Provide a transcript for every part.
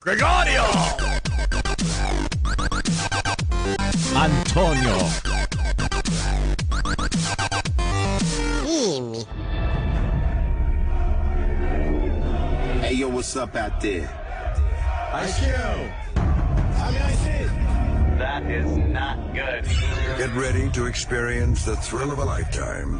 Gregorio! Antonio. Hey, yo, what's up out there? Ice Cube. How can I see? That is not good. Get ready to experience the thrill of a lifetime.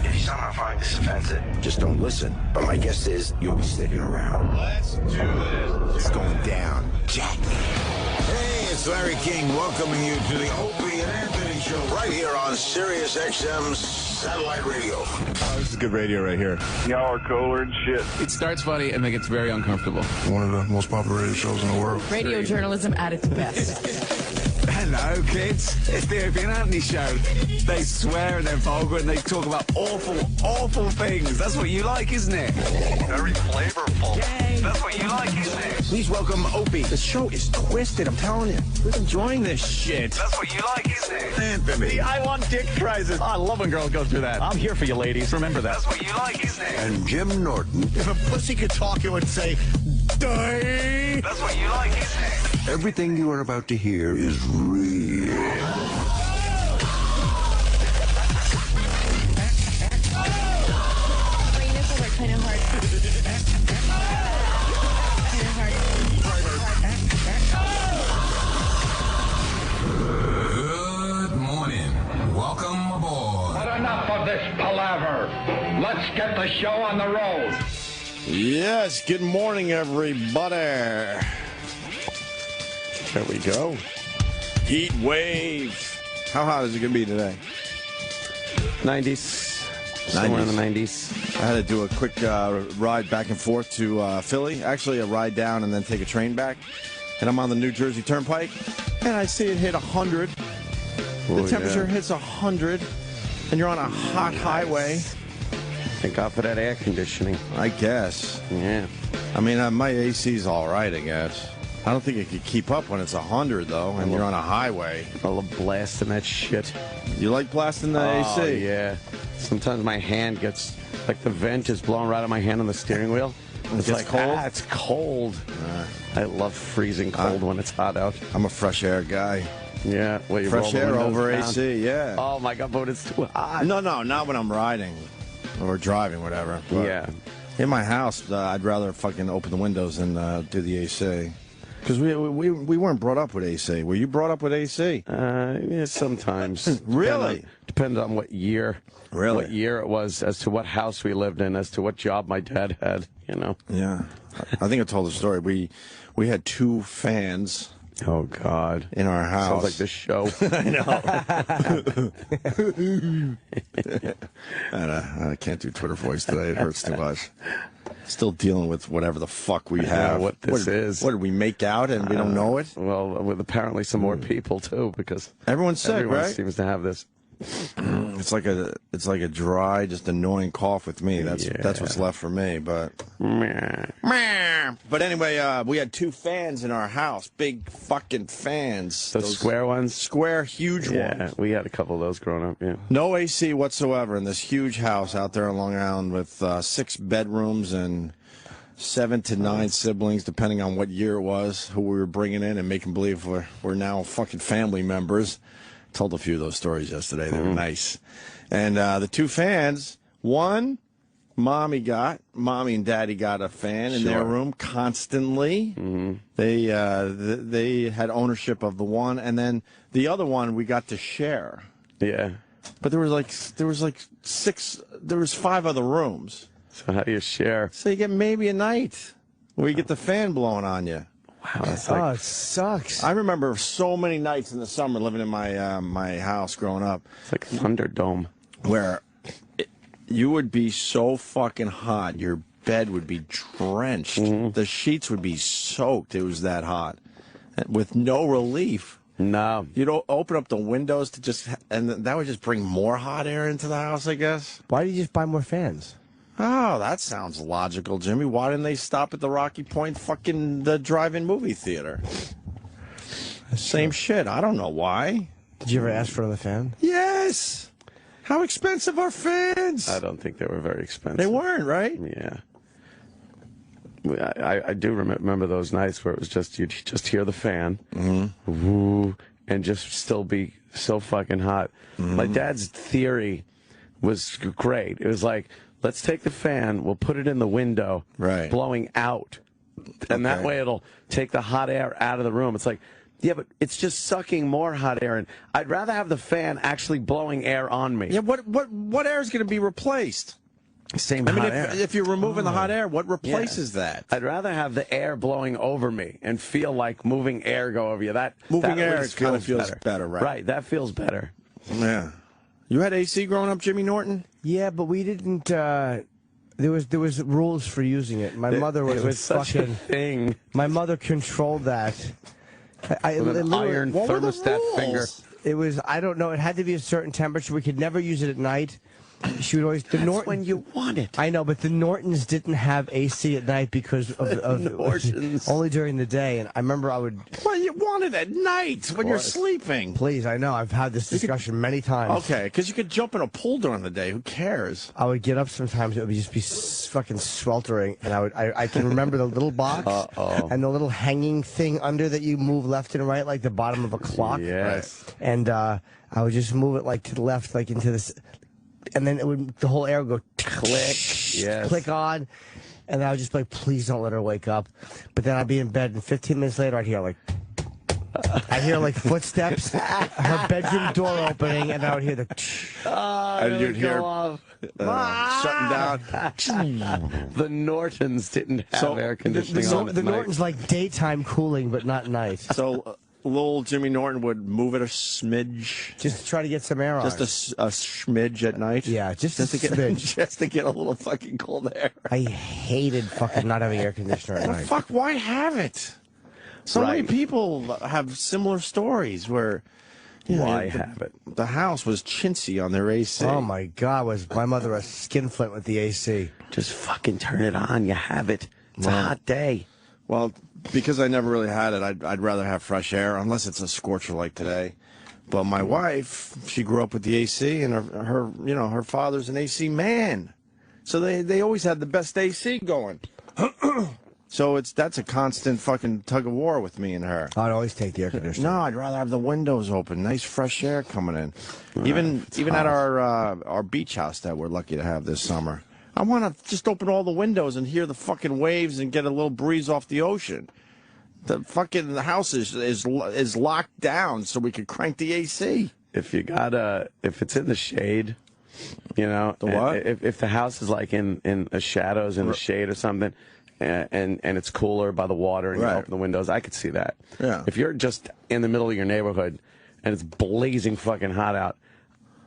If you somehow find this offensive, just don't listen. But my guess is you'll be sticking around. Let's do this. It's going down, Jack. Hey, it's Larry King welcoming you to the Opie and Anthony Show right here on Sirius XM's satellite radio. Oh, this is good radio right here. Y'all are cooler and shit. It starts funny and then gets very uncomfortable. One of the most popular radio shows in the world. Radio journalism at its best. Hello, kids. It's the Opie and Anthony Show. They swear and they're vulgar and they talk about awful, awful things. That's what you like, isn't it? Very flavorful. Yay. That's what you like, isn't it? Please welcome Opie. The show is twisted, I'm telling you. We're enjoying this shit. That's what you like, isn't it? Anthony. I want dick prizes. I love when girls go through that. I'm here for you, ladies. Remember that. That's what you like, isn't it? And Jim Norton. If a pussy could talk, it would say, die. That's what you like, isn't it? Everything you are about to hear is real. My nipples are kind of hard. Good morning. Welcome aboard. But enough of this palaver. Let's get the show on the road. Yes, good morning, everybody. There we go. Heat wave. How hot is it going to be today? 90s. Somewhere in the 90s. I had to do a quick ride back and forth to Philly. Actually, a ride down and then take a train back. And I'm on the New Jersey Turnpike, and I see it hit 100. The temperature hits 100, and you're on a hot highway. Thank God for that air conditioning. I guess. Yeah. I mean, my AC's all right, I guess. I don't think it could keep up when it's 100, though, and you're on a highway. I love blasting that shit. You like blasting the AC? Oh, yeah. Sometimes my hand gets, like the vent is blowing right on my hand on the steering wheel. It's gets like, cold? it's cold. I love freezing cold when it's hot out. I'm a fresh air guy. Yeah. Well, you Fresh roll the air windows over down. AC, yeah. Oh, my God, but it's too hot. No, not when I'm riding or driving, whatever. But Yeah. in my house, I'd rather fucking open the windows and do the AC. Because we weren't brought up with AC. Were you brought up with AC? Yeah, sometimes. Really? Depends on what year. Really? What year it was, as to what house we lived in, as to what job my dad had, you know. Yeah. I think I told the story. We had 2 fans Oh, God. in our house. Sounds like this show. I can't do Twitter voice today. It hurts too much. Still dealing with whatever the fuck we have. What this is. What, did we make out and we don't know it? Well, with apparently some more people, too, because Everyone's sick, everyone right? seems to have this. It's like a dry, just annoying cough with me. That's what's left for me. But anyway, we had 2 fans in our house, big fucking fans. Those square ones? Square, huge Yeah, ones. we had a couple of those growing up, yeah. No AC whatsoever in this huge house out there on Long Island with 6 bedrooms and 7 to 9 siblings, depending on what year it was, who we were bringing in and making believe we're now fucking family members. Told a few of those stories yesterday. They were nice. And the 2 fans, one, mommy and daddy got a fan in their room constantly. They had ownership of the one, and then the other one we got to share. Yeah. But there was 5 other rooms. So how do you share? So you get maybe a night where you get the fan blowing on you. Wow, that's like... it sucks. I remember so many nights in the summer living in my house growing up. It's like Thunderdome. Where you would be so fucking hot, your bed would be drenched. The sheets would be soaked. It was that hot. With no relief. No. You'd open up the windows and that would just bring more hot air into the house, I guess. Why did you just buy more fans? Oh, that sounds logical, Jimmy. Why didn't they stop at the Rocky Point the drive-in movie theater? Same shit. I don't know why. Did you ever ask for another fan? Yes. How expensive are fans? I don't think they were very expensive. They weren't, right? Yeah. I do remember those nights where it was just, you'd just hear the fan, woo, and just still be so fucking hot. My dad's theory was great. It was like, let's take the fan, we'll put it in the window, blowing out, and that way it'll take the hot air out of the room. It's like, yeah, but it's just sucking more hot air in. I'd rather have the fan actually blowing air on me. Yeah, what air is going to be replaced? Same I mean, hot air. if you're removing the hot air, what replaces that? I'd rather have the air blowing over me and feel like moving air go over you. Moving air kind of feels better, right? Right, that feels better. Yeah. You had AC growing up, Jimmy Norton? Yeah, but we didn't. There was rules for using it. My mother was such a thing. My mother controlled that. With an iron thermostat finger. It was, I don't know, it had to be a certain temperature. We could never use it at night. She would always. That's when you want it. I know, but the Nortons didn't have AC at night because of Nortons. only during the day. And I remember I would. Well, you want it at night when you're sleeping. Please, I know. I've had this discussion many times. Okay, because you could jump in a pool during the day. Who cares? I would get up sometimes. It would just be fucking sweltering, and I can remember the little box and the little hanging thing under that you move left and right like the bottom of a clock. Yes. Right. And I would just move it like to the left, like into this. And then the whole air would go click, click on, and I would just be like, please don't let her wake up. But then I'd be in bed, and 15 minutes later, I'd hear like footsteps, her bedroom door opening, and I would hear the. And you'd hear shutting down. The Nortons didn't have air conditioning on at the night. Nortons like daytime cooling, but not night. So little Jimmy Norton would move it a smidge. Just to try to get some air on. Just a smidge at night? Yeah, just a smidge. Just to get a little fucking cold air. I hated fucking not having air conditioner at night. Fuck, why have it? So many people have similar stories where... Why have it? The house was chintzy on their AC. Oh, my God. Was my mother a skinflint with the AC? Just fucking turn it on. You have it. It's a hot day. Well, because I never really had it, I'd rather have fresh air, unless it's a scorcher like today. But my wife, she grew up with the AC, and her father's an AC man. So they always had the best AC going. So that's a constant fucking tug of war with me and her. I'd always take the air conditioner. No, I'd rather have the windows open, nice fresh air coming in. Even at our beach house that we're lucky to have this summer. I want to just open all the windows and hear the fucking waves and get a little breeze off the ocean. The house is locked down so we could crank the AC. If it's in the shade, The what? If the house is like in the shadows, in the shade or something, and it's cooler by the water and you open the windows, I could see that. Yeah. If you're just in the middle of your neighborhood and it's blazing fucking hot out,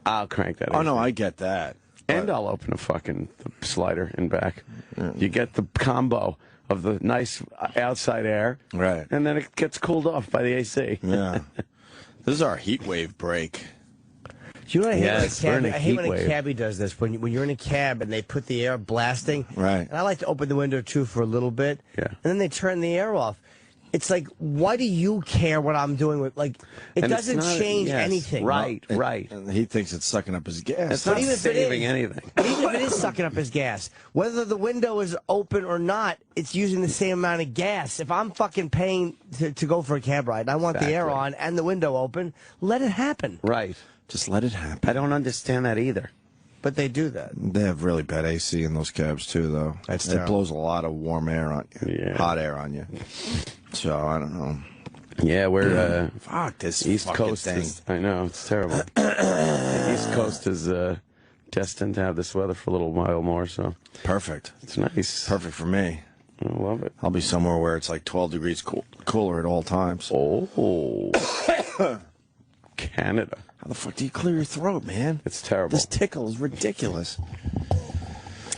I'll crank that. Oh, no, I get that. And I'll open a fucking slider in back. Yeah. You get the combo of the nice outside air, right? And then it gets cooled off by the AC. Yeah. This is our heat wave break. Do you know what I hate when a cabbie does this? When you're in a cab and they put the air blasting. Right. And I like to open the window, too, for a little bit. Yeah. And then they turn the air off. It's like, why do you care what I'm doing with, like, it doesn't change anything. Right, right. And he thinks it's sucking up his gas. It's not saving anything. But even if it is sucking up his gas, whether the window is open or not, it's using the same amount of gas. If I'm fucking paying to go for a cab ride and I want the air on and the window open, let it happen. Right. Just let it happen. I don't understand that either. But they do that. They have really bad AC in those cabs, too, though. It blows a lot of warm air on you, hot air on you. So, I don't know. Yeah, we're... Fuck this East fucking Coast thing. I know, it's terrible. The East Coast is destined to have this weather for a little while more, so... Perfect. It's nice. Perfect for me. I love it. I'll be somewhere where it's like 12 degrees cooler at all times. Oh. Canada. How the fuck do you clear your throat, man? It's terrible. This tickle is ridiculous.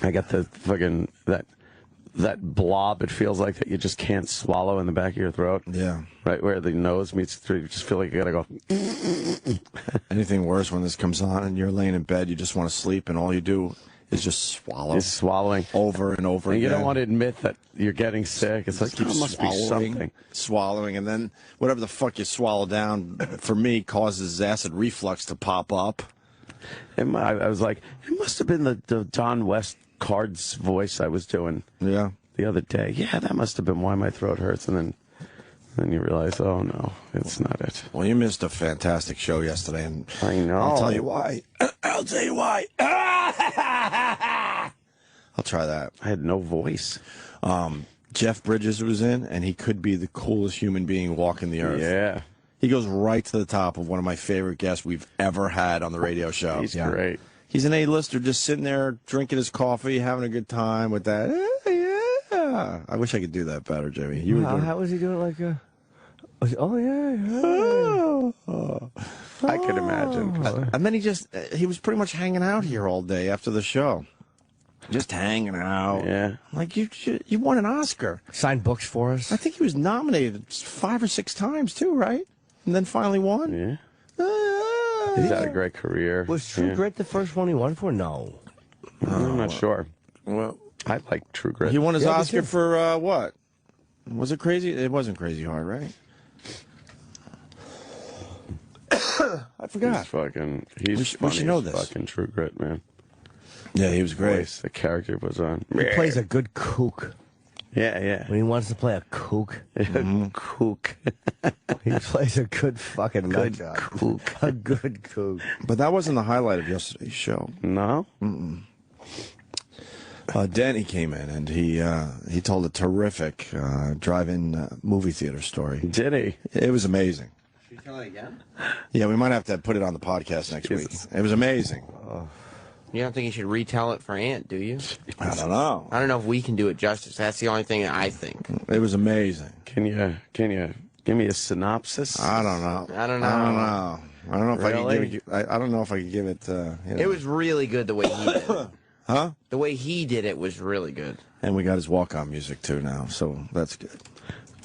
I got the fucking that blob. It feels like that you just can't swallow in the back of your throat. Yeah. Right where the nose meets the throat. You just feel like you gotta go. Anything worse when this comes on and you're laying in bed, you just want to sleep, and all you do is just swallow. It's swallowing over and over and again. You don't want to admit that you're getting sick. It's like, it must be something. Swallowing, and then whatever the fuck you swallow down, for me, causes acid reflux to pop up. And I was like, it must have been the Don West Cards voice I was doing. Yeah. the other day, yeah, that must have been why my throat hurts. And then you realize, oh, no, it's not it. Well, you missed a fantastic show yesterday, and I know. I'll tell you why. I'll tell you why. I'll try that. I had no voice. Jeff Bridges was in, and he could be the coolest human being walking the earth. Yeah. He goes right to the top of one of my favorite guests we've ever had on the radio show. He's great. He's an A-lister just sitting there drinking his coffee, having a good time with that. Yeah. I wish I could do that better, Jimmy. How was he doing yeah. I could imagine. And then he was pretty much hanging out here all day after the show. Just hanging out. Yeah. Like, you won an Oscar. Signed books for us. I think he was nominated 5 or 6 times, too, right? And then finally won? Yeah. He's had a great career. Was True Grit the first one he won for? No. I'm not sure. Well, I like True Grit. he won his Oscar for what? Was it Crazy? It wasn't Crazy Hard, right? I forgot. He's funny should know as this. fucking True Grit, man. Yeah, he was great. The character was on. He plays a good kook. Yeah. When he wants to play a kook. Kook. He plays a good fucking Good nut job. kook. A good kook. But that wasn't the highlight of yesterday's show. No? Danny came in, and he told a terrific drive-in movie theater story. Did he? It was amazing. Should you tell it again? Yeah, we might have to put it on the podcast next week. It was amazing. You don't think you should retell it for Ant, do you? I don't know. I don't know if we can do it justice. That's the only thing I think. It was amazing. Can you give me a synopsis? I don't know. I don't know. I don't know if Really? I can give it. I don't know if I could give it. It was really good the way he did it. Huh? The way he did it was really good. And we got his walk-on music too now, so that's good.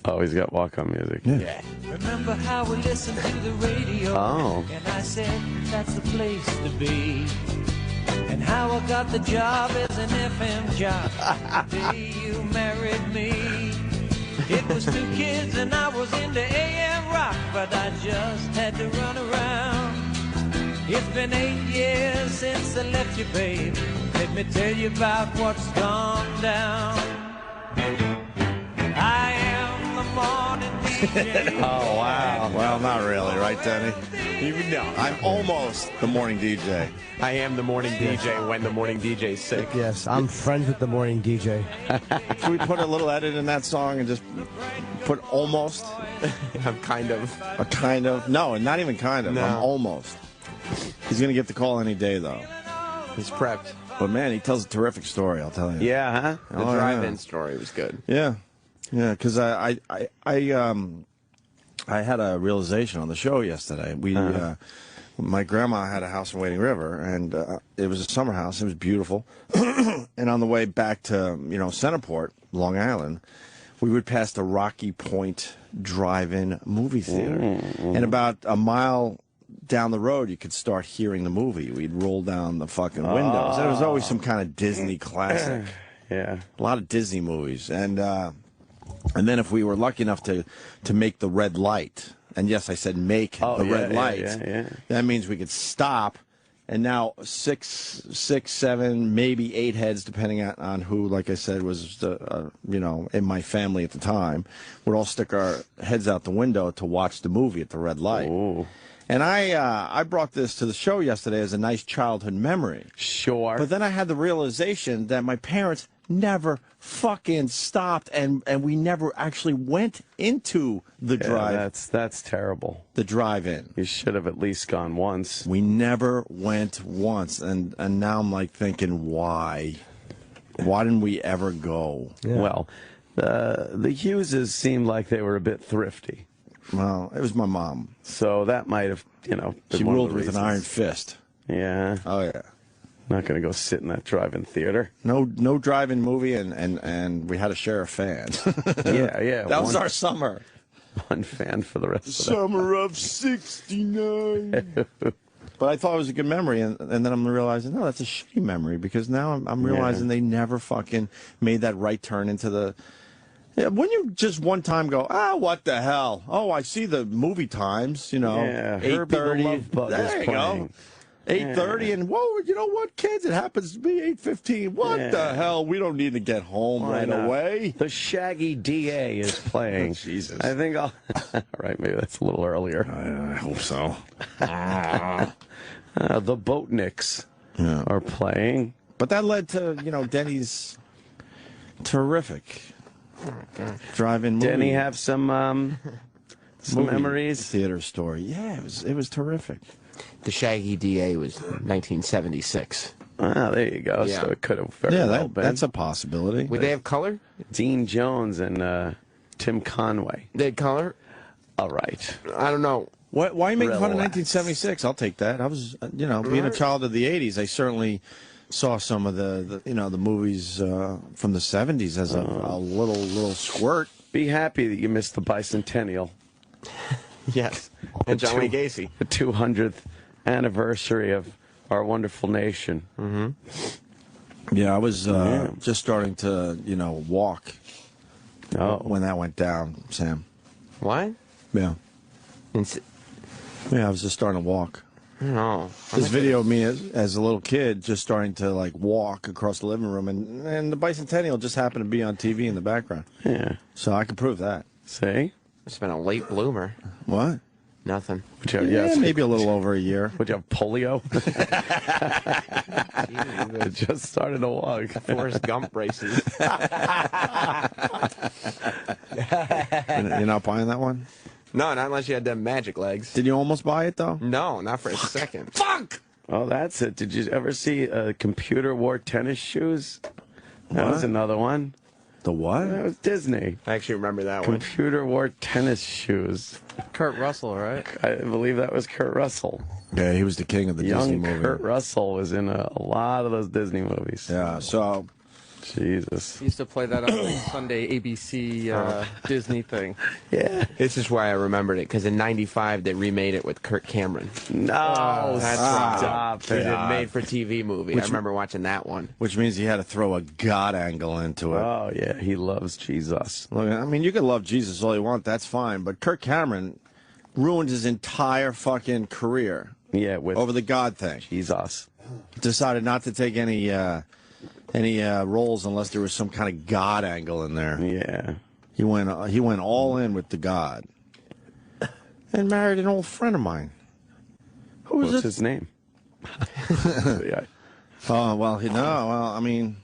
Oh, he's got walk-on music. Yeah. Remember how we listened to the radio? Oh. And I said that's the place to be. And how I got the job as an FM jock the day you married me. It was 2 kids and I was into AM rock, but I just had to run around. It's been 8 years since I left you, babe. Let me tell you about what's gone down. I am the morning DJ. Oh, wow. Well, not really, right, Danny? No. I'm almost the morning DJ. I am the morning DJ when the morning DJ's sick. Yes, I'm friends with the morning DJ. Should we put a little edit in that song and just put almost? I'm kind of. A kind of? No, not even kind of. No. I'm almost. He's going to get the call any day, though. He's prepped. But, man, he tells a terrific story, I'll tell you. Yeah, huh? The drive-in story was good. Yeah. Yeah, because I had a realization on the show yesterday. My grandma had a house in Wading River, and it was a summer house. It was beautiful. And on the way back to, Centerport, Long Island, we would pass the Rocky Point drive-in movie theater. And about a mile down the road, you could start hearing the movie. We'd roll down the fucking windows. There was always some kind of Disney classic. Yeah. A lot of Disney movies. And then if we were lucky enough to make the red light, and yes, I said make the red light, that means we could stop. And now 6, 7, maybe 8 heads, depending on who, like I said, was in my family at the time, would all stick our heads out the window to watch the movie at the red light. Ooh. And I brought this to the show yesterday as a nice childhood memory. Sure. But then I had the realization that my parents never fucking stopped, and we never actually went into the drive. That's terrible. The drive-in. You should have at least gone once. We never went once, and now I'm like thinking, why? Why didn't we ever go? Yeah. Well, the Hugheses seemed like they were a bit thrifty. Well, it was my mom. So that might have, been she one ruled of the with reasons. an iron fist. Yeah. Oh, yeah. Not going to go sit in that drive-in theater. No drive-in movie, and we had to share a fan. Yeah. That was our summer. One fan for the rest of the Summer of '69. But I thought it was a good memory, and then I'm realizing, no, that's a shitty memory, because now I'm realizing they never fucking made that right turn into the... Yeah, when you just one time go, what the hell? Oh, I see the movie times, Yeah, Herbie the 8:30. Love Bug There is you playing. go. 8:30, and whoa, you know what, kids? It happens to be 8:15. What the hell? We don't need to get home right away. The Shaggy DA is playing. Jesus. I think I'll... Right, maybe that's a little earlier. I hope so. The Boatniks are playing. But that led to, Denny's terrific drive-in movie. Denny have some memories? Theater story. Yeah, it was terrific. The Shaggy DA was 1976. Ah, there you go. Yeah. So it could have very well been. That's a possibility. Would they have color? Dean Jones and Tim Conway. They had color? All right. I don't know. Why are you making fun of Relax. 1976? I'll take that. I was, being a child of the 80s, I certainly saw some of the movies from the 70s as a little squirt. Be happy that you missed the bicentennial. Yes. And John Wayne Gacy. The 200th anniversary of our wonderful nation. Mm-hmm. Yeah, I was just starting to, walk when that went down, Sam. What? Yeah. Yeah, I was just starting to walk. No. This video of me as a little kid just starting to walk across the living room, and the bicentennial just happened to be on TV in the background. Yeah. So I could prove that. See? It's been a late bloomer. What? Nothing. Maybe a little over a year. Would you have polio? I just started to walk. Forrest Gump braces. You're not buying that one? No, not unless you had them magic legs. Did you almost buy it, though? No, not for a second. Fuck! Oh, that's it. Did you ever see Computer wore tennis shoes? That was What? another one. The what? That was Disney. I actually remember that one. Computer wore tennis shoes. Kurt Russell, right? I believe that was Kurt Russell. Yeah, he was the king of the Disney Young movie. Kurt Russell was in a lot of those Disney movies. Yeah, so... Jesus. He used to play that on the Sunday ABC Disney thing. Yeah. This is why I remembered it, because in '95 they remade it with Kirk Cameron. No, That's right. stop It was it. a made-for-TV movie. I remember watching that one. Which means he had to throw a God angle into it. Oh, yeah, he loves Jesus. Look, I mean, you can love Jesus all you want, that's fine, but Kirk Cameron ruined his entire fucking career. Yeah, with over the God thing. Jesus. Decided not to take any roles unless there was some kind of God angle in there. Yeah. He went all in with the God. And married an old friend of mine. Who was What's it? his name? Yeah. Oh, well, I mean,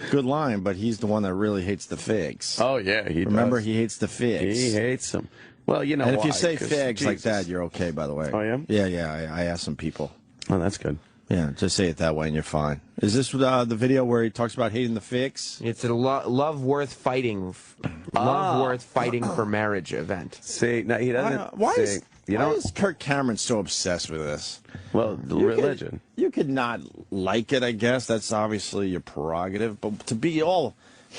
good line, but he's the one that really hates the figs. Oh, yeah, he Remember, does. he hates the figs. He hates them. Well, you know And if you why, say 'cause figs like Jesus. that, you're okay, by the way. Oh, yeah? Yeah, I asked some people. Oh, that's good. Yeah, just say it that way and you're fine. Is this the video where he talks about hating the figs? It's a love worth fighting for marriage event. See, no, he doesn't. Why see, is Kirk Cameron so obsessed with this? Well, the religion. You could not like it, I guess. That's obviously your prerogative. But to be all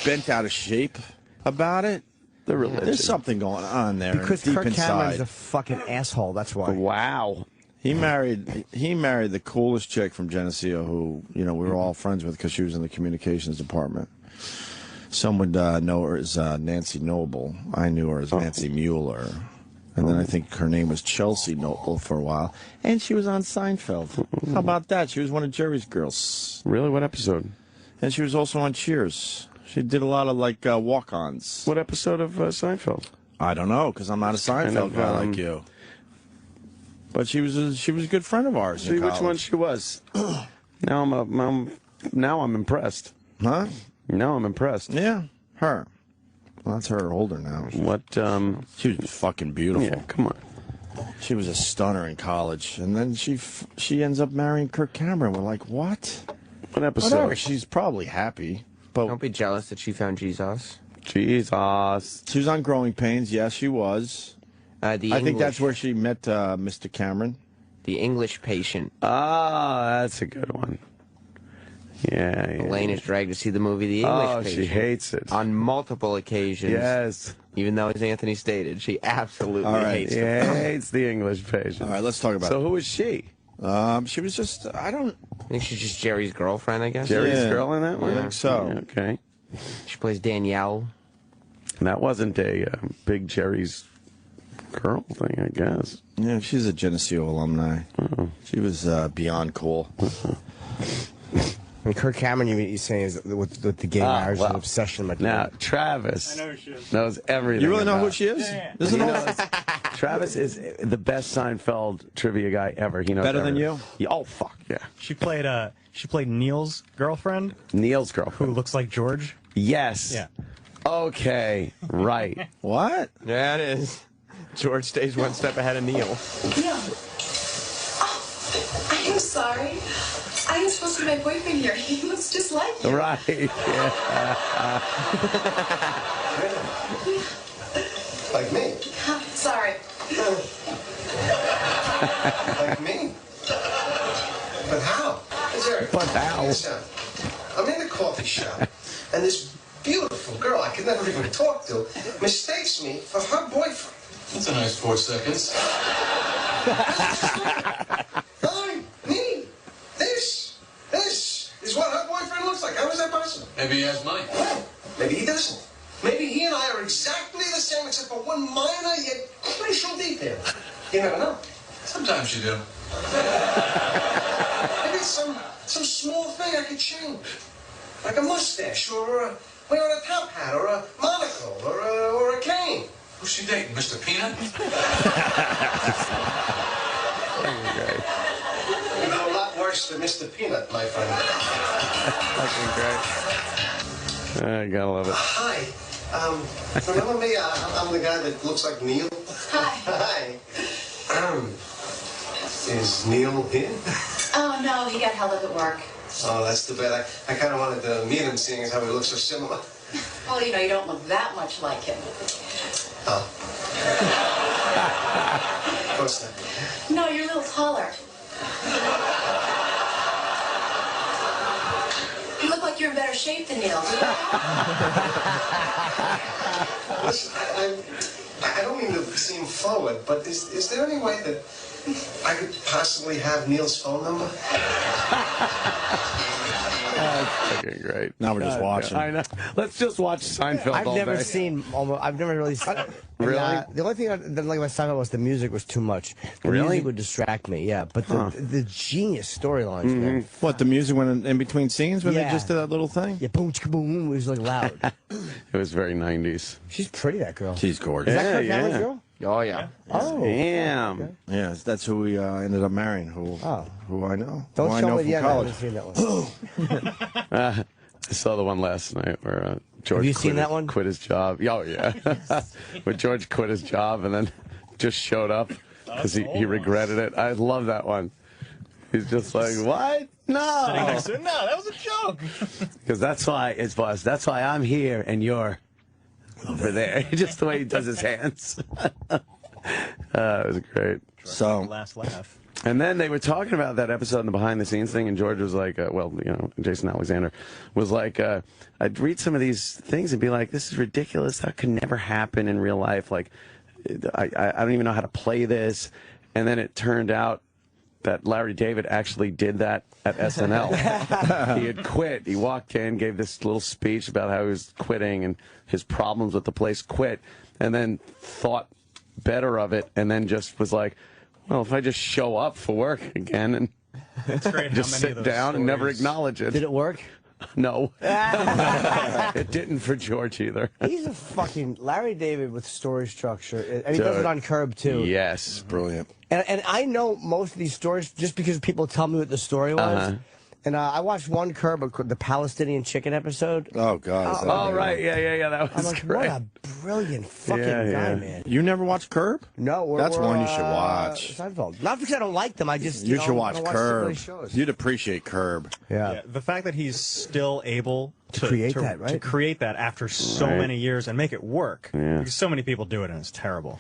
bent out of shape about it, the religion. There's something going on there. Because deep Kirk inside. Cameron's a fucking asshole. That's why. Wow. He married the coolest chick from Geneseo who, we were all friends with because she was in the communications department. Some would know her as Nancy Noble. I knew her as Nancy Mueller. And then I think her name was Chelsea Noble for a while. And she was on Seinfeld. How about that? She was one of Jerry's girls. Really? What episode? And she was also on Cheers. She did a lot of, walk-ons. What episode of Seinfeld? I don't know, because I'm not a Seinfeld guy like you. But she was a good friend of ours. See which one she was. Now I'm impressed. Huh? Now I'm impressed. Yeah, her. Well, that's her older now. What? She was fucking beautiful. Yeah, come on. She was a stunner in college, and then she ends up marrying Kirk Cameron. We're like, what? What episode? Whatever. She's probably happy, but Don't be jealous that she found Jesus. Jesus. She was on Growing Pains. Yes, she was. I think that's where she met Mr. Cameron. The English Patient. Ah, that's a good one. Yeah. Elaine is dragged to see the movie The English Patient. She hates it. On multiple occasions. Yes. Even though, as Anthony stated, she absolutely hates it. Hates the English Patient. All right, let's talk about So it. who was she? She was just, I think she's just Jerry's girlfriend, I guess. Jerry's girl in that one? I think so. Okay. She plays Danielle. And that wasn't a Big Jerry's girl thing, I guess. Yeah, she's a Geneseo alumni. She was beyond cool. I mean, Kirk Cameron, you saying is with the gay marriage and obsession. Like now, Travis knows everything. You really know about who she is? Travis is the best Seinfeld trivia guy ever. He knows better than everything. you. Oh fuck yeah! She played Neil's girlfriend. Neil's girlfriend, who looks like George. Yes. Yeah. Okay. Right. What? Yeah, it is. George stays one step ahead of Neil. Neil. Oh, I am sorry. I am supposed to be my boyfriend here. He looks just like you. Right. Yeah. Like me. Sorry. Like me. But how? But how? Listen, I'm in a coffee shop, and this beautiful girl I could never even talk to mistakes me for her boyfriend. That's a nice 4 seconds. Me. This is what her boyfriend looks like. How is that possible? Maybe he has money. Maybe he doesn't. Maybe he and I are exactly the same except for one minor yet crucial detail. You never know. Sometimes you do. Maybe it's some small thing I could change. Like a mustache or wearing a top hat or a monocle or a cane. Who's she dating, Mr. Peanut? You know, a lot worse than Mr. Peanut, my friend. Fucking great. I gotta love it. Hi. Remember me? I'm the guy that looks like Neil. Hi. Hi. Is Neil here? Oh, no, he got held up at work. Oh, that's too bad. I kind of wanted to meet him, seeing as how he looks so similar. Well, you know, you don't look that much like him. Oh. Of course not. No, you're a little taller. You look like you're in better shape than Neil. Listen, I don't mean to seem forward, but is there any way that I could possibly have Neil's phone number? That's fucking great. Now we're just watching. I know. Let's just watch Seinfeld I've all never day. seen. I've never really seen. Really? The only thing I didn't like about Seinfeld was the music was too much. The Really? music would distract me. Yeah, but the genius storylines, man. What, the music went in between scenes when they just did that little thing? Yeah, boom, chicka, boom. It was like loud. It was very 90s. She's pretty, that girl. She's gorgeous. Is that Kirk Cameron's girl? Oh, yeah. Oh. Damn. Okay. Yeah, that's who we ended up marrying. Who I know. Don't who I show know me from the end. I college. haven't seen that one. I saw the one last night where George Have you seen that one? quit his job. Oh, yeah. Where George quit his job and then just showed up because he regretted it. I love that one. He's just like, what? No. Sitting next to him. No, that was a joke. Because that's why it's boss. That's why I'm here and you're over there. Just the way he does his hands. It was great. So last laugh. And then they were talking about that episode in the behind-the-scenes thing, and George was like, Jason Alexander was like, I'd read some of these things and be like, this is ridiculous. That could never happen in real life. Like, I don't even know how to play this. And then it turned out that Larry David actually did that at SNL. He had quit. He walked in, gave this little speech about how he was quitting and his problems with the place, quit, and then thought better of it, and then just was like, well, if I just show up for work again and just sit down and never acknowledge it. Did it work? No. It didn't for George either. He's a fucking Larry David with story structure. And he does it on Curb, too. Yes. Brilliant. And I know most of these stories just because people tell me what the story was. And I watched one Curb, the Palestinian chicken episode. Oh, God. Oh, right. Yeah. That was great. What a brilliant fucking guy, man. You never watched Curb? No. That's one you should watch. Seinfeld. Not because I don't like them. I just, you should watch I don't Curb. shows. You'd appreciate Curb. Yeah. The fact that he's still able to create that, right? To create that after so many years and make it work. Yeah. Because so many people do it and it's terrible.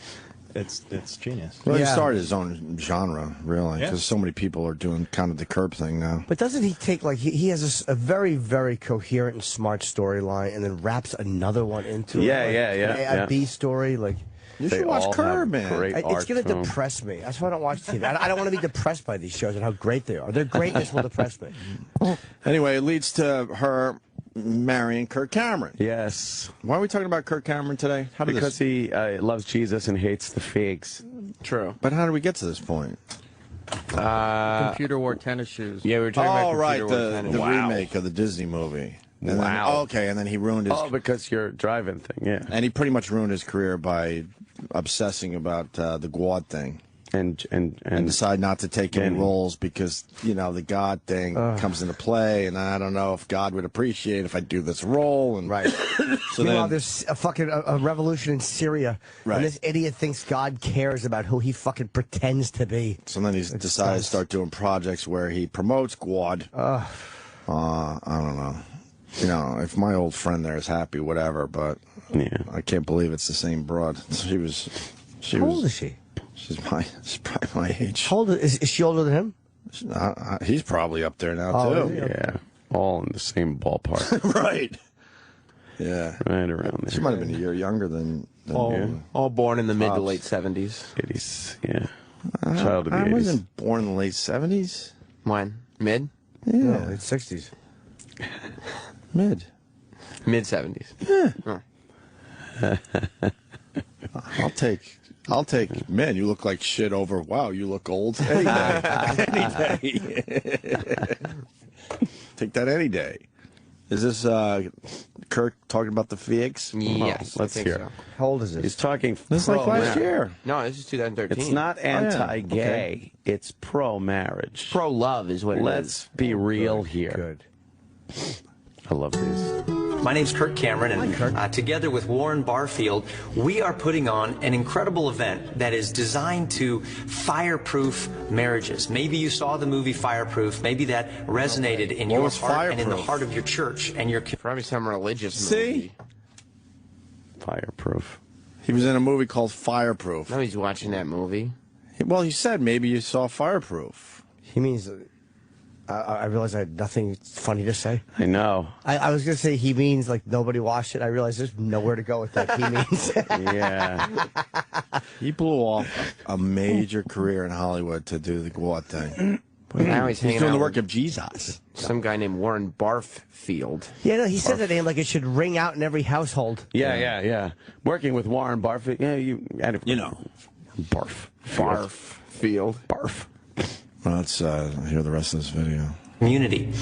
It's genius. Well, he started his own genre, really, because so many people are doing kind of the Curb thing now. But doesn't he take, like, he has a very, very coherent and smart storyline and then wraps another one into it? A B story, like... You should watch Curb, man. It's going to depress me. That's why I don't watch TV. I don't want to be depressed by these shows and how great they are. Their greatness will depress me. Anyway, it leads to her marrying Kirk Cameron. Yes. Why are we talking about Kirk Cameron today? Because he loves Jesus and hates the figs. True. But how did we get to this point? Computer wore tennis shoes. Yeah, we were talking about right, computer wore tennis. the remake of the Disney movie. And then, okay, and then he ruined his... Oh, because your driving thing, yeah. And he pretty much ruined his career by obsessing about the God thing. And decide not to take any roles because, you know, the God thing comes into play, and I don't know if God would appreciate if I do this role. And Right. So Meanwhile, then, there's a fucking a revolution in Syria, Right. and this idiot thinks God cares about who he fucking pretends to be. so then he's decided to start doing projects where he promotes God. I don't know. You know, if my old friend there is happy, whatever, but I can't believe it's the same broad. How old is she? She's probably my age. How old is she older than him? He's probably up there now, too. Yeah. All in the same ballpark. Right. Yeah. Right around there. She might have been a year younger than you. All born in the mid to Pops. late 70s. 80s, yeah. Child of the I 80s. wasn't born in the late 70s. When? Mid? Yeah. No, late 60s. Mid 70s. Yeah. Oh. I'll take, man, you look like shit over, wow, you look old. Any day. Any day. Take that any day. Is this Kirk talking about the figs? Yes, let's I think hear. so. How old is this? He's talking This is like last year. No, this is 2013. It's not anti-gay. Okay. It's pro-marriage. Pro-love is what it is. Let's be real here. Good. I love these. My name's Kirk Cameron, and together with Warren Barfield, we are putting on an incredible event that is designed to fireproof marriages. Maybe you saw the movie Fireproof. Maybe that resonated in your heart and in the heart of your church and your... Probably some religious See? movie. Fireproof. He was in a movie called Fireproof. No, he's watching that movie. Well, he said maybe you saw Fireproof. He means... I realized I had nothing funny to say. I know. I was going to say he means like nobody watched it. I realized there's nowhere to go with that. He means. Yeah. He blew off a major career in Hollywood to do the God thing. Now he's hanging doing out the work with of Jesus. some guy named Warren Barfield. Yeah, no, he said that name like it should ring out in every household. Yeah. Working with Warren Barfield. Yeah, you know. Barf. Barfield. Barf. Well, let's hear the rest of this video. Community.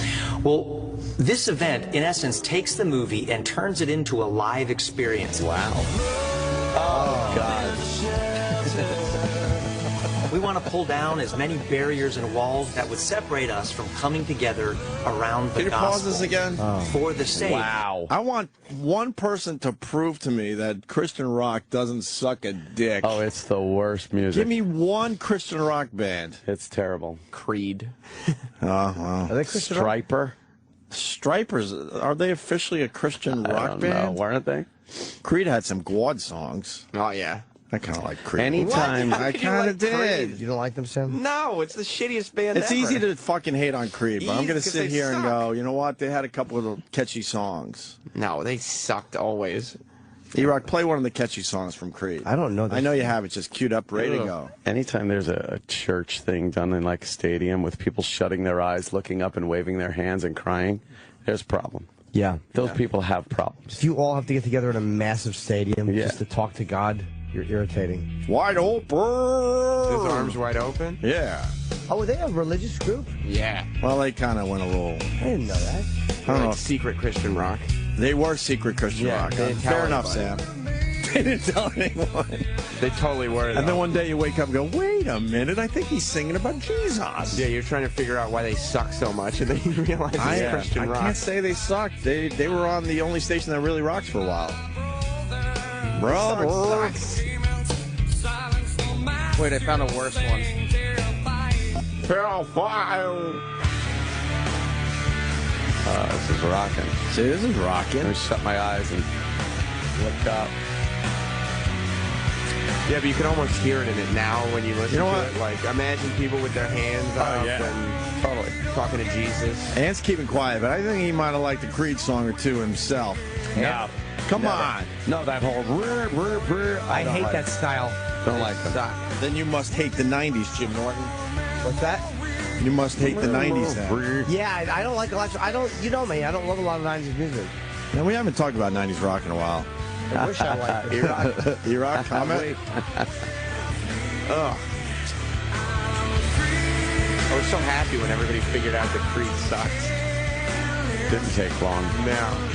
Well, this event, in essence, takes the movie and turns it into a live experience. Wow. Oh, God. We want to pull down as many barriers and walls that would separate us from coming together around the Can you gospel. pause this again? For the sake. Wow. I want one person to prove to me that Christian rock doesn't suck a dick. Oh, it's the worst music. Give me one Christian rock band. It's terrible. Creed. Oh, wow. Are they Christian rock? Striper. Stripers, are they officially a Christian rock band? No, weren't they? Creed had some God songs. Oh, yeah. I kind of like Creed. Anytime. I kind of did. You don't like them, Sam? No, it's the shittiest band It's ever. easy to fucking hate on Creed, but I'm going to Easy, 'cause sit they here and suck. go, you know what? They had a couple of little catchy songs. No, they sucked always. E-Rock, play one of the catchy songs from Creed. I don't know this. I know you have it just queued up, ready to go. Anytime there's a church thing done in like a stadium with people shutting their eyes, looking up and waving their hands and crying, there's a problem. Yeah. Those people have problems. If you all have to get together in a massive stadium Yeah. just to talk to God, you're irritating. Wide open. His arms wide open? Yeah. Oh, were they a religious group? Yeah. Well, they kind of went a little... I didn't know that. I don't know. Secret Christian rock. They were secret Christian Yeah, rock. they didn't tell Fair enough, anybody. Sam. They didn't tell anyone. They totally were. And then one day you wake up and go, wait a minute, I think he's singing about Jesus. Yeah, you're trying to figure out why they suck so much, and then you realize it's Christian I rock. can't say they sucked. They were on the only station that really rocks for a while. Brother. Wait, I found a worse one. This is rocking. See, this is rocking. Let me shut my eyes and look up. Yeah, but you can almost hear it in it now when you listen You know to what? it. Like, imagine people with their hands up and Totally. talking to Jesus. Ant's keeping quiet, but I think he might have liked a Creed song or two himself. No. Come on. No, that whole... I don't hate like that style. Don't like them. Then you must hate the 90s, Jim Norton. What's that? You must hate the 90s then. Yeah, I don't like a lot. I don't. You know me. I don't love a lot of 90s music. And we haven't talked about 90s rock in a while. I wish I liked it. Iraq, comment? Ugh. I was so happy when everybody figured out that Creed sucks. Didn't take long. No.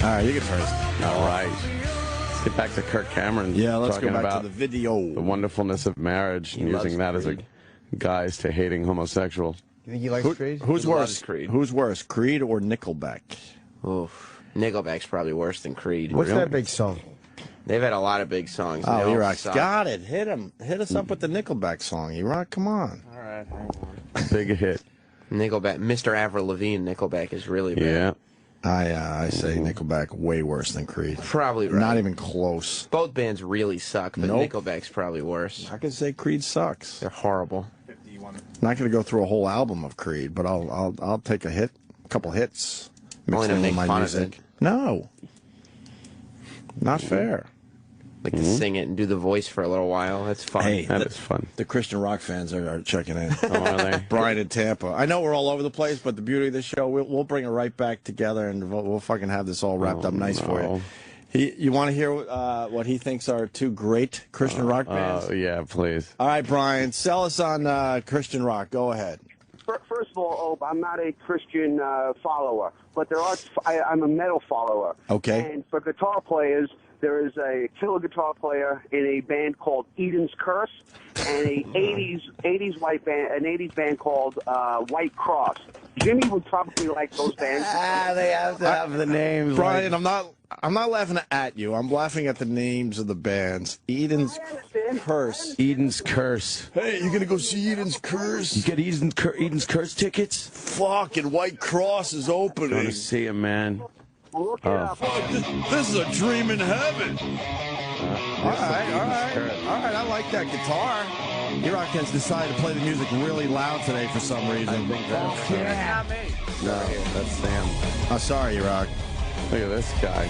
All right, you get first. All right. Let's get back to Kirk Cameron. Yeah, let's go talking back about to the video. the wonderfulness of marriage and using that as a guise to hating homosexuals. You think he likes Creed? Who's He worse? loves Creed. Who's worse, Creed or Nickelback? Oof. Nickelback's probably worse than Creed. What's that big song? They've had a lot of big songs. Oh, They all Iraq, suck. got it. Hit him. Hit us up with the Nickelback song. Iraq, come on. All right, hang on. Big hit. Nickelback, Mr. Avril Lavigne, Nickelback is really bad. Yeah. I say Nickelback way worse than Creed. Probably right. Not even close. Both bands really suck, but Nope. Nickelback's probably worse. I can say Creed sucks. They're horrible. Not going to go through a whole album of Creed, but I'll take a couple hits. Only to them make with my fun of music. it. No, not fair. Like to sing it and do the voice for a little while. That's fun. Hey, That is fun. The Christian rock fans are checking in. Oh, are they? Brian in Tampa. I know we're all over the place, but the beauty of the show, we'll bring it right back together, and we'll fucking have this all wrapped up nice for you. You want to hear what he thinks are two great Christian rock bands? Yeah, please. All right, Brian, sell us on Christian rock. Go ahead. First of all, I'm not a Christian follower, but I'm a metal follower. Okay. And for guitar players, there is a killer guitar player in a band called Eden's Curse, and a 80s white band, an 80s band called White Cross. Jimmy would probably like those bands. They have to have the names. Brian, I'm not laughing at you. I'm laughing at the names of the bands. Eden's Curse. Eden's Curse. Hey, you gonna go see Eden's Curse? You get Eden's Curse tickets? Fucking White Cross is opening. Going to see him, man. Look it up. This is a dream in heaven. All right. I like that guitar. Iraq has decided to play the music really loud today for some reason. I think that's No, that's Sam. Oh, sorry, Iraq. Look at this guy.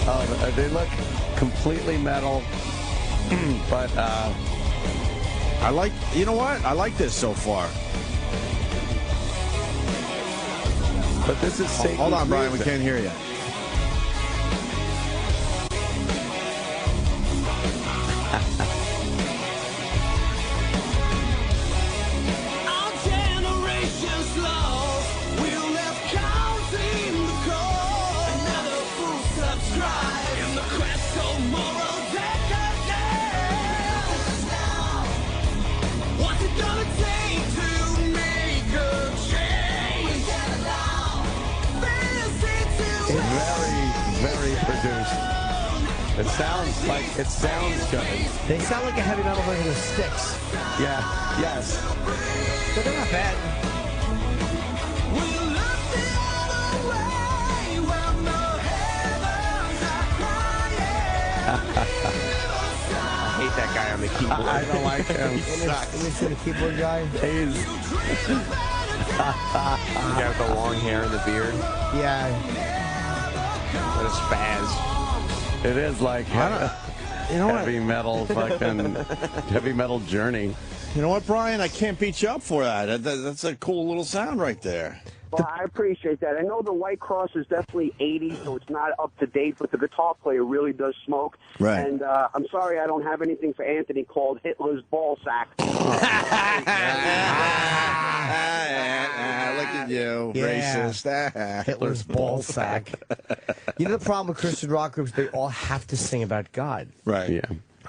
Oh, they look completely metal, but I like. You know what? I like this so far. But this is Satan's Hold on, Brian. music. We can't hear you. Very produced. It sounds good. They sound like a heavy metal version of Styx. Yeah, yes. But they're not bad. I hate that guy on the keyboard. I don't like him. Let me see the keyboard guy. He's You got the long hair and the beard. Yeah. What a spaz. It is like heavy metal, fucking heavy metal Journey. You know what, Brian? I can't beat you up for that. That's a cool little sound right there. Well, I appreciate that. I know the White Cross is definitely 80s, so it's not up to date, but the guitar player really does smoke. Right. And I'm sorry I don't have anything for Anthony called Hitler's Ball Sack. Look at you, Yeah. racist. Hitler's ball sack. You know the problem with Christian rock groups? They all have to sing about God. Right. Yeah.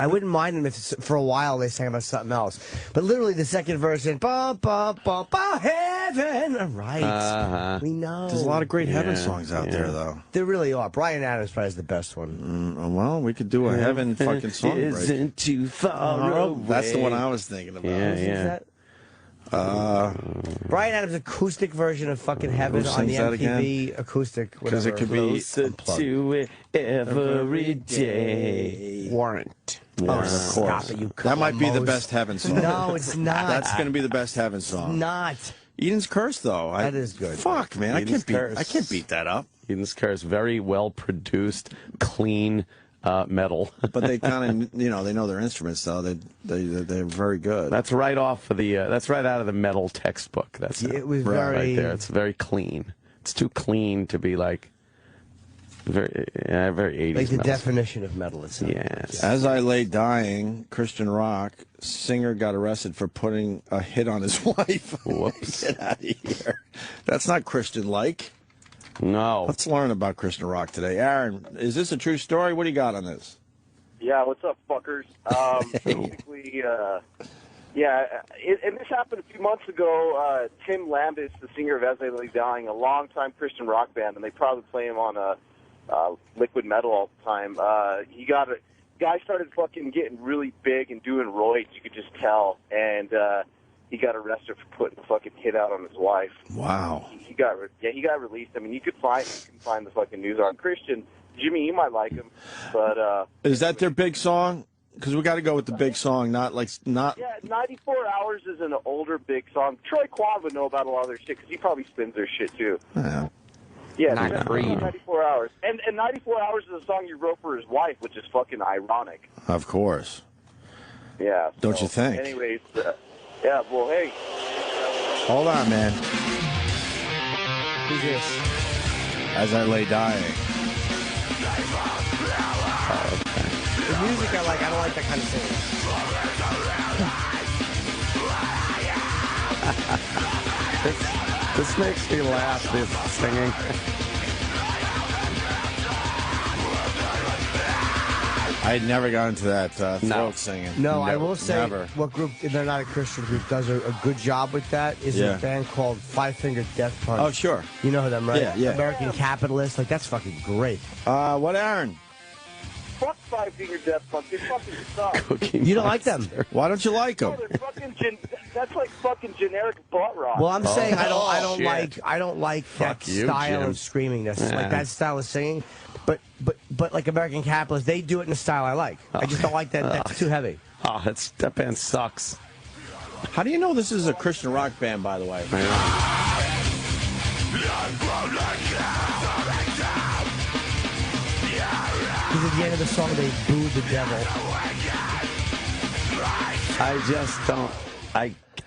I wouldn't mind them if for a while they sang about something else. But literally the second verse in ba ba ba ba heaven. All right. We know. There's a lot of great heaven songs out there, though. There really are. Brian Adams probably is the best one. Well, we could do a heaven fucking song. Isn't too far away. That's the one I was thinking about. Yeah. Brian Adams' acoustic version of fucking Heaven Who on the sings that MTV acoustic. Because it could be Closer to it every day. Warrant. Oh, stop it, you That might be the cunt. best heaven song. No, it's not. That's going to be the best heaven song. Not. Eden's Curse, though. That is good. Fuck, man. Eden's Curse. I can't beat that up. Eden's Curse, very well produced, clean, metal. But they kind of, they know their instruments though. They're very good. That's right off of the. That's right out of the metal textbook. That's it was right there. It's very clean. It's too clean to be like very 80s. Like the metal. definition of metal. It sounds. Yes. As I Lay Dying, Christian rock singer got arrested for putting a hit on his wife. Whoops! Get out of here. That's not Christian-like. No. Let's learn about Christian rock today. Aaron, is this a true story? What do you got on this? Yeah, what's up, fuckers? Basically, and this happened a few months ago. Tim Lambis, the singer of As I Lay Dying, a longtime Christian rock band, and they probably play him on liquid metal all the time. Guy started fucking getting really big and doing roids, you could just tell, and he got arrested for putting a fucking hit out on his wife. Wow. He got released. I mean, you can find the fucking news on Christian. Jimmy, you might like him, but is that their big song? Because we got to go with the big song, not. Yeah, 94 Hours is an older big song. Troy Quan would know about a lot of their shit because he probably spins their shit too. Yeah, 94 Hours. And 94 Hours is a song you wrote for his wife, which is fucking ironic. Of course. Yeah. Don't you think? Anyways, yeah, well, hey. Hold on, man. Who's this? As I Lay Dying. The music I like. I don't like that kind of singing. This makes me laugh, this singing. I had never got into that throat singing. No, I will say never. what group, they're not a Christian group, does a good job with that is a band called Five Finger Death Punch. Oh, sure. You know them, right? Yeah. American Capitalist. Like, that's fucking great. What, Aaron? Fuck Five Finger Death Punch. They fucking suck. You don't like them? Why don't you like them? No, they're fucking that's like fucking generic butt rock. Well, I'm saying I don't like that you, style Jim. of screaming. That's Yeah. like that style of singing. But like American Capitalist, they do it in a style I like. I just don't like that. That's too heavy. Oh, that band sucks. How do you know this is a Christian rock band, by the way? Because at the end of the song, they booed the devil. I just don't.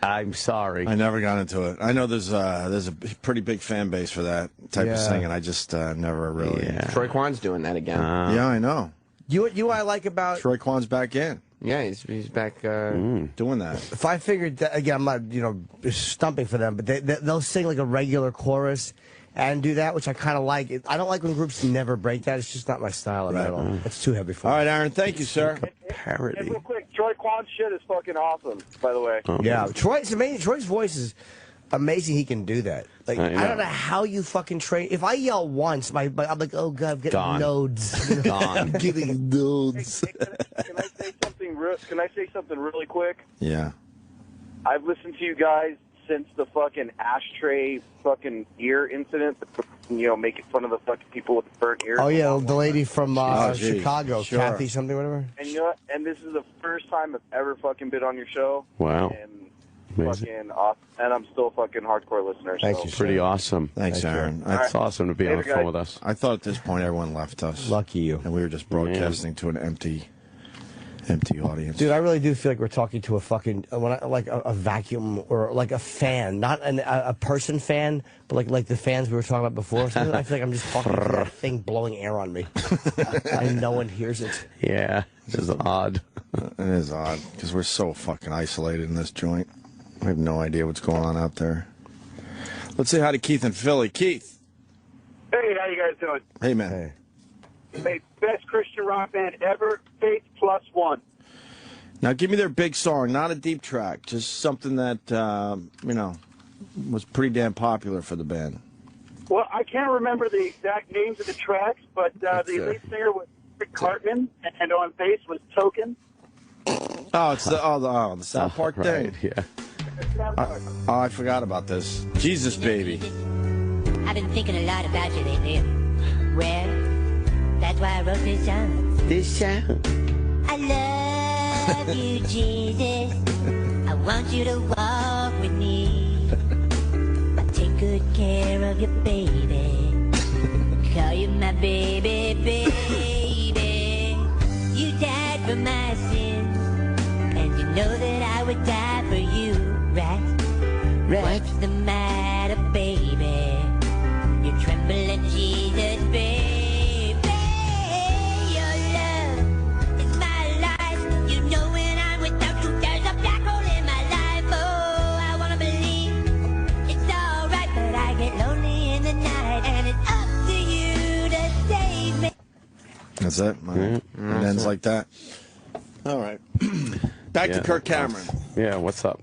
I'm sorry. I never got into it. I know there's a pretty big fan base for that type of singing. I just never really. Yeah. Troy Quan's doing that again. Yeah, I know. You what I like about Troy Quan's back in. Yeah, he's back doing that. Five Finger. Again, I'm not stumping for them, but they'll sing like a regular chorus and do that, which I kind of like. I don't like when groups never break that. It's just not my style of metal. It's too heavy for me. All right, Aaron. Thank you, sir. Parody. And real quick, Troy Quan's shit is fucking awesome, by the way. Yeah, Troy's amazing. Troy's voice is amazing. He can do that. Like I don't know how you fucking train. If I yell once, I'm like, oh god, I'm getting nodes. I'm getting nodes. Can I say something really quick? Yeah. I've listened to you guys since the fucking ashtray fucking ear incident, making fun of the fucking people with the burnt ears. Oh yeah, the lady from Chicago, sure. Kathy something, whatever. And you know what? And this is the first time I've ever fucking been on your show. Wow. And fucking awesome. And I'm still a fucking hardcore listener. Thank you. Pretty awesome. Thanks, Aaron. It's awesome to be on the phone with us. I thought at this point everyone left us. Lucky you. And we were just broadcasting to an empty audience. Dude, I really do feel like we're talking to a fucking like a vacuum or like a fan, not a person fan, but like the fans we were talking about before. Sometimes I feel like I'm just talking to that thing blowing air on me, and no one hears it. Yeah, it's odd. It is odd because we're so fucking isolated in this joint. We have no idea what's going on out there. Let's say hi to Keith in Philly. Keith. Hey, how you guys doing? Hey, man. Hey, best Christian rock band ever, Faith Plus One. Now, give me their big song, not a deep track, just something that, was pretty damn popular for the band. Well, I can't remember the exact names of the tracks, but the lead singer was Rick Cartman, and on bass was Token. Oh, it's the South Park thing. Yeah. I forgot about this. Jesus, baby. I've been thinking a lot about you lately. Well, that's why I wrote this song. This song? I love you, Jesus. I want you to walk with me. I take good care of you, baby. Call you my baby, baby. for my sins, and you know that I would die for you, right? What's the matter, baby? You're trembling, Jesus, baby. Your love is my life. You know when I'm without you, there's a black hole in my life. Oh, I wanna believe it's alright, but I get lonely in the night, and it's up to you to save me. That's it. It ends like that. All right. Back to Kirk Cameron. Yeah, what's up?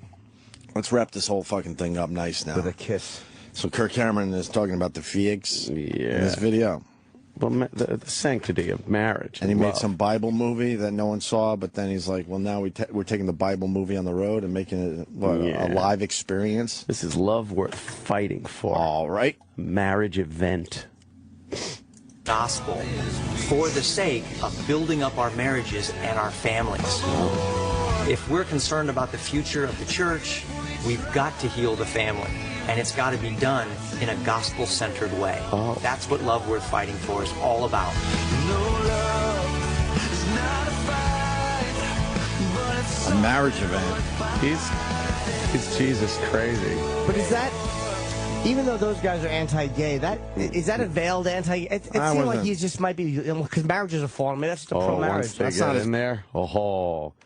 Let's wrap this whole fucking thing up nice now. With a kiss. So Kirk Cameron is talking about the figs in this video. Well, the sanctity of marriage. And he love. made some Bible movie that no one saw, but then he's like, well, now we're taking the Bible movie on the road and making it a live experience. This is love worth fighting for. All right. Marriage event. Gospel for the sake of building up our marriages and our families. If we're concerned about the future of the church, we've got to heal the family, and it's got to be done in a gospel-centered way. That's what Love Worth Fighting For is all about. A marriage event. He's Jesus crazy. But is that, even though those guys are anti-gay, is that a veiled anti-gay? It seems like he just might be, because marriages are falling. Maybe that's just a pro-marriage. Once they get in there,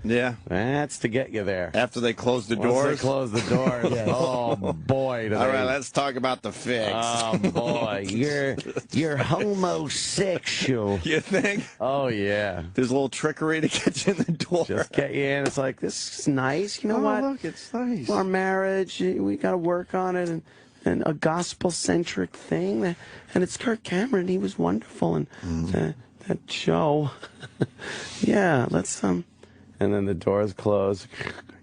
yeah, that's to get you there. After they close the doors? Once they close the doors, oh boy. All right, let's talk about the figs. Oh boy, you're homosexual. You think? Oh yeah. There's a little trickery to get you in the door. Just get you in. It's like, this is nice. You know what? Look, it's nice. Our marriage, we got to work on it, and a gospel-centric thing. And it's Kirk Cameron. He was wonderful. And that show. Yeah, let's, and then the doors close.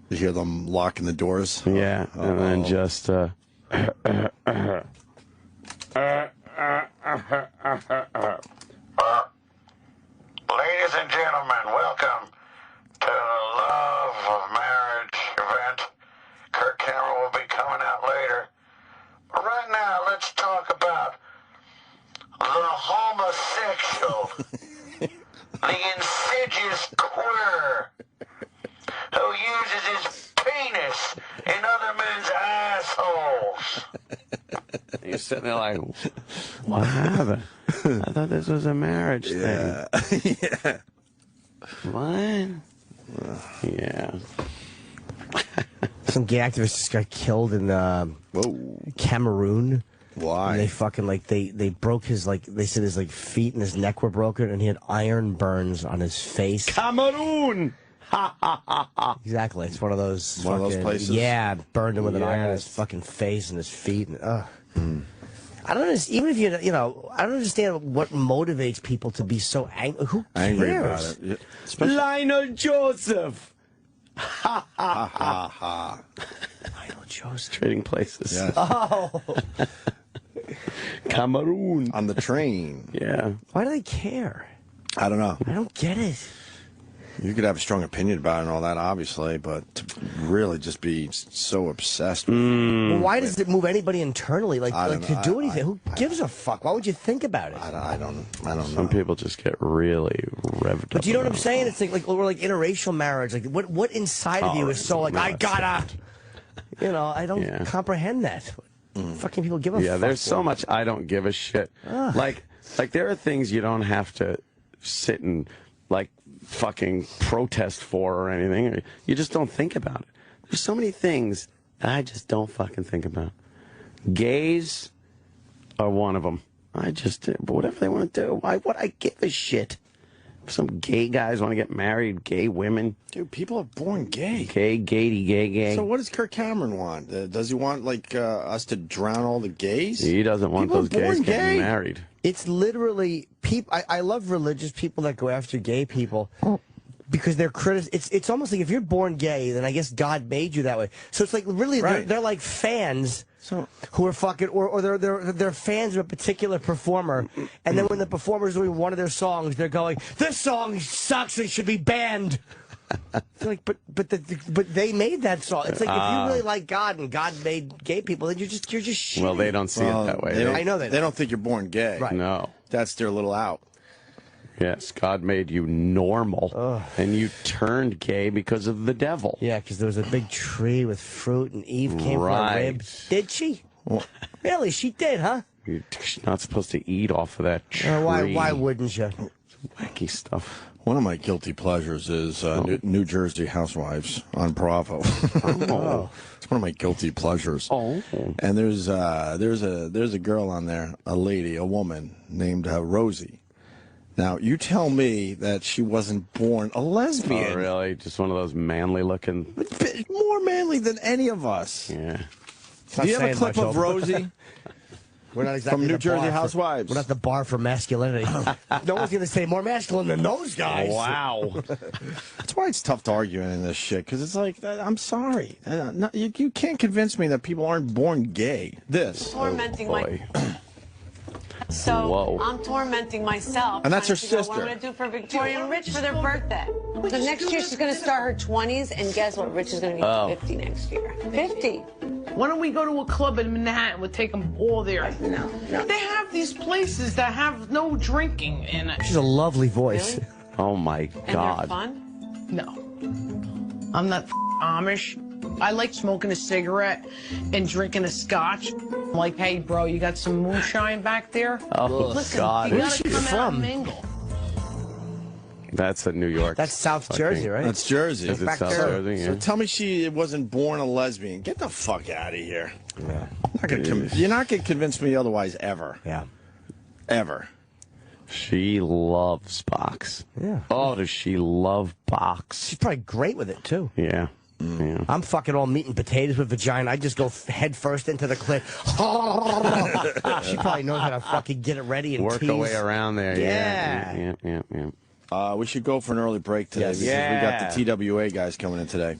You hear them locking the doors? Yeah, and then just, Ladies and gentlemen, welcome to the Love of Marriage event. Kirk Cameron will be coming out later. But right now, let's talk about the homosexual, the insidious queer, who uses his penis in other men's assholes. you're sitting there like, what happened? I thought this was a marriage thing. Yeah. What? Yeah. Some gay activist just got killed in Cameroon. Why? And they fucking they broke his they said his feet and his neck were broken, and he had iron burns on his face. Cameroon. Exactly. It's one of those. One of those places. Yeah, burned him with an iron on his fucking face and his feet. And, I don't understand. Even if I don't understand what motivates people to be so angry. Who cares? Angry about it. Especially Lionel Joseph. ha ha ha. Lionel Joseph. Trading places. Yes. Oh. Cameroon. On the train. Yeah. Why do they care? I don't know. I don't get it. You could have a strong opinion about it and all that, obviously, but to really just be so obsessed with Well, why does it move anybody internally? To do anything? Who gives a fuck? Why would you think about it? I don't know. Some people just get really revved up. But you know what I'm saying? It's like we're interracial marriage. Like what inside of you is so I gotta, I don't comprehend that. Fucking people give a fuck. Yeah, there's so much I don't give a shit. Like there are things you don't have to sit and fucking protest for or anything. You just don't think about it. There's so many things I just don't fucking think about. Gays are one of them. But whatever they want to do, why would I give a shit? Some gay guys want to get married, gay women. Dude, people are born gay. Gay. So what does Kirk Cameron want? Does he want us to drown all the gays? He doesn't want people those gays getting married. It's literally people. I love religious people that go after gay people because they're It's almost like if you're born gay, then I guess God made you that way. So it's like really they're like fans. Who are fucking, or they're fans of a particular performer, and then when the performer's doing one of their songs, they're going, "This song sucks and should be banned." It's like, but they made that song. It's like if you really like God and God made gay people, then you're just shitty. Well, they don't see it that way. I know they don't think you're born gay. Right. No, that's their little out. Yes, God made you normal, and you turned gay because of the devil. Yeah, because there was a big tree with fruit, and Eve came from a rib. Did she? Really, she did, huh? You're not supposed to eat off of that tree. Why wouldn't you? Wacky stuff. One of my guilty pleasures is New Jersey Housewives on Bravo. It's one of my guilty pleasures. And there's a girl on there, a lady, a woman named Rosie. Now, you tell me that she wasn't born a lesbian. Oh, really? Just one of those manly-looking... More manly than any of us. Yeah. Do you have a clip of Rosie? We're not exactly from New Jersey Housewives. We're not the bar for masculinity. No one's going to say more masculine than those guys. Wow. That's why it's tough to argue in this shit, because it's like, I'm sorry. You can't convince me that people aren't born gay. Tormenting So I'm tormenting myself. And that's her trying to figure out sister. What I'm going to do for Victoria and Rich for their birthday. So next year she's going to start her 20s, and guess what? Rich is going to be 50 next year. 50. Why don't we go to a club in Manhattan? We'll take them all there. No. They have these places that have no drinking in it. She's a lovely voice. Really? Oh, my God. And they're fun? No. I'm not Amish. I like smoking a cigarette and drinking a scotch. I'm like, hey, bro, you got some moonshine back there? Oh, Listen, God. You Where's gotta she come out and from? mingle. That's in New York. That's South Jersey, right? That's Jersey. Is it South Jersey? So Yeah. tell me she wasn't born a lesbian. Get the fuck out of here. Yeah. You're not going to convince me otherwise ever. Yeah. Ever. She loves box. Yeah. Oh, does she love box? She's probably great with it, too. Yeah. Yeah. I'm fucking all meat and potatoes with vagina. I just go head first into the clit. She probably knows how to fucking get it ready and Work tease. her way around there. Yeah. We should go for an early break today because we got the TWA guys coming in today.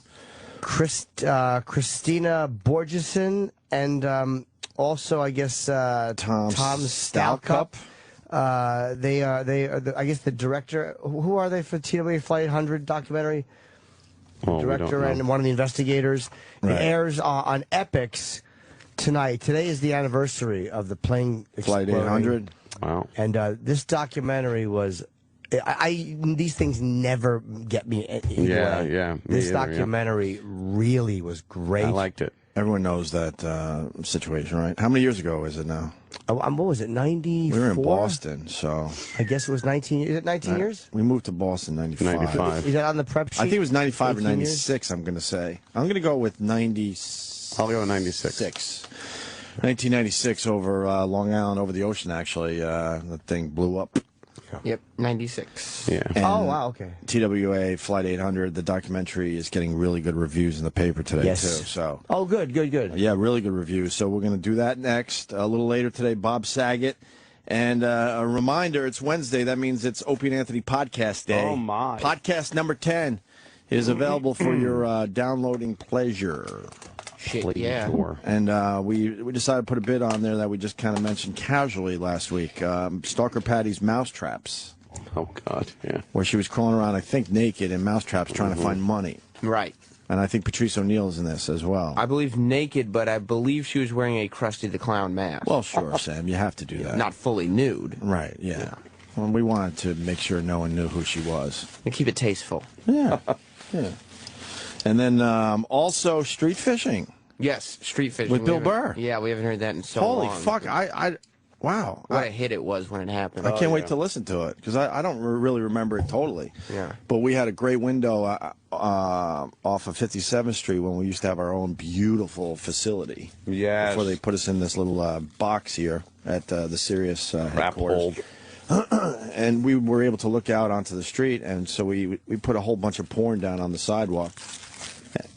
Kristina Borjesson and also I guess Tom Stalcup. They are I guess the director. Who are they for TWA Flight 100 documentary? Director and one of the investigators. It airs on Epix tonight. Today is the anniversary of the plane Flight exploding. 800. Wow. And this documentary was. These things never get me. Yeah. This documentary really was great. I liked it. Everyone knows that situation, right? How many years ago is it now? What was it, 94? We were in Boston, so... I guess it was 19... Is it 19 years? We moved to Boston in 95. Is that on the prep sheet? I think it was 95 or 96, years? I'm going to say. I'm going to go with 90... I'll go with 96. 1996 over Long Island, over the ocean, actually. The thing blew up. Yep, 96. Yeah. And oh, wow, okay. TWA Flight 800, the documentary is getting really good reviews in the paper today, too. So. Oh, good. Yeah, really good reviews. So we're going to do that next. A little later today, Bob Saget. And a reminder, it's Wednesday. That means it's Opie and Anthony Podcast Day. Oh, my. Podcast number 10 is available for your downloading pleasure. Shit, yeah. And we decided to put a bit on there that we just kind of mentioned casually last week. Stalker Patty's Mousetraps. Oh, God, yeah. Where she was crawling around, I think, naked in mousetraps trying to find money. Right. And I think Patrice O'Neal's in this as well. I believe naked, but I believe she was wearing a Krusty the Clown mask. Well, sure, Sam. You have to do that. Not fully nude. Right, yeah. Well, we wanted to make sure no one knew who she was. And keep it tasteful. Yeah. Yeah. And then also street fishing. Yes, street fishing. With Bill Burr. Yeah, we haven't heard that in so long. Holy fuck. Wow. What a hit it was when it happened. I can't wait to listen to it because I don't really remember it totally. Yeah. But we had a great window off of 57th Street when we used to have our own beautiful facility. Yes. Before they put us in this little box here at the Sirius headquarters. And we were able to look out onto the street, and so we put a whole bunch of porn down on the sidewalk,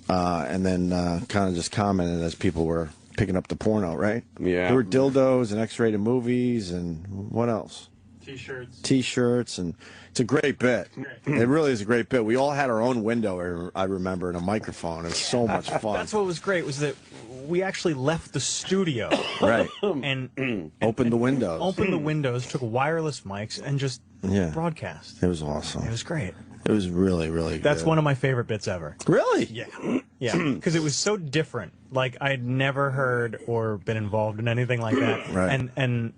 and then kind of just commented as people were picking up the porno, right? Yeah. There were dildos and X-rated movies and what else? T-shirts, and it's a great bit. It really is a great bit. We all had our own window, I remember, and a microphone. It was so much fun. That's what was great, was that we actually left the studio. Right. And opened the windows. Opened the windows, took wireless mics, and just broadcast. It was awesome. It was great. It was really, really That's good. one of my favorite bits ever. Really? Yeah. Yeah. Because it was so different. Like, I'd never heard or been involved in anything like that. Right. And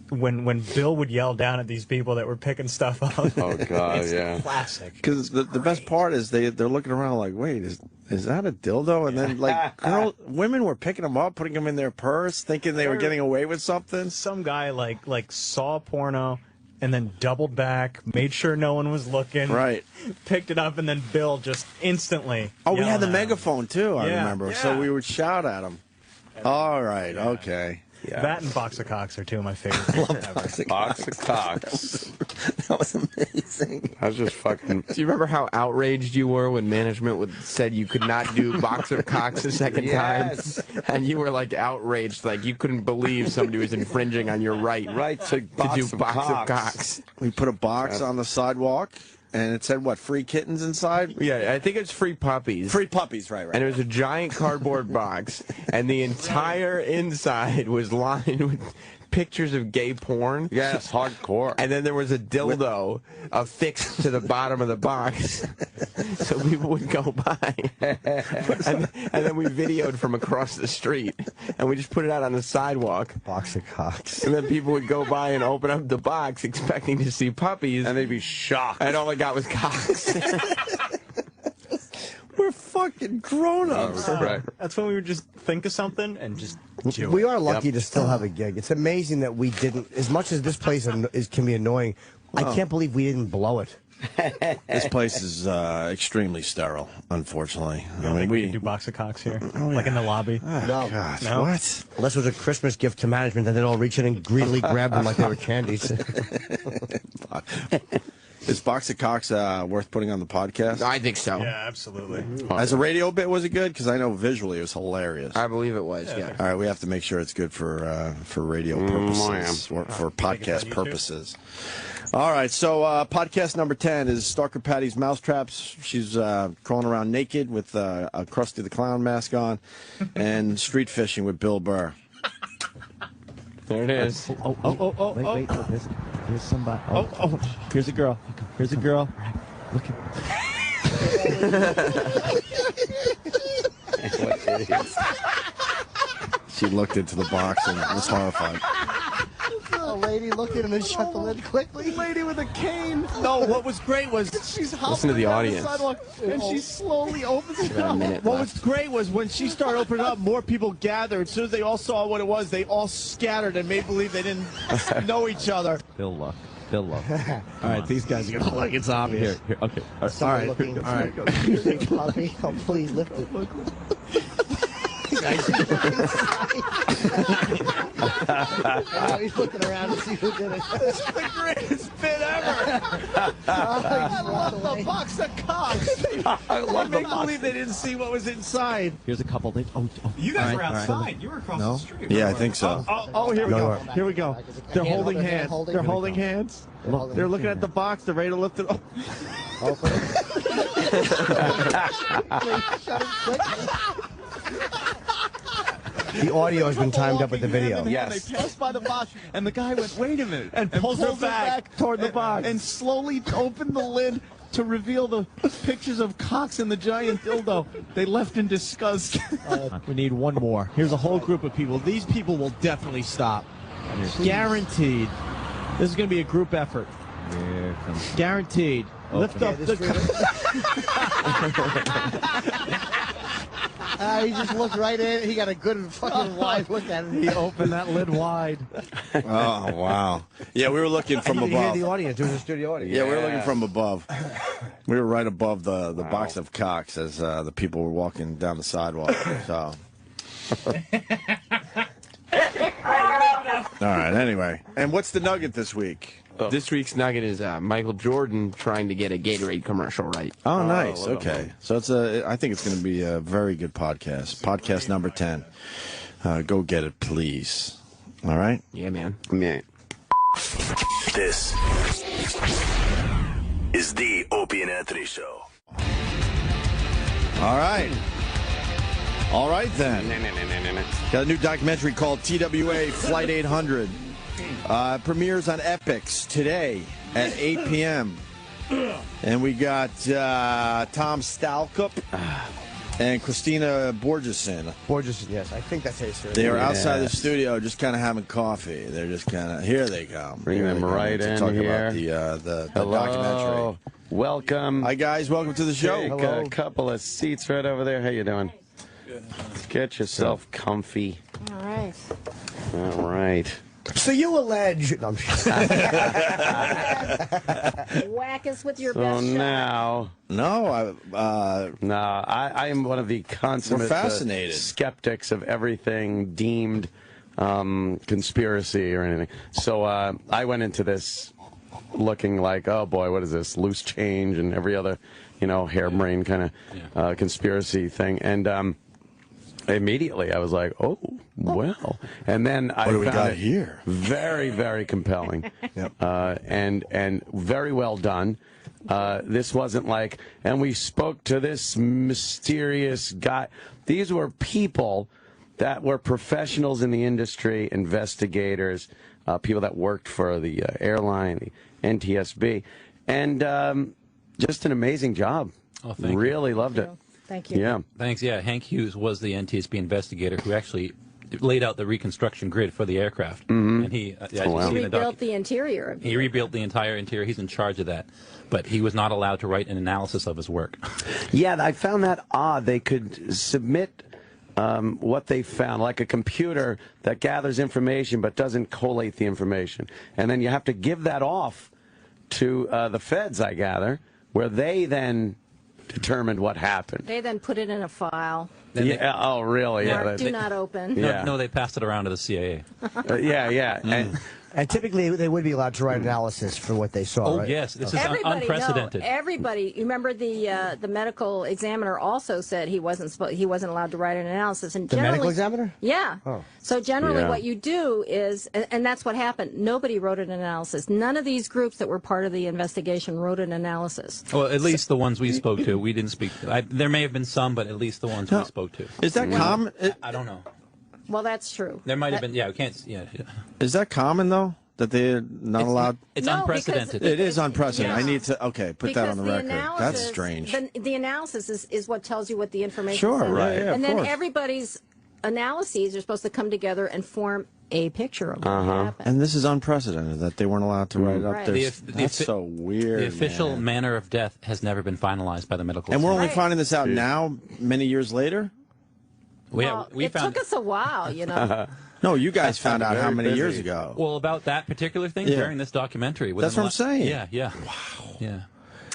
when Bill would yell down at these people that were picking stuff up. Oh God, It's yeah. classic. Because the best part is they're looking around like, wait, is that a dildo? And then like women were picking them up, putting them in their purse, thinking they were getting away with something. Some guy like saw porno and then doubled back, made sure no one was looking. Right. Picked it up, and then Bill just instantly. Oh, we had the yelling at him. megaphone too. I Yeah, remember. yeah. So we would shout at him. All right. Okay. Yeah. That and Box of Cocks are two of my favorites ever. Box of cocks. That was amazing. I was just fucking. Do you remember how outraged you were when management said you could not do Box of Cocks a second time? And you were like outraged, like you couldn't believe somebody was infringing on your right to do Box of Cocks. We put a box on the sidewalk, and it said, what, free kittens inside? Yeah, I think it's free puppies. Free puppies, right. And it was a giant cardboard box, and the entire inside was lined with pictures of gay porn. Yes, hardcore. And then there was a dildo affixed to the bottom of the box, so people would go by. And then we videoed from across the street, and we just put it out on the sidewalk. Box of Cocks. And then people would go by and open up the box expecting to see puppies. And they'd be shocked. And all I got was cocks. We're fucking grown-ups. That's when we would just think of something and just do We it. are lucky to still have a gig. It's amazing that we didn't, as much as this place can be annoying, I can't believe we didn't blow it. This place is extremely sterile, unfortunately. I mean, we could do Box of Cocks here, like in the lobby. No. God, No? what? Unless it was a Christmas gift to management, and they'd all reach in and greedily grab them like they were candies. Is Box of Cocks worth putting on the podcast? I think so. Yeah, absolutely. As a radio bit, was it good? Because I know visually it was hilarious. I believe it was, yeah. All right, we have to make sure it's good for radio purposes, or for podcast purposes. All right, so podcast number 10 is Stalker Patty's Mousetraps. She's crawling around naked with a Krusty the Clown mask on, and street fishing with Bill Burr. There it is. Wait, here's somebody. Here's a girl. Here's a girl. Look at. What idiots. She looked into the box and was horrified. A lady looking and then shut the lid quickly. Lady with a cane. No, what was great was she's hopping Listen to the down audience. the sidewalk and she slowly opens it About a up. minute What left. was great was when she started opening it up, more people gathered. As soon as they all saw what it was, they all scattered and made believe they didn't know each other. Bill Luck. Bill Luck. All right, these guys are gonna look like it's obvious. Here, okay. All right, Looking. all right. Puppy. Oh, please lift it. He's looking around to see who did it. It's the greatest bit ever. I love the box of cocks. I love They make believe they didn't see what was inside. Here's a couple things. Oh, You guys all were right, all outside. right. You were across No? the street. Yeah, I think so. Oh, here we No, go. no. Here we go. They're holding hands. They're holding hands. Look. They're looking at the box. They're ready to lift it up. Open it. Shut it quickly. The audio has been timed up with the video. Yes. They passed by the box, and the guy went, "Wait a minute," and pulled it back toward the box, and slowly opened the lid to reveal the pictures of cocks and the giant dildo. They left in disgust. We need one more. Here's a whole group of people. These people will definitely stop. Guaranteed. This is going to be a group effort. Here comes. Guaranteed. Lift up the. He just looked right in. He got a good fucking wide look at it. He opened that lid wide. Oh, wow. Yeah, we were looking from I didn't hear above. the audience. It was a studio audience. Yeah, we were looking from above. We were right above the box of cocks as the people were walking down the sidewalk. So. All right, anyway. And what's the nugget this week? This week's nugget is Michael Jordan trying to get a Gatorade commercial right. Oh, nice. Okay. So I think it's going to be a very good podcast. Podcast number 10. Go get it, please. All right? Yeah, man. Yeah. This is the Opie and Anthony Show. All right. All right, then. Got a new documentary called TWA Flight 800. Premieres on Epix today at 8 p.m. And we got Tom Stalcup and Kristina Borjesson. Borjesson, yes. I think that's how you say it. They are outside the studio just kind of having coffee. They're just kind of, here they come. Bring them right in talk here. about the Hello. documentary. Welcome. Hi, guys. Welcome to the show. Take a couple of seats right over there. How you doing? Good. Get yourself comfy. All right. All right. So you allege... No, I'm Whack us with your So best shot. now... No, I am one of the consummate fascinated. skeptics of everything deemed conspiracy or anything. So I went into this looking like, oh boy, what is this? Loose change and every other, harebrained kind of conspiracy thing. And immediately I was like, oh, well. And then I do we found got it here? very, very compelling. Yep. And very well done. This wasn't like, and we spoke to this mysterious guy. These were people that were professionals in the industry, investigators, people that worked for the airline, the NTSB, and just an amazing job. Oh, thank you. Really loved it. Thank you. Yeah. Thanks. Yeah, Hank Hughes was the NTSB investigator who actually laid out the reconstruction grid for the aircraft. Mm-hmm. And he, as you wow. see in the Rebuilt the interior of he rebuilt the entire interior. He's in charge of that. But he was not allowed to write an analysis of his work. Yeah, I found that odd. They could submit what they found, like a computer that gathers information but doesn't collate the information. And then you have to give that off to the feds, I gather, where they then determined what happened. They then put it in a file. Yeah. Oh, really? Mark, Yeah. do not open. Yeah. No, they passed it around to the CIA. Yeah. And typically, they would be allowed to write analysis for what they saw, Oh, right? yes. This is Everybody, unprecedented. No, everybody. You remember the medical examiner also said he wasn't allowed to write an analysis. And The medical examiner? Yeah. Oh. So generally, Yeah. what you do is, and that's what happened. Nobody wrote an analysis. None of these groups that were part of the investigation wrote an analysis. Well, at least the ones we spoke to. We didn't speak. There may have been some, but at least the ones we spoke to. Is that common? I don't know. Well, that's true. There might have been. Yeah, we can't. Yeah. Is that common, though? That they're not allowed? It's No, unprecedented. It is unprecedented. Yeah. I need to, put that on the record. That's analysis- strange. The analysis is what tells you what the information Sure, says. right, yeah, and of then course. everybody's analyses are supposed to come together and form a picture of what happened. And this is unprecedented that they weren't allowed to write it up Right. there. The That's so weird. The official man. manner of death has never been finalized by the medical. And we're only Right. finding this out now, many years later? Well, we it found. took us a while, you know. No, you guys found out how Very many busy. years ago? Well, about that particular thing Yeah. during this documentary. That's what I'm saying. Yeah, yeah. Wow. Yeah.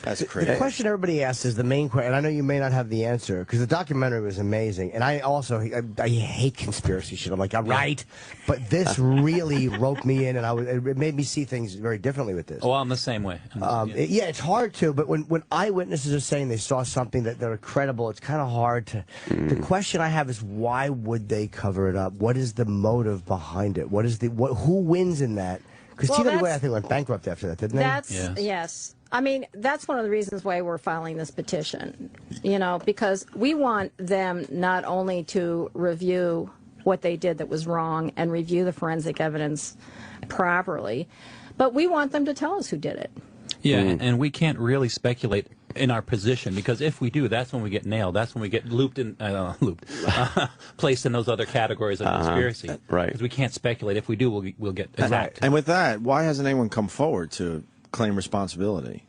That's crazy. The question everybody asks is the main question, and I know you may not have the answer, because the documentary was amazing, and I also I hate conspiracy shit. I'm like, I'm right, but this really roped me in, and it made me see things very differently with this. Oh, I'm the same way. Yeah, it's hard to, but when eyewitnesses are saying they saw something that they're credible, it's kind of hard to. The question I have is, why would they cover it up? What is the motive behind it? Who wins in that? Kristina, I think, went bankrupt after that, didn't they? Yes. I mean, that's one of the reasons why we're filing this petition, because we want them not only to review what they did that was wrong and review the forensic evidence properly, but we want them to tell us who did it. Yeah, and we can't really speculate in our position, because if we do, that's when we get nailed. That's when we get placed in those other categories of conspiracy. Right. Because we can't speculate. If we do, we'll get attacked. And with that, why hasn't anyone come forward to claim responsibility?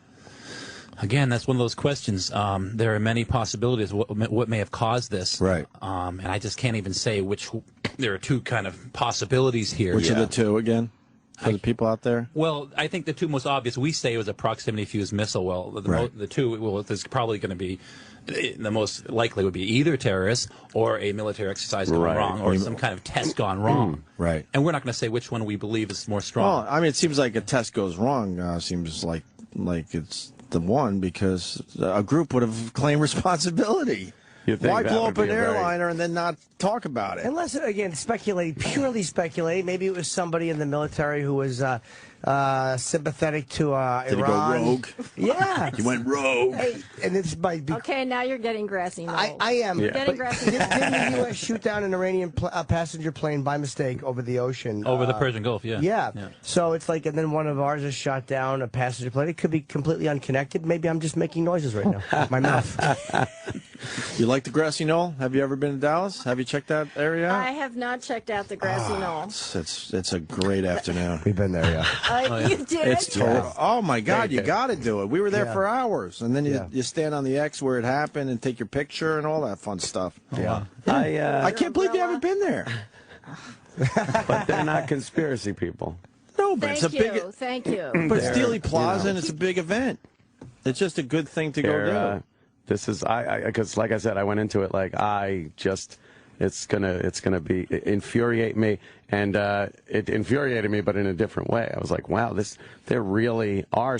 Again, that's one of those questions. There are many possibilities of what may have caused this. Right. And I just can't even say which. There are two kind of possibilities here. Which are the two again? For the people out there? Well, I think the two most obvious, we say, was a proximity fused missile. Well, the two, there's probably going to be, the most likely would be either terrorists or a military exercise gone wrong, or some kind of test gone wrong. Right. And we're not going to say which one we believe is more strong. Well, I mean, it seems like a test goes wrong. Seems like it's the one, because a group would have claimed responsibility. Why blow up an airliner and then not talk about it? Unless, again, purely speculate. Maybe it was somebody in the military who was sympathetic to Iran. Did he go rogue? Yeah. He went rogue. Hey, and this might be... Okay, now you're getting grassy knolls. I am. You're getting grassy knolls. Didn't the U.S. shoot down an Iranian passenger plane by mistake over the ocean? Over the Persian Gulf, yeah. Yeah. So it's like, and then one of ours has shot down a passenger plane. It could be completely unconnected. Maybe I'm just making noises right now with my mouth. You like the grassy knoll? Have you ever been to Dallas? Have you checked that area out? I have not checked out the grassy knoll. It's a great afternoon. We've been there, yeah. You did? It's total. Oh my God, you Take it. got to do it. We were there Yeah. for hours, and then you stand on the X where it happened and take your picture and all that fun stuff. Yeah. I can't believe you haven't been there. But they're not conspiracy people. No, but Thank it's a you. big. Thank you. But it's Dealey Plaza, you know. and it's a big event. It's just a good thing to go do. This is because like I said, I went into it like it's gonna be infuriate me, and it infuriated me, but in a different way. I was like, wow, there really are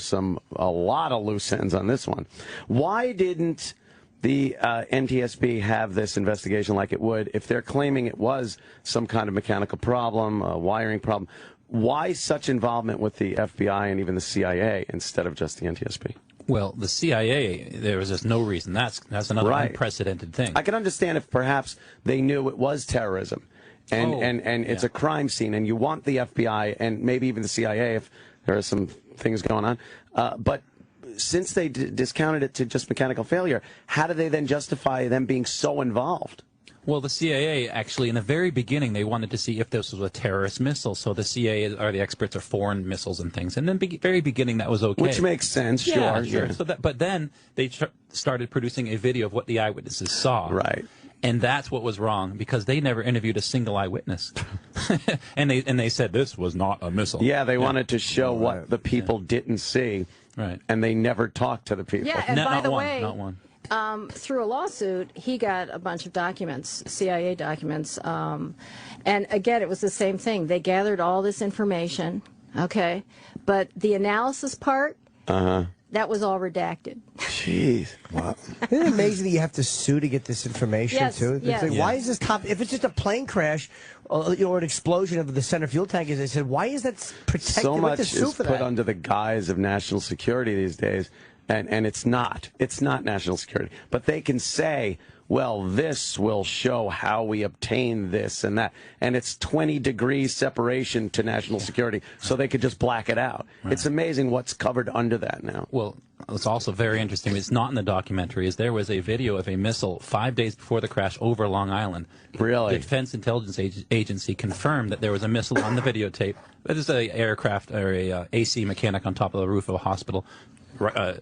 a lot of loose ends on this one. Why didn't the NTSB have this investigation like it would if they're claiming it was some kind of mechanical problem, a wiring problem? Why such involvement with the FBI and even the CIA instead of just the NTSB? Well, the CIA, there was just no reason. That's another unprecedented thing. I can understand if perhaps they knew it was terrorism, and it's a crime scene, and you want the FBI and maybe even the CIA if there are some things going on. But since they discounted it to just mechanical failure, how do they then justify them being so involved? Well, the CIA, actually, in the very beginning, they wanted to see if this was a terrorist missile. So the CIA are the experts of foreign missiles and things. And then very beginning, that was okay. Which makes sense, yeah, sure. So but then they started producing a video of what the eyewitnesses saw. Right. And that's what was wrong, because they never interviewed a single eyewitness. and they said this was not a missile. Yeah, they wanted to show what the people didn't see. Right. And they never talked to the people. Yeah, and by the way, not one. Through a lawsuit, he got a bunch of documents, CIA documents, and again, it was the same thing. They gathered all this information, okay, but the analysis part, that was all redacted. Jeez. Wow. Isn't it amazing that you have to sue to get this information, Yes, too? It's yes. like, why is this top? If it's just a plane crash or an explosion of the center fuel tank, as I said, why is that protected? So We have much to sue is for put that. under the guise of national security these days, and it's not. It's not national security. But they can say, well, this will show how we obtain this and that, and it's 20 degrees separation to national security, so they could just black it out. Right. It's amazing what's covered under that now. Well, it's also very interesting. It's not in the documentary. Is there was a video of a missile 5 days before the crash over Long Island. Really? The Defense Intelligence Agency confirmed that there was a missile on the videotape. That is an aircraft or a AC mechanic on top of the roof of a hospital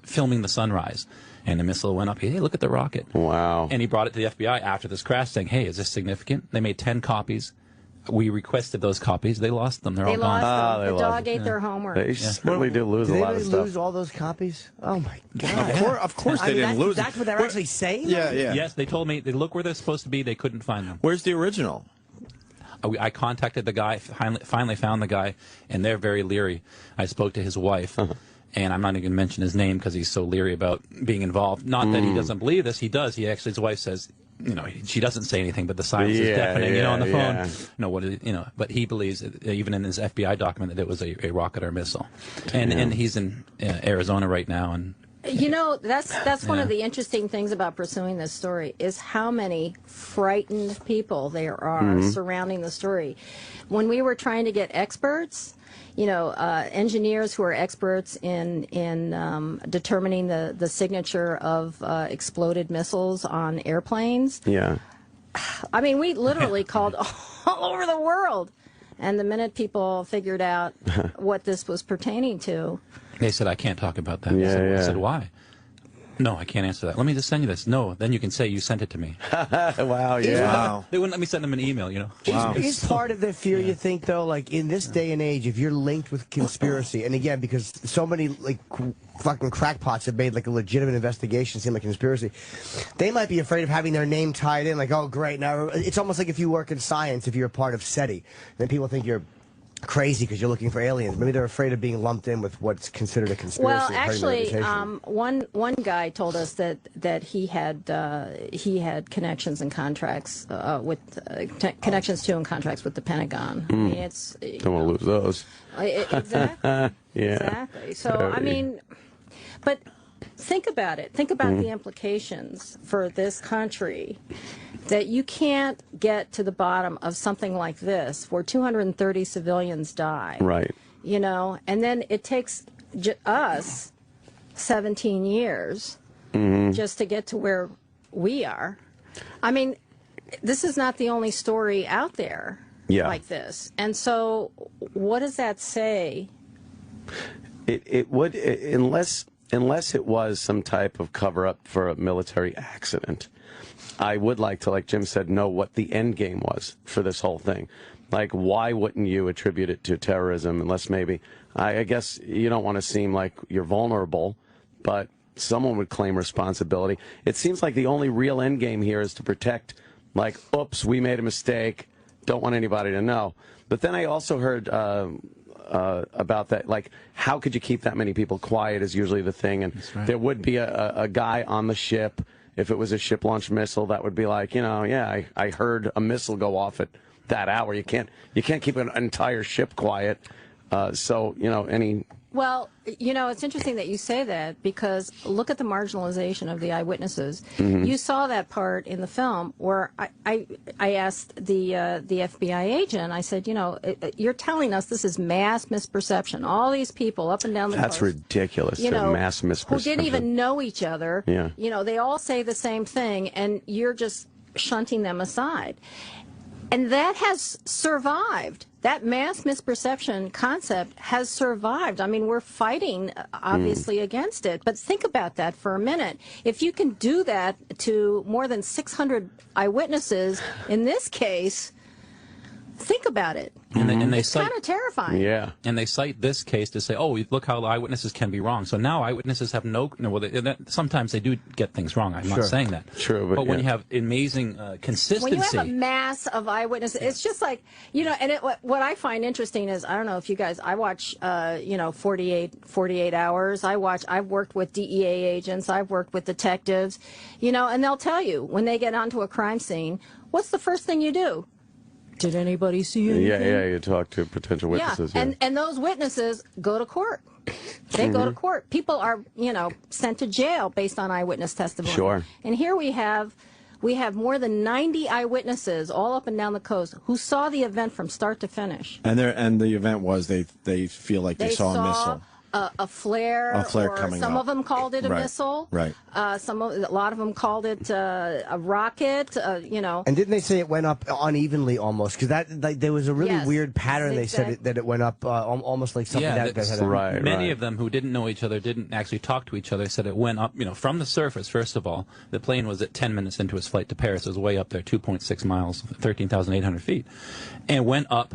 filming the sunrise. And the missile went up. Hey, look at the rocket. Wow. And he brought it to the FBI after this crash saying, hey, is this significant? They made 10 copies. We requested those copies. They lost them. They're all gone. Lost them. The dog ate their homework. They certainly do lose a Did lot of they stuff. lose all those copies? Oh, my God. Of course they didn't lose That's it. what they're actually saying? Yeah. Yes, they told me, they look where they're supposed to be. They couldn't find them. Where's the original? I contacted the guy, finally found the guy, and they're very leery. I spoke to his wife, and I'm not even going to mention his name because he's so leery about being involved. Not that he doesn't believe this. He does. He actually, his wife says, she doesn't say anything, but the silence is deafening, on the phone. But he believes, even in his FBI document, that it was a rocket or missile. And he's in Arizona right now, and that's one of the interesting things about pursuing this story is how many frightened people there are surrounding the story. When we were trying to get experts, engineers who are experts in determining the signature of exploded missiles on airplanes. Yeah. I mean, we literally called all over the world. And the minute people figured out what this was pertaining to, they said, I can't talk about that. Yeah, I said, why? No, I can't answer that. Let me just send you this. No, then you can say you sent it to me. Wow, yeah. Wow. They wouldn't let me send them an email, Wow. Is part of the fear, you think, though, like in this day and age, if you're linked with conspiracy, and again, because so many fucking crackpots have made like a legitimate investigation seem like conspiracy, they might be afraid of having their name tied in, like, oh, great. Now, it's almost like if you work in science, if you're a part of SETI, then people think you're crazy because you're looking for aliens. Maybe they're afraid of being lumped in with what's considered a conspiracy. well, actually, one guy told us that he had connections and contracts with connections to and contracts with the Pentagon. I mean, it's Don't want to lose those. Exactly. Yeah. Exactly. So I mean, but think about it. Think about the implications for this country. That you can't get to the bottom of something like this where 230 civilians die. Right. And then it takes us 17 years just to get to where we are. I mean, this is not the only story out there like this. And so what does that say? It would, unless it was some type of cover-up for a military accident, I would like to, like Jim said, know what the end game was for this whole thing. Like, why wouldn't you attribute it to terrorism unless maybe, I guess you don't want to seem like you're vulnerable, but someone would claim responsibility. It seems like the only real end game here is to protect, like, oops, we made a mistake, don't want anybody to know. But then I also heard about that, like, how could you keep that many people quiet is usually the thing, and there would be a guy on the ship. If it was a ship-launched missile, that would be like, you know, yeah, I heard a missile go off at that hour. You can't keep an entire ship quiet. So, you know, Well, you know, it's interesting that you say that, because look at the marginalization of the eyewitnesses. Mm-hmm. You saw that part in the film where I asked the FBI agent, I said, you know, you're telling us this is mass misperception. All these people up and down the That's coast, ridiculous, you know, mass misperception. who didn't even know each other. Yeah. You know, they all say the same thing, and you're just shunting them aside. And that has survived. That mass misperception concept has survived. I mean, we're fighting, obviously, against it. But think about that for a minute. If you can do that to more than 600 eyewitnesses in this case, think about it. And they it's cite, kind of terrifying. Yeah. And they cite this case to say, oh, look how the eyewitnesses can be wrong. So now eyewitnesses have sometimes they do get things wrong. I'm not saying that. True, but when you have amazing consistency. When you have a mass of eyewitnesses, it's just like, you know, and what I find interesting is, I don't know if you guys, I watch, you know, 48 Hours. I've worked with DEA agents. I've worked with detectives, you know, and they'll tell you when they get onto a crime scene, what's the first thing you do? Did anybody see anything? Yeah, you talk to potential witnesses. Yeah, and those witnesses go to court. They go to court. People are, you know, sent to jail based on eyewitness testimony. Sure. And here we have more than 90 eyewitnesses all up and down the coast who saw the event from start to finish. And the event was they feel like they saw a missile. A flare, or coming some up. of them called it a Right. missile. Right. A lot of them called it a rocket. You know. And didn't they say it went up unevenly almost? Because there was a really weird pattern. They said that it went up almost like something that had many of them who didn't know each other, didn't actually talk to each other, said it went up, you know, from the surface. First of all, the plane was at 10 minutes into its flight to Paris. It was way up there, 2.6 miles, 13,800 feet, and went up.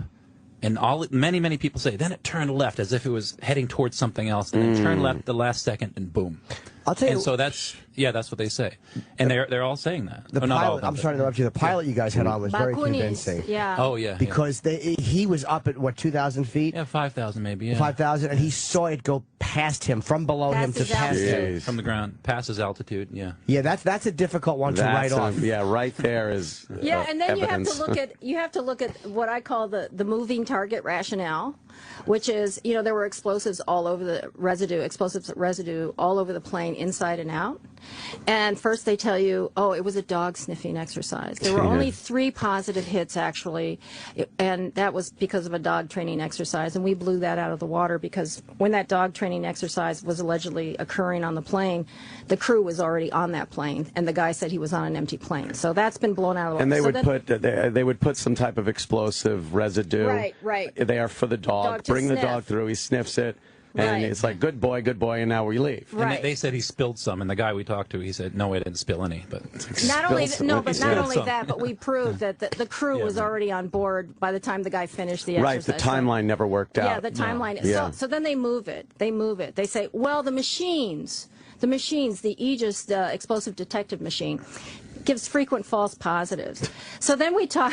And many people say, then it turned left as if it was heading towards something else, and then turned left the last second, and boom. I'll tell you. And so that's what they say, and they're all saying that. The pilot, I'm sorry to interrupt you. The pilot you guys had on was very convincing. Yeah. Oh yeah. Because he was up at what, 2,000 feet? Yeah, 5,000 maybe. Yeah. 5,000, and he saw it go past him, from below him to past him. From the ground, passes altitude. Yeah. Yeah, that's a difficult one to write off. Yeah, right there is. Yeah, and then evidence. you have to look at what I call the moving target rationale, which is, you know, there were explosives all over the residue all over the plane, inside and out. And first they tell you, oh, it was a dog sniffing exercise. There were only 3 positive hits, actually, and that was because of a dog training exercise. And we blew that out of the water because when that dog training exercise was allegedly occurring on the plane, the crew was already on that plane, and the guy said he was on an empty plane. So that's been blown out of the water. And they would put some type of explosive residue. Right. They are for the dog. Bring the dog through. He sniffs it. And it's like, good boy, and now we leave. Right. And they said he spilled some, and the guy we talked to, he said, no, I didn't spill any. But not only that, but we proved that the crew was already on board by the time the guy finished the exercise. Right, the timeline never worked out. Yeah, the timeline. Yeah. So then they move it. They say, well, the machines, the Aegis explosive detective machine, gives frequent false positives. So then we talk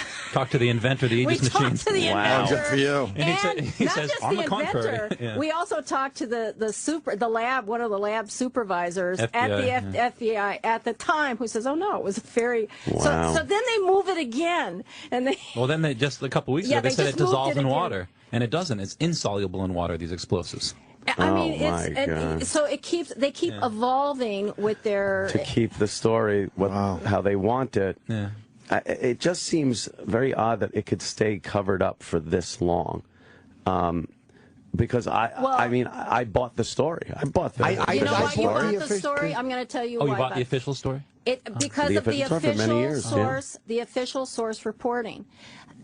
to the inventor of the Aegis machine. We talk to the inventor. Good for you. And he not says, just on the the contrary. inventor, we also talked to the lab, one of the lab supervisors at the FBI at the time, who says, oh no, it was a very so then they move it again, and they then they just a couple weeks ago they said it dissolves in water, and it doesn't. It's insoluble in water, these explosives. I mean, they keep evolving with their to keep the story how they want it. Yeah. It just seems very odd that it could stay covered up for this long. Because I mean, I bought the story. I bought the You know why you story. bought the story? I'm going to tell you why. Oh, you bought the official story? Because of the official source, the official source reporting.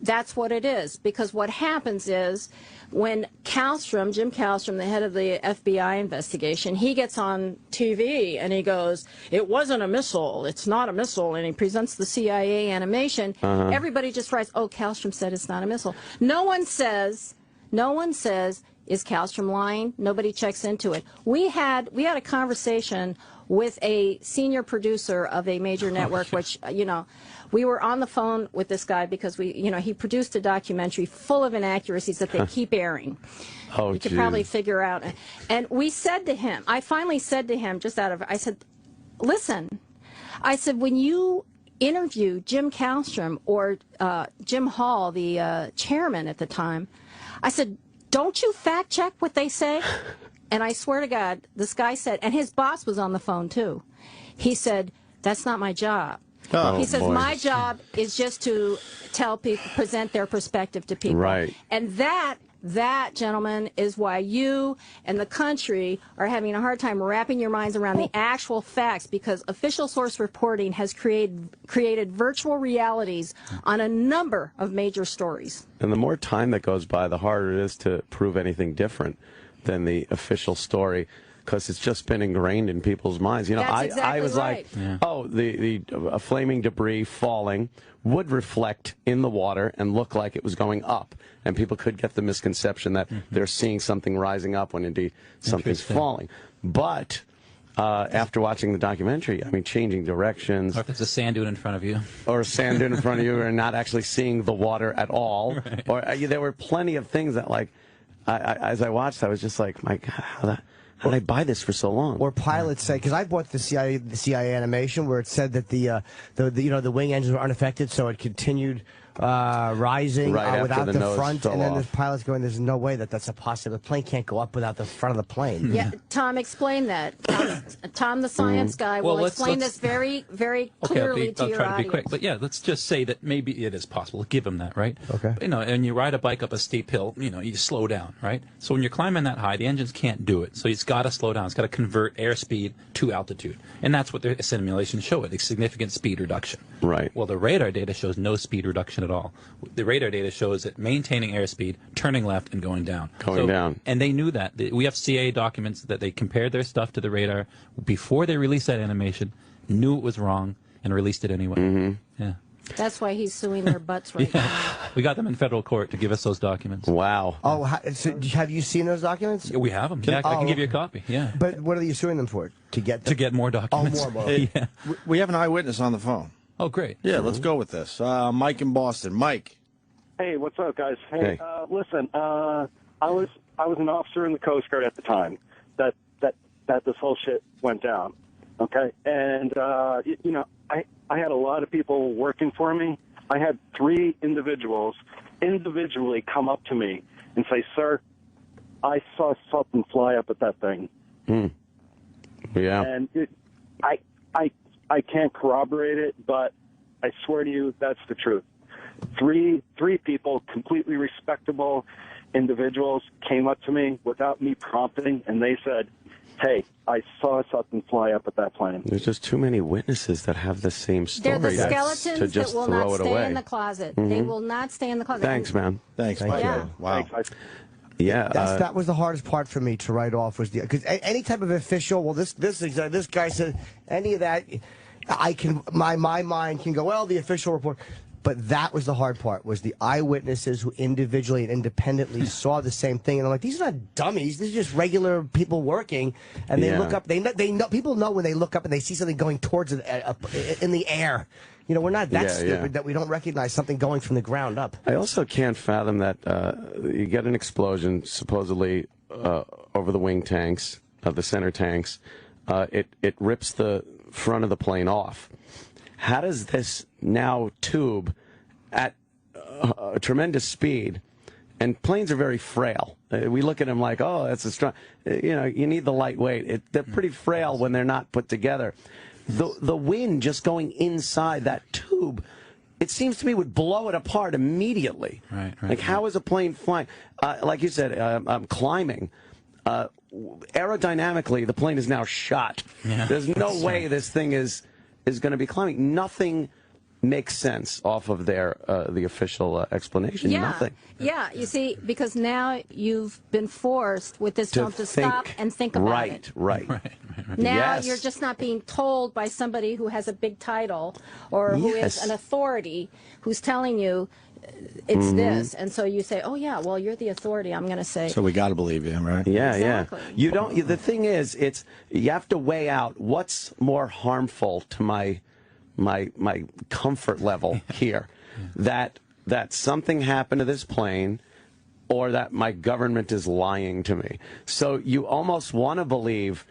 That's what it is. Because what happens is when Jim Kallstrom, the head of the FBI investigation, he gets on TV and he goes, "It wasn't a missile. It's not a missile," and he presents the CIA animation. Everybody just writes, "Oh, Kallstrom said it's not a missile." No one says, is Kallstrom lying? Nobody checks into it. We had a conversation with a senior producer of a major network, which, we were on the phone with this guy because he produced a documentary full of inaccuracies that they keep airing. Oh, you could probably figure out. And we said to him, I finally said to him, I said, listen, I said, when you interview Jim Kallstrom or Jim Hall, the chairman at the time, I said, don't you fact check what they say? And I swear to God, this guy said, and his boss was on the phone too. He said, that's not my job. He says, my job is just to tell people, present their perspective to people. Right. And that, gentlemen, is why you and the country are having a hard time wrapping your minds around the actual facts, because official source reporting has created virtual realities on a number of major stories. And the more time that goes by, the harder it is to prove anything different than the official story, because it's just been ingrained in people's minds. That's exactly I was right. like, oh, the flaming debris falling would reflect in the water and look like it was going up. And people could get the misconception that they're seeing something rising up when indeed something's falling. But after watching the documentary, I mean, changing directions. Or if it's a sand dune in front of you. Or a sand dune in front of you, and not actually seeing the water at all. Right. Or there were plenty of things that, like, as I watched, I was just like, my God, how did I buy this for so long? Or pilots say, because I bought the CIA animation where it said that the wing engines were unaffected, so it continued rising without the front, and then the pilot's going, "There's no way that's a possibility. The plane can't go up without the front of the plane." Yeah, Tom, explain that. Tom, the science guy, will explain this very, very clearly to your I'll try to be audience. quick, but yeah, let's just say that maybe it is possible. Give him that, right? Okay. But, and you ride a bike up a steep hill, you slow down, right? So when you're climbing that high, the engines can't do it. So it's got to slow down. It's got to convert airspeed to altitude, and that's what the simulations show it—a significant speed reduction. Right. Well, the radar data shows no speed reduction at all. The radar data shows it maintaining airspeed, turning left, and going down. And they knew that. We have CIA documents that they compared their stuff to the radar before they released that animation, knew it was wrong, and released it anyway. Yeah. That's why he's suing their butts right now. We got them in federal court to give us those documents. Wow. Oh, so have you seen those documents? Yeah, we have them. I can give you a copy. Yeah. But what are you suing them for? To get them? To get more documents. Oh, more. Hey, we have an eyewitness on the phone. Oh, great. Yeah, let's go with this. Mike in Boston. Mike. Hey, what's up, guys? Hey. Listen, I was an officer in the Coast Guard at the time that this whole shit went down. Okay, and I had a lot of people working for me. I had 3 individuals individually come up to me and say, "Sir, I saw something fly up at that thing." Yeah. And I can't corroborate it, but I swear to you, that's the truth. Three people, completely respectable individuals, came up to me without me prompting, and they said, "Hey, I saw something fly up at that plane." There's just too many witnesses that have the same story. They're the skeletons to just that will throw not it stay away. in the closet. They will not stay in the closet. Thanks, man. Thanks, Mike. Yeah. Wow. Thanks. Yeah. That was the hardest part for me to write off, was because any type of official. Well, this guy said any of that. I can my mind can go, well, the official report. But that was the hard part, was the eyewitnesses who individually and independently saw the same thing. And I'm like, these are not dummies. These are just regular people working. And they look up. They know. People know when they look up and they see something going towards it in the air. We're not that stupid that we don't recognize something going from the ground up. I also can't fathom that you get an explosion, supposedly over the wing tanks, the center tanks. It rips the front of the plane off. How does this now tube at a tremendous speed, and planes are very frail. We look at them like, oh, that's a strong, you need the lightweight. They're pretty frail when they're not put together. The wind just going inside that tube it seems to me would blow it apart immediately. Right. Like, how is a plane flying? Like you said, climbing. Aerodynamically, the plane is now shot. Yeah. There's no way this thing is going to be climbing. Nothing makes sense off of their the official explanation. Yeah. Nothing. Yeah, you see, because now you've been forced with this film to stop and think about it. Right. Now Yes. you're just not being told by somebody who has a big title or who is an authority who's telling you it's this, and so you say, "Oh yeah, well you're the authority." I'm going to say. So we got to believe you, right? Yeah, Exactly. yeah. You don't. The thing is, you have to weigh out what's more harmful to my comfort level here, that something happened to this plane, or that my government is lying to me. So you almost want to believe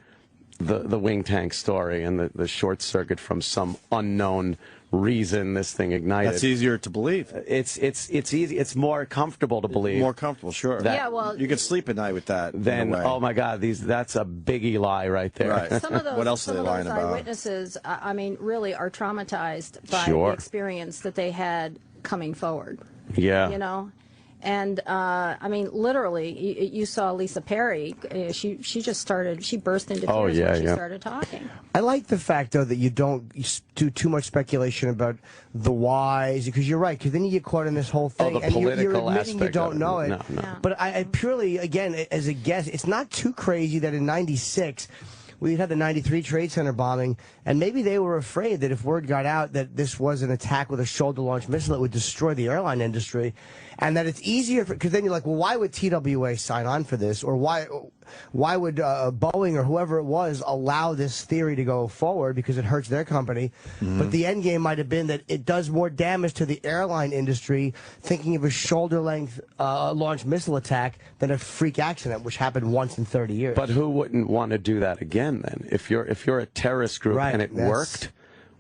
the wing tank story and the short circuit from some unknown reason this thing ignited. That's easier to believe. It's easy. It's more comfortable to believe. More comfortable, sure. Yeah, well, you can sleep at night with that. Then, oh my God, that's a biggie lie right there. Right. Some of those, what else are they lying about? Eyewitnesses, I mean, really are traumatized by Sure. the experience that they had coming forward. Yeah. You know, and I mean, literally, you saw Lisa Perry. She just started. She burst into tears when she started talking. I like the fact, though, that you don't do too much speculation about the whys, because you're right, because then you get caught in this whole thing, the and you're political admitting you aspect don't of it. know it. No. But I purely, again, as a guess, it's not too crazy that in '96, we had the '93 Trade Center bombing, and maybe they were afraid that if word got out that this was an attack with a shoulder-launched missile, it would destroy the airline industry, and that it's easier, because then you're like, well, why would TWA sign on for this, or why would Boeing or whoever it was allow this theory to go forward, because it hurts their company? But the end game might have been that it does more damage to the airline industry thinking of a shoulder-length launched missile attack than a freak accident, which happened once in 30 years. But who wouldn't want to do that again then? If you're a terrorist group and it worked,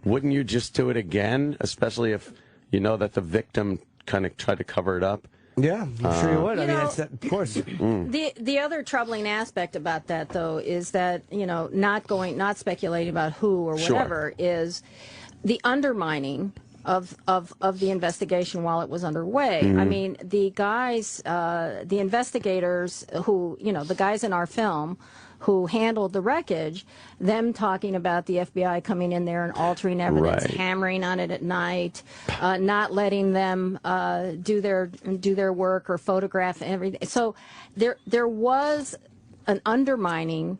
wouldn't you just do it again? Especially if you know that the victim kind of tried to cover it up. Yeah, I'm sure you would. I mean, know, of course. The other troubling aspect about that, though, is that, you know, not speculating about who or whatever, is the undermining of the investigation while it was underway. I mean, the guys, the investigators who, you know, the guys in our film who handled the wreckage, them talking about the FBI coming in there and altering evidence, hammering on it at night, not letting them do their work or photograph everything. So there was an undermining,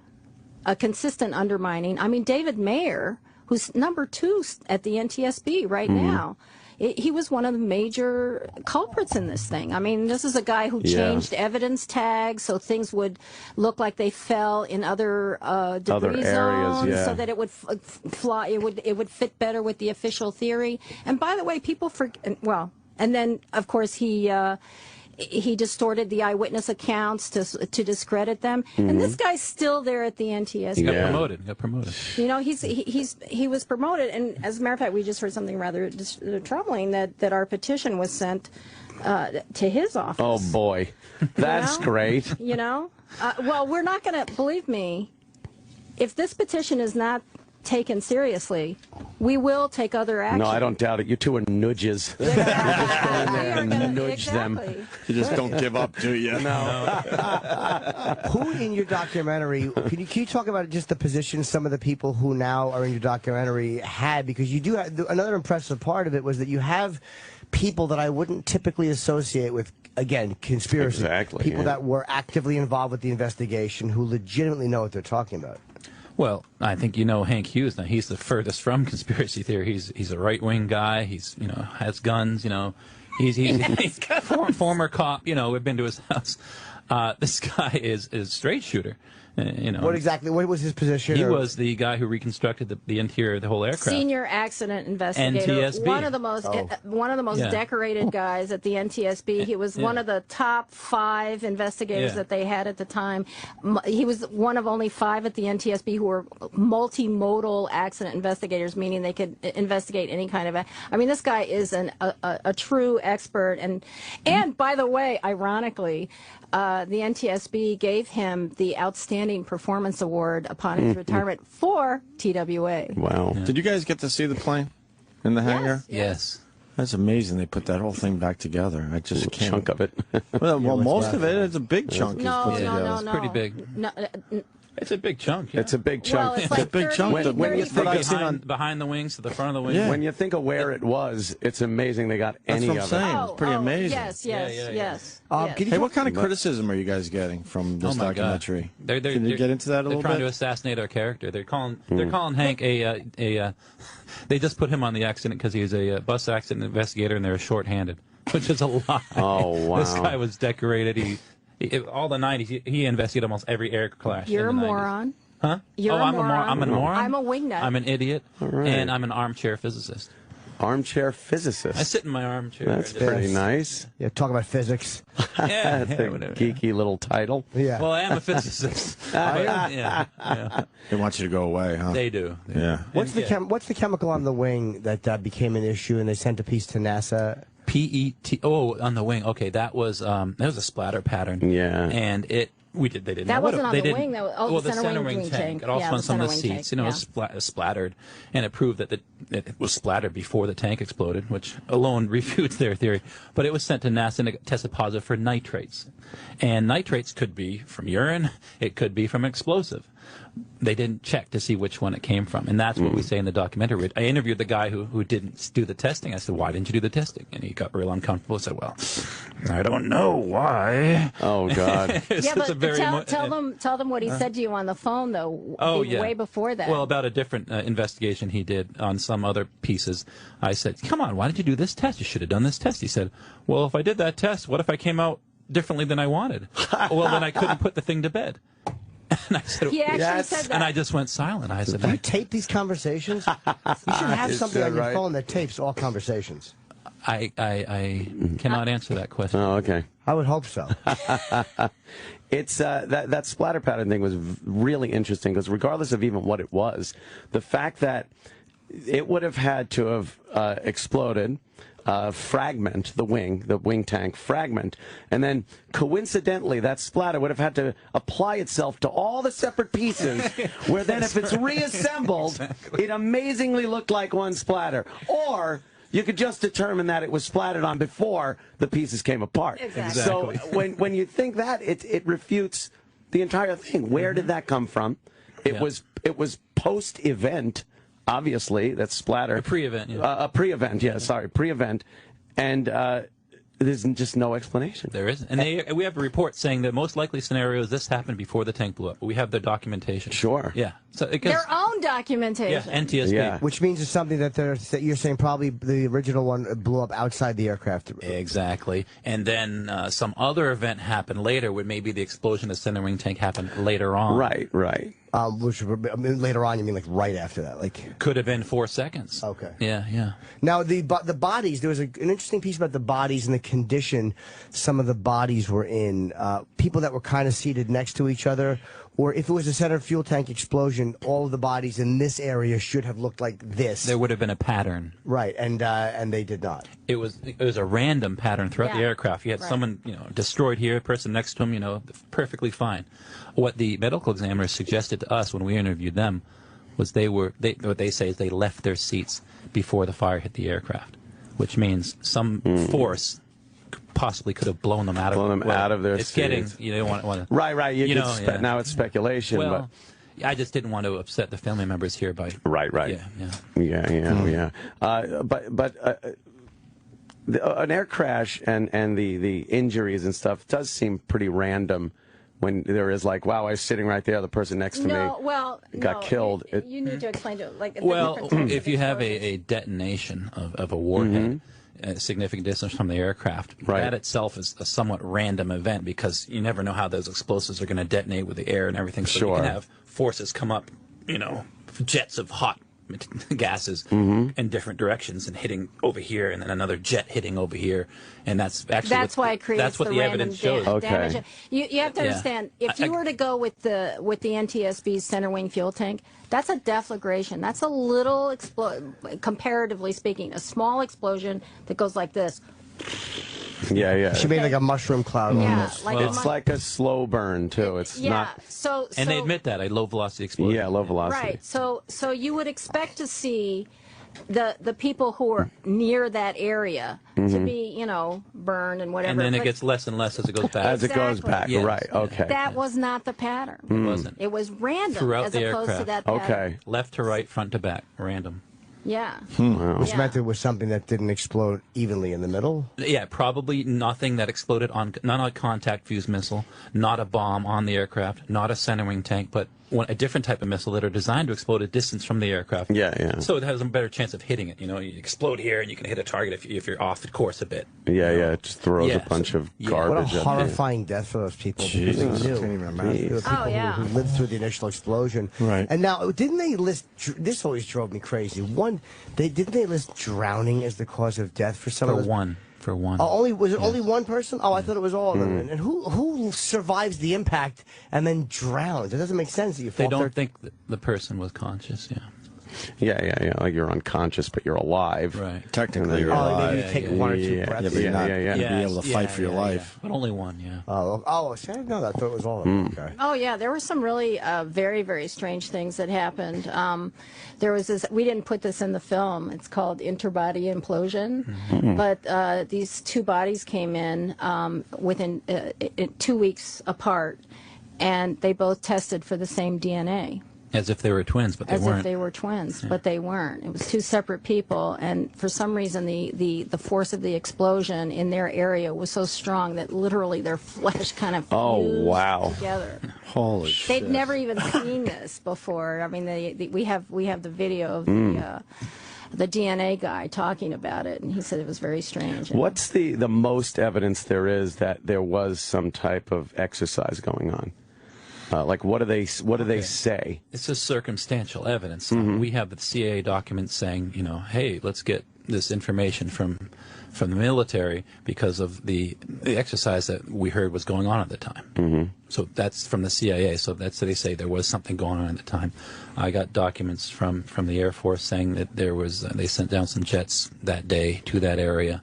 a consistent undermining. I mean, David Mayer, who's number 2 at the NTSB right now, he was one of the major culprits in this thing. I mean, this is a guy who changed evidence tags so things would look like they fell in other debris zones, so that it would fly. It would fit better with the official theory. And by the way, people forget. Well, and then of course he distorted the eyewitness accounts to discredit them. And this guy's still there at the NTSB. He got promoted. You know, he was promoted, and as a matter of fact, we just heard something rather troubling, that our petition was sent to his office. Oh boy, that's great. You know, well, we're not going to, believe me, if this petition is not taken seriously, we will take other action. No, I don't doubt it. You two are nudges. You're just going in there and nudge them. You just don't give up, do you? No. Who in your documentary, can you talk about just the position some of the people who now are in your documentary had? Because you do have, another impressive part of it was that you have people that I wouldn't typically associate with, again, conspiracy. Exactly. People that were actively involved with the investigation who legitimately know what they're talking about. Well, I think you know Hank Hughes now. He's the furthest from conspiracy theory. He's a right-wing guy. He's, you know, has guns. You know, he's former cop. You know, we've been to his house. This guy is a straight shooter. You know, what was his position? He was the guy who reconstructed the interior of the whole aircraft. Senior accident investigator. NTSB. One of the most decorated guys at the NTSB. He was one of the top 5 investigators that they had at the time. He was one of only 5 at the NTSB who were multimodal accident investigators, meaning they could investigate any kind of. I mean, this guy is a true expert. And by the way, ironically, the NTSB gave him the Outstanding Performance Award upon his retirement for TWA. Wow. Did you guys get to see the plane in the hangar? Yes. That's amazing. They put that whole thing back together. I just can't. Chunk of it. Well, most of it. It's a big chunk. No, is put no, together. no, It's no. pretty big. No, It's a big chunk. Yeah. It's a big chunk. Well, it's like a big 30, chunk. When you think behind the wings to the front of the wings. Yeah. when you think of where it was, it's amazing they got That's any what I'm of saying. it. It's pretty amazing. Yes, yes, yes. Hey, what kind of criticism are you guys getting from this Oh my documentary? God. Can you get into that a little They're trying bit? to assassinate our character. They're calling Hank a they just put him on the accident because he's a bus accident investigator, and they're short-handed, which is a lie. Oh, wow. This guy was decorated. He all the 90s. He investigated almost every air crash. You're a in the 90s. moron. Huh? You're a I'm moron. I'm a moron. I'm a wingnut. I'm an idiot. right. And I'm an armchair physicist. Armchair physicist. I sit in my armchair. That's pretty nice. Yeah, talk about physics. Yeah, That's a whatever. geeky little title. Yeah. Well, I am a physicist. But, yeah. They want you to go away, huh? They do. Yeah. What's the chemical on the wing that became an issue, and they sent a piece to NASA? PET. Oh, on the wing. Okay, that was a splatter pattern. Yeah. And they didn't. That know wasn't what on they the didn't- wing, that was- well, the center wing tank. tank. It also Yeah, on the some of the center wing seats. tank, It was splattered, and it proved that it was splattered before the tank exploded, which alone refutes their theory. But it was sent to NASA and it tested positive for nitrates, and nitrates could be from urine. It could be from explosive. They didn't check to see which one it came from, and that's what we say in the documentary. I interviewed the guy who didn't do the testing. I said, "Why didn't you do the testing?" And he got real uncomfortable. I said, "Well, I don't know why." Oh God! Yeah, but tell them what he said to you on the phone, though. Oh, yeah. Way before that. Well, about a different investigation he did on some other pieces. I said, "Come on, why didn't you do this test? You should have done this test." He said, "Well, if I did that test, what if I came out differently than I wanted? Well, then I couldn't put the thing to bed." And I said, He actually said that. And I just went silent. I said, Do you tape these conversations? You should have Is something that on your right? phone that tapes all conversations. I cannot answer that question. Oh, okay. I would hope so. It's that splatter pattern thing was really interesting because regardless of even what it was, the fact that it would have had to have exploded, fragment the wing tank fragment, and then coincidentally that splatter would have had to apply itself to all the separate pieces, where then if it's reassembled, it amazingly looked like one splatter. Or you could just determine that it was splattered on before the pieces came apart. Exactly. So when you think that, it refutes the entire thing. Where did that come from? It was post-event. Obviously, that's splatter. A pre-event, yeah. Pre-event. And there's just no explanation. There isn't. And we have a report saying that most likely scenario is this happened before the tank blew up. We have their documentation. Sure. Yeah. So Their own documentation. Yeah, NTSB. Yeah. Which means it's something that you're saying probably the original one blew up outside the aircraft. Exactly. And then some other event happened later where maybe the explosion of the center wing tank happened later on. Right. Which later on, you mean like right after that? Like could have been 4 seconds. Okay. Yeah. Now the bodies. There was an interesting piece about the bodies and the condition some of the bodies were in. People that were kind of seated next to each other, or if it was a center fuel tank explosion, all of the bodies in this area should have looked like this. There would have been a pattern. Right, and they did not. It was a random pattern throughout the aircraft. You had someone destroyed here, a person next to him, perfectly fine. What the medical examiners suggested to us when we interviewed them was what they say is they left their seats before the fire hit the aircraft, which means some force possibly could have blown them out of their it's seats. getting you don't want to Right. Now it's speculation. Well, I just didn't want to upset the family members here by Right. Yeah. But an air crash and the injuries and stuff does seem pretty random. When there is like, wow, I was sitting right there, the person next to me got killed. You need to explain to it. Well, if you have a detonation of a warhead, a significant distance from the aircraft, that itself is a somewhat random event because you never know how those explosives are going to detonate with the air and everything. So you can have forces come up, jets of hot gases in different directions and hitting over here, and then another jet hitting over here, and that's actually why it creates that's what the evidence shows. Damage. You have to understand, if you were to go with the NTSB's center wing fuel tank, that's a deflagration. That's a little comparatively speaking, a small explosion that goes like this. Yeah. She made like a mushroom cloud almost. It's like a slow burn too. It's not. And they admit that a low velocity explosion. Yeah, low velocity. Right. So you would expect to see the people who are near that area to be, you know, burned and whatever. And then it But gets less and less as it goes back. As it goes Exactly. back, Yes. right? Okay. that was not the pattern. It wasn't. It was random Throughout as the opposed to aircraft. that pattern. Okay. Left to right, front to back, random. Yeah. Which Yeah. meant it was something that didn't explode evenly in the middle. Yeah, probably nothing that exploded on, not a contact fuse missile, not a bomb on the aircraft, not a center wing tank, but a different type of missile that are designed to explode at distance from the aircraft. Yeah, yeah. So it has a better chance of hitting it. You know, you explode here and you can hit a target if you're off the course a bit. Yeah, yeah. It just throws Yeah, a bunch of yeah. garbage. What a up there. horrifying death for those people. Because they Jesus, knew. I can't even imagine. The people Oh, yeah. who lived through the initial explosion. Right. And now, didn't they list? This always drove me crazy. Didn't they list drowning as the cause of death for some of For those? one. For one. Oh, was it only one person? Oh, I thought it was all of them. And who survives the impact and then drowns? It doesn't make sense that you They fall don't there. think that the person was conscious, yeah. Yeah. Like you're unconscious, but you're alive. Right. Technically, you're Oh, alive. maybe you take one or two breaths. Yeah, but you're not yeah. going to be able to fight for your life. But only one, yeah. Oh, see, I didn't know that. I thought it was all of them. Okay. Oh yeah, there were some really very, very strange things that happened. There was this. We didn't put this in the film. It's called interbody implosion. But these two bodies came in within 2 weeks apart, and they both tested for the same DNA. As if they were twins, but they As weren't. if they were twins, but they weren't. It was two separate people, and for some reason, the force of the explosion in their area was so strong that literally their flesh kind of fused together. Holy shit. They'd never even seen this before. I mean, we have the video of the DNA guy talking about it, and he said it was very strange. What's the most evidence there is that there was some type of exercise going on? Like, what do they say? It's just circumstantial evidence. We have the CIA documents saying, you know, hey, let's get this information from the military because of the exercise that we heard was going on at the time. So that's from the CIA. So that's they say there was something going on at the time. I got documents from the Air Force saying that there was they sent down some jets that day to that area.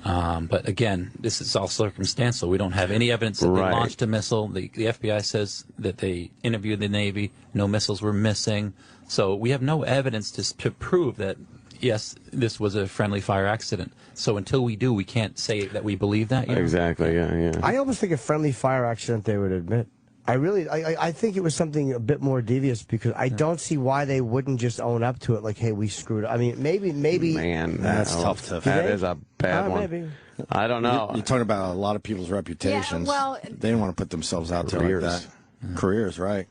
But again, this is all circumstantial. We don't have any evidence that they launched a missile. The FBI says that they interviewed the Navy. No missiles were missing. So we have no evidence to prove that, yes, this was a friendly fire accident. So until we do, we can't say that we believe that. You know? Exactly, yeah. I almost think a friendly fire accident they would admit. I think it was something a bit more devious because I don't see why they wouldn't just own up to it. Like, hey, we screwed up. I mean, maybe. Man, that's tough to. That is a bad one. Maybe. I don't know. You're talking about a lot of people's reputations. Yeah, well, they didn't want to put themselves out there like that. Careers, right?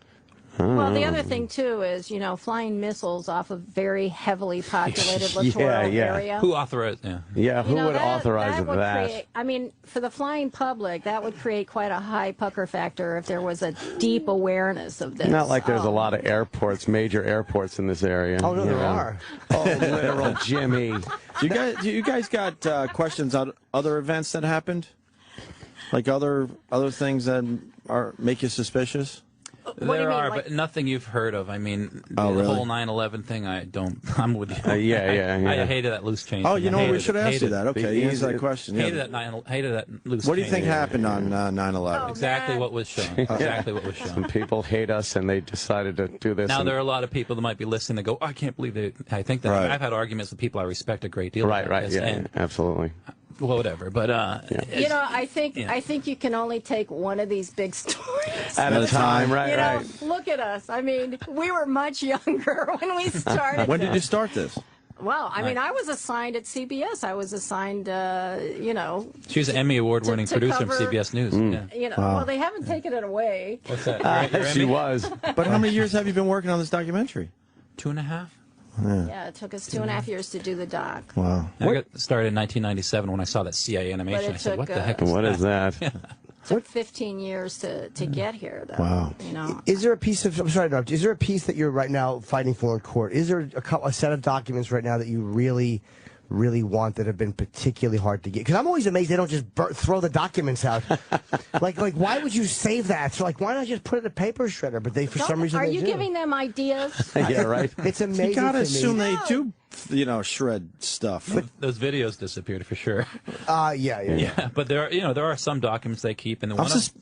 Well, the other thing, too, is, you know, flying missiles off a very heavily populated littoral area. Who authorized? Yeah, who would authorize would that? Create, I mean, for the flying public, that would create quite a high pucker factor if there was a deep awareness of this. Not like there's a lot of airports, major airports in this area. Oh, no, there are. Oh, literal Jimmy. Do you guys got questions on other events that happened? Like other things that make you suspicious? There are, but nothing you've heard of. I mean, the whole 9/11 thing, I'm with you. Yeah. I hated that loose change. Oh, thing. you know, we should ask hated you that. Okay, you answer that question. Hated that loose What do you change. think happened on 9/11? Exactly what was shown. Exactly what was shown. Some people hate us, and they decided to do this. Now, there are a lot of people that might be listening that go, oh, I can't believe they. I think that I've had arguments with people I respect a great deal. Right, about this, yeah, absolutely. Well, whatever, but you know, I think you can only take one of these big stories at a time, right? You know, look at us. I mean, we were much younger when we started. When did you start this? Well, I mean, I was assigned at CBS. I was assigned, you know. She was an Emmy award-winning producer of cover, CBS News. Yeah. You know, well, they haven't taken it away. What's that? She was. But how many years have you been working on this documentary? 2.5. Yeah, it took us 2.5 years to do the doc. Wow. I got started in 1997 when I saw that CIA animation. I said, what the heck is What is that? It took 15 years to get here, though. Wow. You know. Is there a piece of? I'm sorry to interrupt. Is there a piece that you're right now fighting for in court? Is there a set of documents right now that you really want that have been particularly hard to get? Because I'm always amazed they don't just throw the documents out. like why would you save that? So like why not just put it in a paper shredder? But they for some reason Are they you do. giving them ideas? Yeah, right. It's amazing. You gotta to assume me. they do shred stuff. Those videos disappeared for sure. Yeah. But there are some documents they keep, and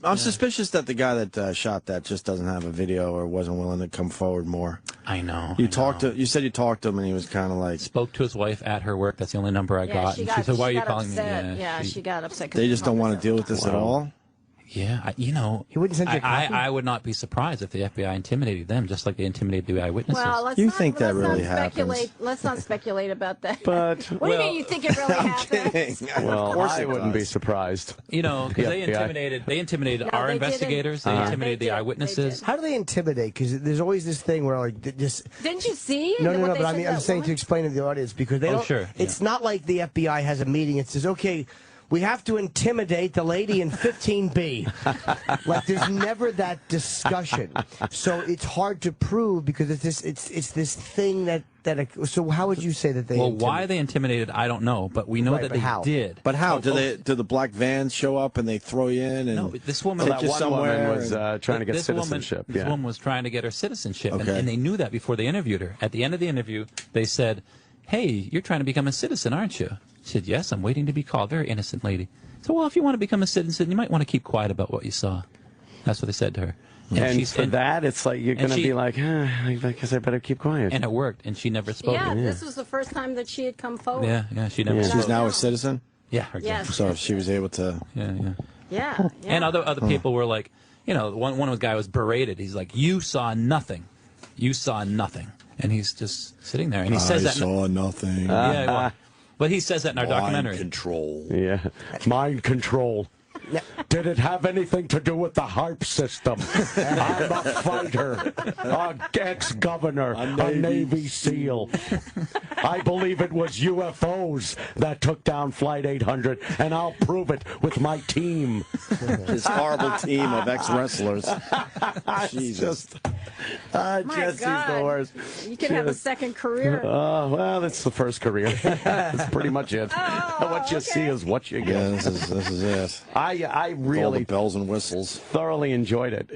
I'm suspicious that the guy that shot that just doesn't have a video or wasn't willing to come forward more. I know. You said you talked to him, and he was kind of like spoke to his wife at her work. That's the only number I got. And she said, "Why are you calling me?" She got upset. They just don't want to deal with this at all. Yeah, he wouldn't send you a copy? I would not be surprised if the FBI intimidated them, just like they intimidated the eyewitnesses. Well, let's not speculate about that. But what do you mean? You think it really happened? Well, I wouldn't be surprised. Because they intimidated our investigators. They intimidated the eyewitnesses. How do they intimidate? Because there's always this thing where just. Didn't you see? No. But I'm saying to explain to the audience because they don't. Sure. It's not like the FBI has a meeting. It says, okay, we have to intimidate the lady in 15B. Like there's never that discussion, so it's hard to prove because it's this thing that. So how would you say that they? Well, why they intimidated, I don't know, but we know that they did. But how? Do the black vans show up and they throw you in? And no, this woman. That one woman was trying to get citizenship. This woman was trying to get her citizenship, and they knew that before they interviewed her. At the end of the interview, they said, "Hey, you're trying to become a citizen, aren't you?" She said, "Yes, I'm waiting to be called." Very innocent lady. So, well, if you want to become a citizen, you might want to keep quiet about what you saw. That's what they said to her. And for that, it's like you're going to be like, I guess I better keep quiet. And it worked, and she never spoke. Yeah, this was the first time that she had come forward. Yeah, she never spoke. She's now a citizen? Yeah. Yes. So she was able to... Yeah. And other people were like, one of the guy was berated. He's like, you saw nothing. You saw nothing. And he's just sitting there. And he says that... I saw nothing. But he says that in our documentary. Mind control. Yeah. Mind control. Did it have anything to do with the HARP system? I'm a fighter, an ex-governor, a Navy SEAL. I believe it was UFOs that took down Flight 800, and I'll prove it with my team. This horrible team of ex-wrestlers. Jesus. Jesse's the worst. You could have a second career. Well, that's the first career. That's pretty much it. What you see is what you get. Yeah, this is it. I really all the bells and whistles. Thoroughly enjoyed it.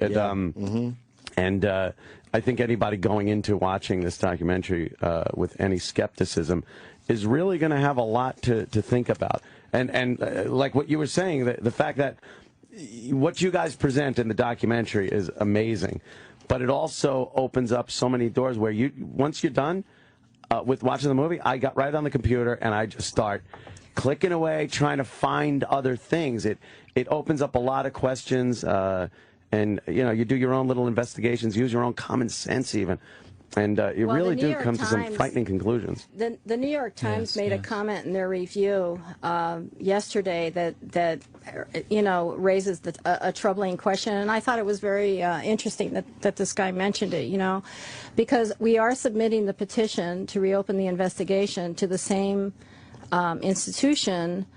And I think anybody going into watching this documentary with any skepticism is really going to have a lot to think about. And like what you were saying, the fact that what you guys present in the documentary is amazing, but it also opens up so many doors where once you're done with watching the movie, I got right on the computer and I just start clicking away, trying to find other things. It opens up a lot of questions, and you do your own little investigations, use your own common sense even, and you really do come to some frightening conclusions. The New York Times made a comment in their review yesterday that raises a troubling question, and I thought it was very interesting that this guy mentioned it. Because we are submitting the petition to reopen the investigation to the same institution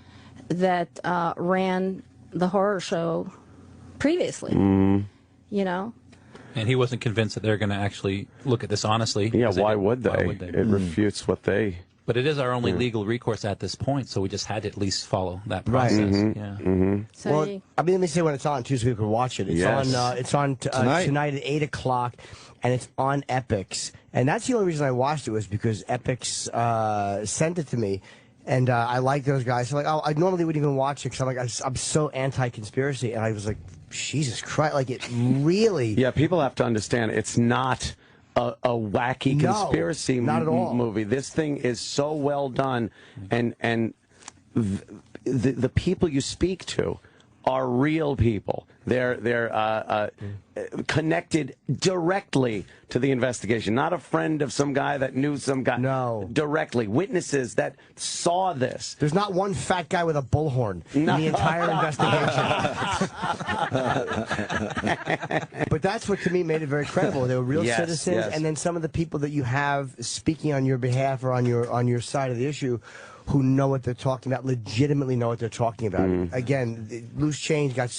that ran the horror show previously, And he wasn't convinced that they're going to actually look at this honestly. Yeah, why would they? It refutes what they... But it is our only legal recourse at this point, so we just had to at least follow that process. Right. So well, let me say when it's on, too, so we can watch it. It's on tonight at 8 o'clock, and it's on Epix. And that's the only reason I watched it was because Epix sent it to me. And I like those guys. So I normally wouldn't even watch it because I'm so anti-conspiracy. And I was like, Jesus Christ, it really... Yeah, people have to understand it's not a wacky conspiracy not at all. movie. This thing is so well done, and the people you speak to are real people. They're connected directly to the investigation, not a friend of some guy that knew some guy. No. Directly. Witnesses that saw this. There's not one fat guy with a bullhorn in the entire investigation. But that's what, to me, made it very credible. They were real citizens, and then some of the people that you have speaking on your behalf or on your side of the issue who know what they're talking about, legitimately know what they're talking about. Again, Loose Change got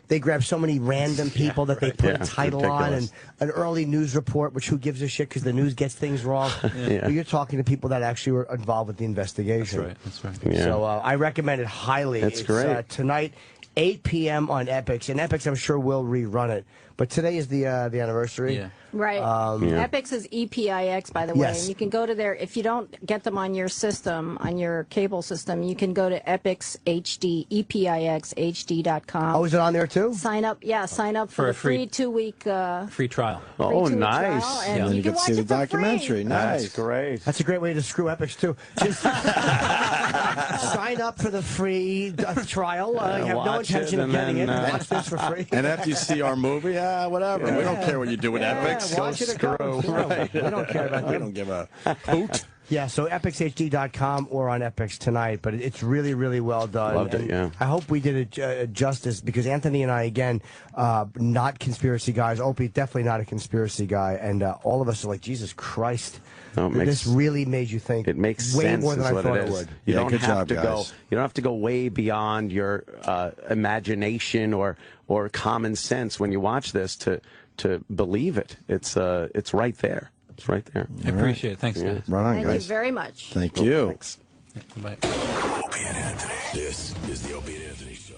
they grabbed so many random people that they put a title on, and an early news report, which who gives a shit because the news gets things wrong. But you're talking to people that actually were involved with the investigation. That's right. So I recommend it highly. It's great. Tonight, 8 p.m. on Epix. And Epix, I'm sure, will rerun it. But today is the anniversary. Yeah. Right. Epix is EPIX, by the way. Yes. And you can go to their, if you don't get them on your system, on your cable system, you can go to Epix HD, EPIXHD.com. Oh, is it on there too? Sign up, sign up for a the free 2-week free trial. Oh, free 2-week nice. trial, And and then you can get to watch see the it for free. documentary. Nice. That's great. That's a great way to screw Epix, too. Just sign up for the free trial. You have no watch intention it of getting and it. then, Watch this for free. And after you see our movie, whatever. We don't care what you do with Epix. watch it or go. Right. We don't care about We that. don't give a hoot. Yeah, so EpixHD.com or on Epix tonight, but it's really, really well done. Loved it, And yeah. I hope we did it justice because Anthony and I, again, not conspiracy guys. Opie, definitely not a conspiracy guy. And all of us are like, Jesus Christ. No, This really made you think. It makes way sense more than is I what thought it it is. would. You Yeah, don't good have job, to guys. go. You don't have to go way beyond your imagination or common sense when you watch this to believe it. It's right there. It's right there. I appreciate it. Thanks, guys. Right on, Thank guys. you very much. Thank you. Thanks. Bye. Opie and Anthony. This is the Opie and Anthony Show.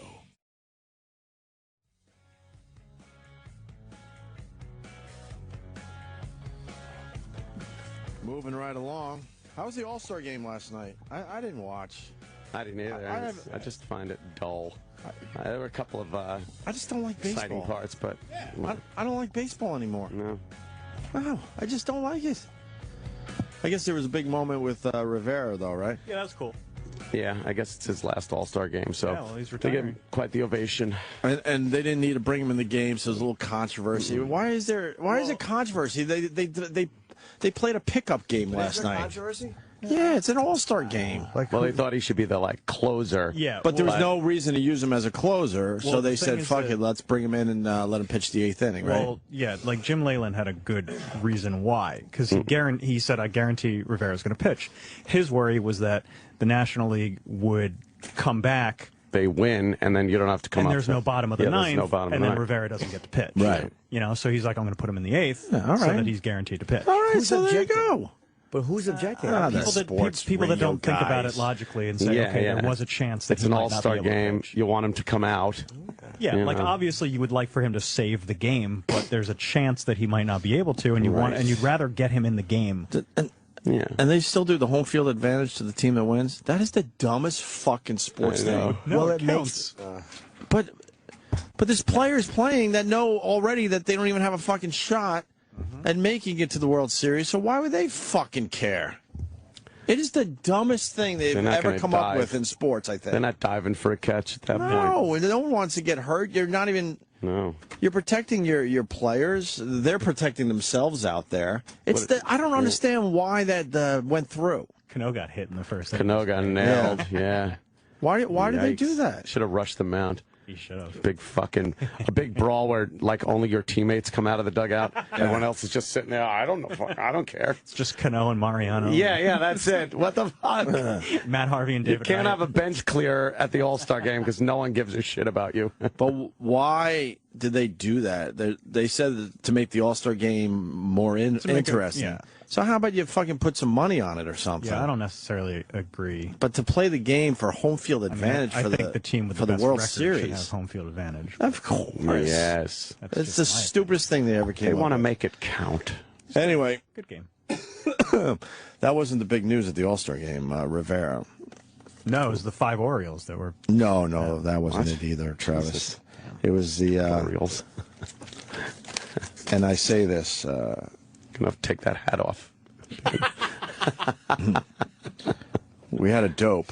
Moving right along. How was the All-Star game last night? I didn't watch. I didn't either. I just find it dull. There were a couple of I just don't like exciting baseball. parts, but I don't like baseball anymore. no. Wow, I just don't like it. I guess there was a big moment with Rivera, though, right? Yeah, that's cool. Yeah, I guess it's his last All-Star game, so Yeah, well, he's they give retiring. him quite the ovation. And they didn't need to bring him in the game, so there's a little controversy. Why is there controversy? They played a pickup game last night. Controversy? Yeah, it's an All-Star game. Well, they thought he should be the closer. Yeah, But there was well, no reason to use him as a closer, so Well, they the said, thing is fuck that- it, let's bring him in and let him pitch the 8th inning, right? Well, yeah, like Jim Leyland had a good reason why, because he said, I guarantee Rivera's going to pitch. His worry was that the National League would come back. They win, and then you don't have to come and up. there's no bottom of the there's ninth, no bottom of and the then ninth. Rivera doesn't get to pitch. Right. You know, so he's like, I'm going to put him in the 8th all so right. that he's guaranteed to pitch. All right, Who's so there you objecting? go. But who's objecting? People that don't think about it logically and say, there was a chance that it's he an might All-Star not be able to game. pitch. You want him to come out. Yeah, you like know. obviously you would like for him to save the game, but there's a chance that he might not be able to, and you'd rather get him in the game. Yeah. And they still do the home field advantage to the team that wins. That is the dumbest fucking sports I know. thing. No, well, it makes. But there's players playing that know already that they don't even have a fucking shot at making it to the World Series. So why would they fucking care? It is the dumbest thing they've They're not ever gonna come up dive. with in sports, I think. They're not diving for a catch at that point. No, no one wants to get hurt. You're not even. No. You're protecting your players. They're protecting themselves out there. It's I don't understand why that went through. Cano got hit in the first. Cano got nailed. Yeah. Why did they do that? Should have rushed the mound. He should have. A big brawl where like only your teammates come out of the dugout. Everyone else is just sitting there. I don't know. I don't care. It's just Cano and Mariano. Yeah, that's it. What the fuck? Matt Harvey and David. You can't Wright. have a bench clear at the All-Star game because no one gives a shit about you. But why did they do that? They said to make the All-Star game more interesting. yeah. So how about you fucking put some money on it or something? Yeah, I don't necessarily agree. But to play the game for home field advantage I for think the team with for the the best World record should have Series. home field advantage. Of course. Yes. It's the stupidest thing they ever came They up want to with. make it count. Anyway, Good game. that wasn't the big news at the All-Star game, Rivera. No, it was the 5 Orioles that were. No, that wasn't it either, Travis. It was the Orioles. And I say this. Gonna have to take that hat off. We had a dope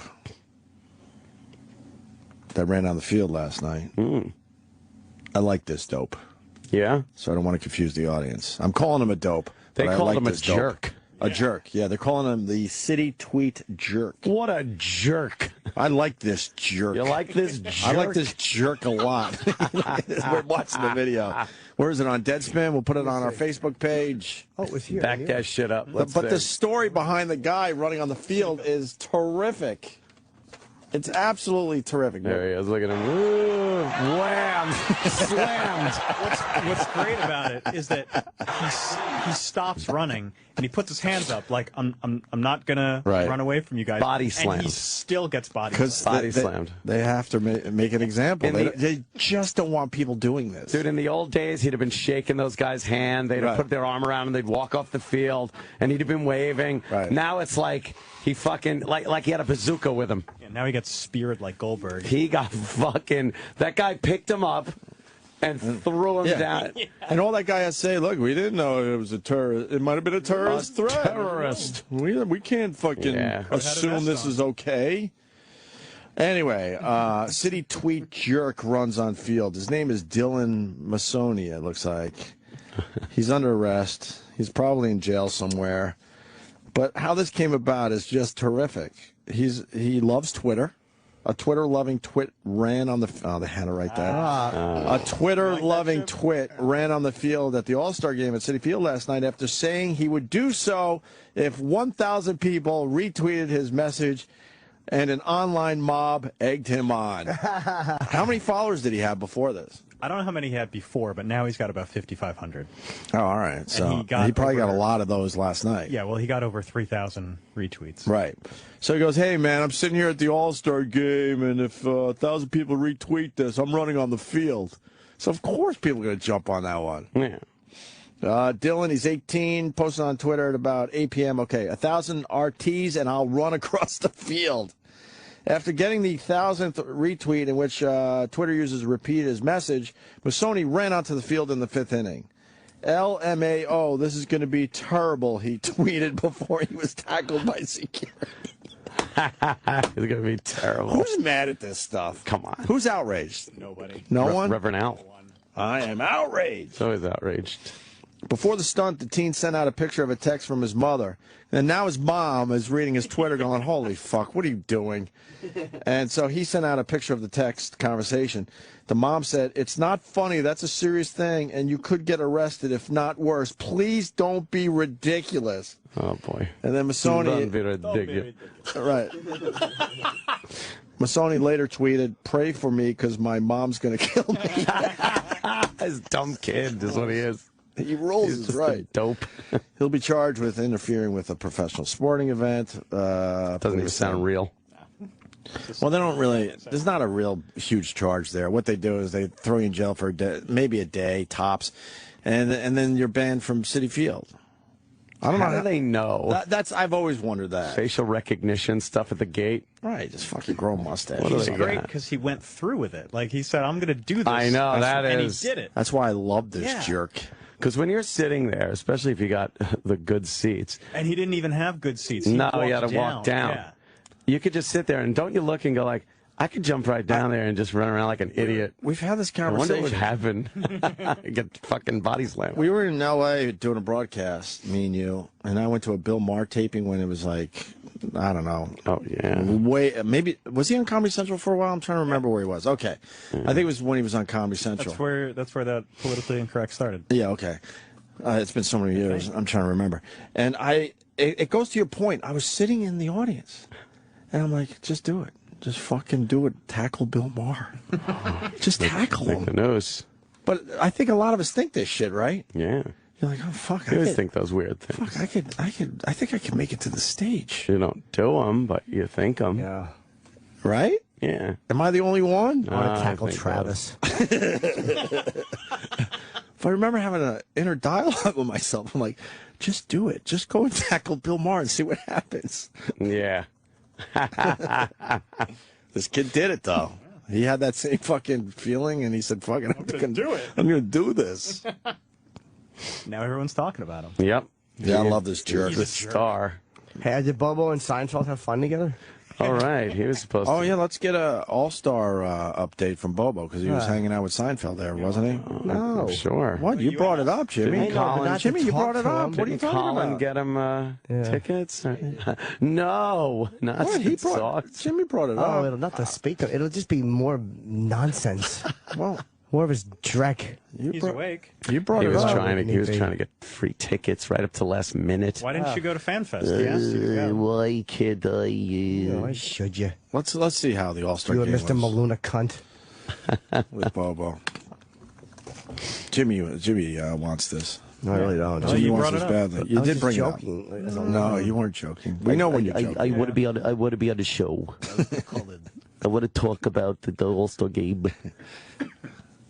that ran on the field last night. I like this dope. Yeah? So I don't want to confuse the audience. I'm calling him a dope. They but I called like him a this dope. jerk. A jerk. Yeah, they're calling him the City Tweet Jerk. What a jerk. I like this jerk. You like this jerk? I like this jerk a lot. We're watching the video. Where is it, on Deadspin? We'll put it on our Facebook page. Oh, it was here. Back that shit up. Let's But the see. story behind the guy running on the field is terrific. It's absolutely terrific. There he is. Look at him. Ooh, wham! Slammed. What's great about it is that he stops running and he puts his hands up like I'm not gonna run away from you guys. Body slammed. And he still gets body slammed. They have to make an example. They just don't want people doing this. Dude, in the old days, he'd have been shaking those guys' hand. They'd have put their arm around him. They'd walk off the field, and he'd have been waving. Right. Now it's like he fucking like he had a bazooka with him. Yeah, now he gets speared like Goldberg. He got fucking. That guy picked him up and threw him down. And all that guy has to say, look, we didn't know it was a terrorist. It might have been a terrorist threat. Terrorist. We can't fucking assume this is okay. Anyway, city tweet jerk runs on field. His name is Dylan Masoni, it looks like. He's under arrest. He's probably in jail somewhere. But how this came about is just terrific. He loves Twitter. A Twitter-loving twit ran on the... Oh, they had to write that. A Twitter-loving twit ran on the field at the All-Star game at Citi Field last night after saying he would do so if 1,000 people retweeted his message and an online mob egged him on. How many followers did he have before this? I don't know how many he had before, but now he's got about 5,500. Oh, all right. So he probably got a lot of those last night. Yeah, well, he got over 3,000 retweets. Right. So he goes, hey, man, I'm sitting here at the All-Star game, and if 1,000 people retweet this, I'm running on the field. So, of course, people are going to jump on that one. Yeah. Dylan, he's 18, posted on Twitter at about 8 p.m. Okay, 1,000 RTs, and I'll run across the field. After getting the 1,000th retweet in which Twitter users repeated his message, Masoni ran onto the field in the 5th inning. LMAO, this is going to be terrible, he tweeted before he was tackled by security. It's going to be terrible. Who's mad at this stuff? Come on. Who's outraged? Nobody. No one? Reverend Al. I am outraged. So he's outraged. Before the stunt, the teen sent out a picture of a text from his mother. And now his mom is reading his Twitter going, holy fuck, what are you doing? And so he sent out a picture of the text conversation. The mom said, it's not funny. That's a serious thing, and you could get arrested, if not worse. Please don't be ridiculous. Oh, boy. And then Masoni... Don't be ridiculous. Right. Masoni later tweeted, pray for me because my mom's going to kill me. This dumb kid is what he is. He rolls He's his just right. a dope. He'll be charged with interfering with a professional sporting event. Doesn't even sound real. Well, they don't really. There's not a real huge charge there. What they do is they throw you in jail for a day, maybe a day tops, and then you're banned from Citi Field. I don't know. How do they know? That's I've always wondered that. Facial recognition stuff at the gate. Right, just fucking grow a mustache. He's great because he went through with it. Like he said, I'm going to do this. I know, and he did it. That's why I love this jerk. Because when you're sitting there, especially if you got the good seats. And he didn't even have good seats. No, you had to walk down. Yeah. You could just sit there, and don't you look and go like, I could jump right down there and just run around like an idiot. We've had this conversation. I wonder what would happen. Get fucking body slammed. We were in L.A. doing a broadcast, me and you, and I went to a Bill Maher taping when it was like, I don't know. Oh, yeah. Maybe, was he on Comedy Central for a while? I'm trying to remember where he was. Okay. I think it was when he was on Comedy Central. That's where that politically incorrect started. Yeah, okay. It's been so many years. I'm trying to remember. And it goes to your point. I was sitting in the audience, and I'm like, just do it. Just fucking do it. Tackle Bill Maher. Just tackle him. The nose. But I think a lot of us think this shit, right? Yeah. You're like, oh, fuck. I always think those weird things. Fuck, I think I could make it to the stage. You don't do them, but you think them. Yeah. Right? Yeah. Am I the only one? I want to tackle Travis. If I remember having an inner dialogue with myself, I'm like, just do it. Just go and tackle Bill Maher and see what happens. Yeah. This kid did it, though. He had that same fucking feeling, and he said, fuck it, I'm going to do it. I'm going to do this. Now everyone's talking about him. Yep. Yeah, I love this jerk. The star. Hey, did Bobo and Seinfeld have fun together? All right. He was supposed to. Oh, yeah, let's get a all-star update from Bobo, because he was hanging out with Seinfeld there, wasn't he? No. I'm sure. What? You brought it up, Jimmy. Didn't Colin, Jimmy, you brought it up. What are you Didn't talking Colin about? get him tickets? No. Not What? He to brought, talk. Jimmy brought it Oh, up. it'll not to speak of. It'll just be more nonsense. Well, more of his dreck. He's awake. You brought He it was up. trying to get free tickets right up to last minute. Why didn't you go to FanFest? He asked you to go. Why could I? Why should you? Let's see how the all-star You game and Mr. was Maluna cunt. with Bobo. Jimmy wants this. No, I really don't. Jimmy you wants brought it this up. badly. You I was did just bring joking. it up. No, you weren't joking. We know when you're joking. I want to be on. I want to be on the show. I want to talk about the All-Star game.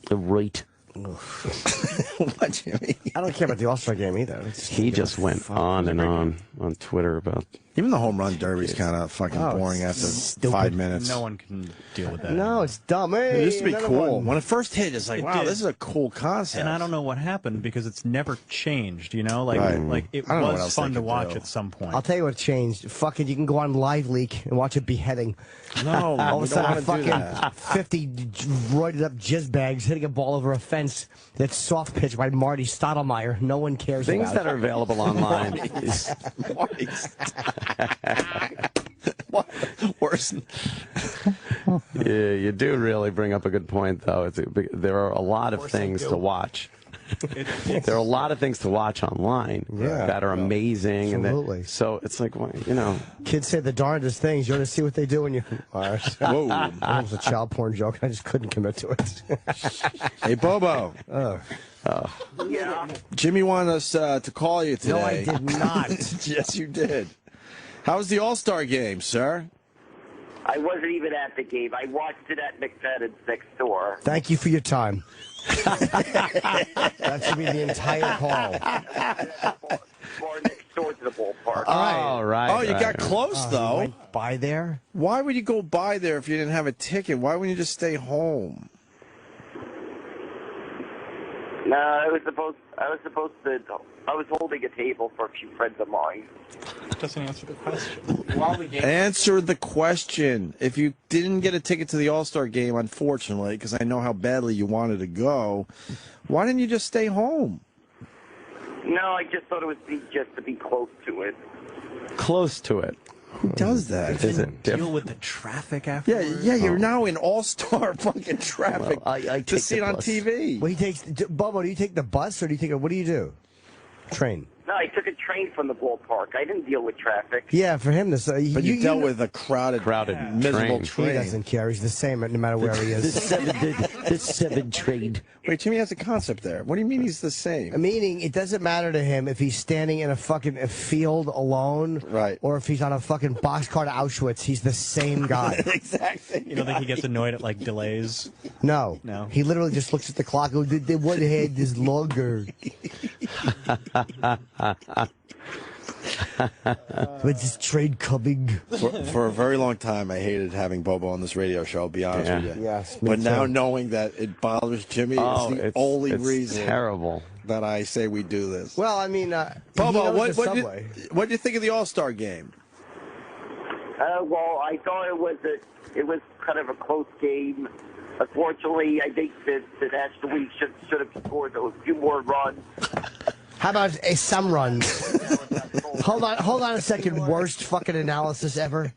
Right. What, Jimmy? I don't care about the All-Star game either. He just went on and on Twitter about. Even the home run derby is kind of fucking boring after 5 minutes. No one can deal with that. No, it's dumb. Hey, It used to be another cool. one. When it first hit, it's like, It wow, did. this is a cool concept. And I don't know what happened because it's never changed, you know? Like, Right. like it I don't know what was else fun they to could watch do. at some point. I'll tell you what changed. Fucking, you can go on Live Leak and watch a beheading. No, all of we a don't sudden, wanna do fucking that. 50 roided up jizz bags hitting a ball over a fence that's soft pitched by Marty Stottlemyre. No one cares Things about that are available online. What? Worse. Yeah, you do really bring up a good point, though. There are a lot of things to watch. There are a lot of things to watch online that are amazing, Absolutely. so it's like, well, you know, Kids say the darndest things. You want to see what they do when you. Whoa. That was a child porn joke. I just couldn't commit to it. Hey, Bobo. Yeah. Jimmy wanted us to call you today. No, I did not. Yes, you did. How was the All-Star game, sir? I wasn't even at the game. I watched it at McFadden's next door. Thank you for your time. That should be the entire call. Bar next door to the ballpark. all right. Oh, you got close, You though. went by there? Why would you go by there if you didn't have a ticket? Why wouldn't you just stay home? No, I was holding a table for a few friends of mine. Doesn't answer the question. Answer the question. If you didn't get a ticket to the All-Star game, unfortunately, because I know how badly you wanted to go, why didn't you just stay home? No, I just thought it would be just to be close to it. Close to it. Who does that? Is it Deal with the traffic Yeah, afterwards? yeah, you're now in all-star fucking traffic Well, I to take see the it on bus. TV. Well, he takes. Bobo, do you take the bus or do you take a. What do you do? Train. No, I took a train from the ballpark. I didn't deal with traffic. Yeah, for him, this. But you dealt with a crowded miserable train. train. He doesn't care. He's the same no matter where he The is. seven train. Wait, Jimmy has a concept there. What do you mean he's the same? Meaning, it doesn't matter to him if he's standing in a fucking field alone, Right. or if he's on a fucking boxcar to Auschwitz. He's the same guy. Exactly. You don't think he gets annoyed at like delays? No. No. He literally just looks at the clock. Oh, the one hand is longer. When's this train coming? For a very long time, I hated having Bobo on this radio show, I'll be honest with you. Yes, me But now too. knowing that it bothers Jimmy Oh, is the it's only it's reason terrible. that I say we do this. Well, I mean, Bobo, what what do you think of the All-Star game? Well, I thought it was kind of a close game. Unfortunately, I think that the National League should have scored a few more runs. How about some runs? hold on a second. Worst fucking analysis ever.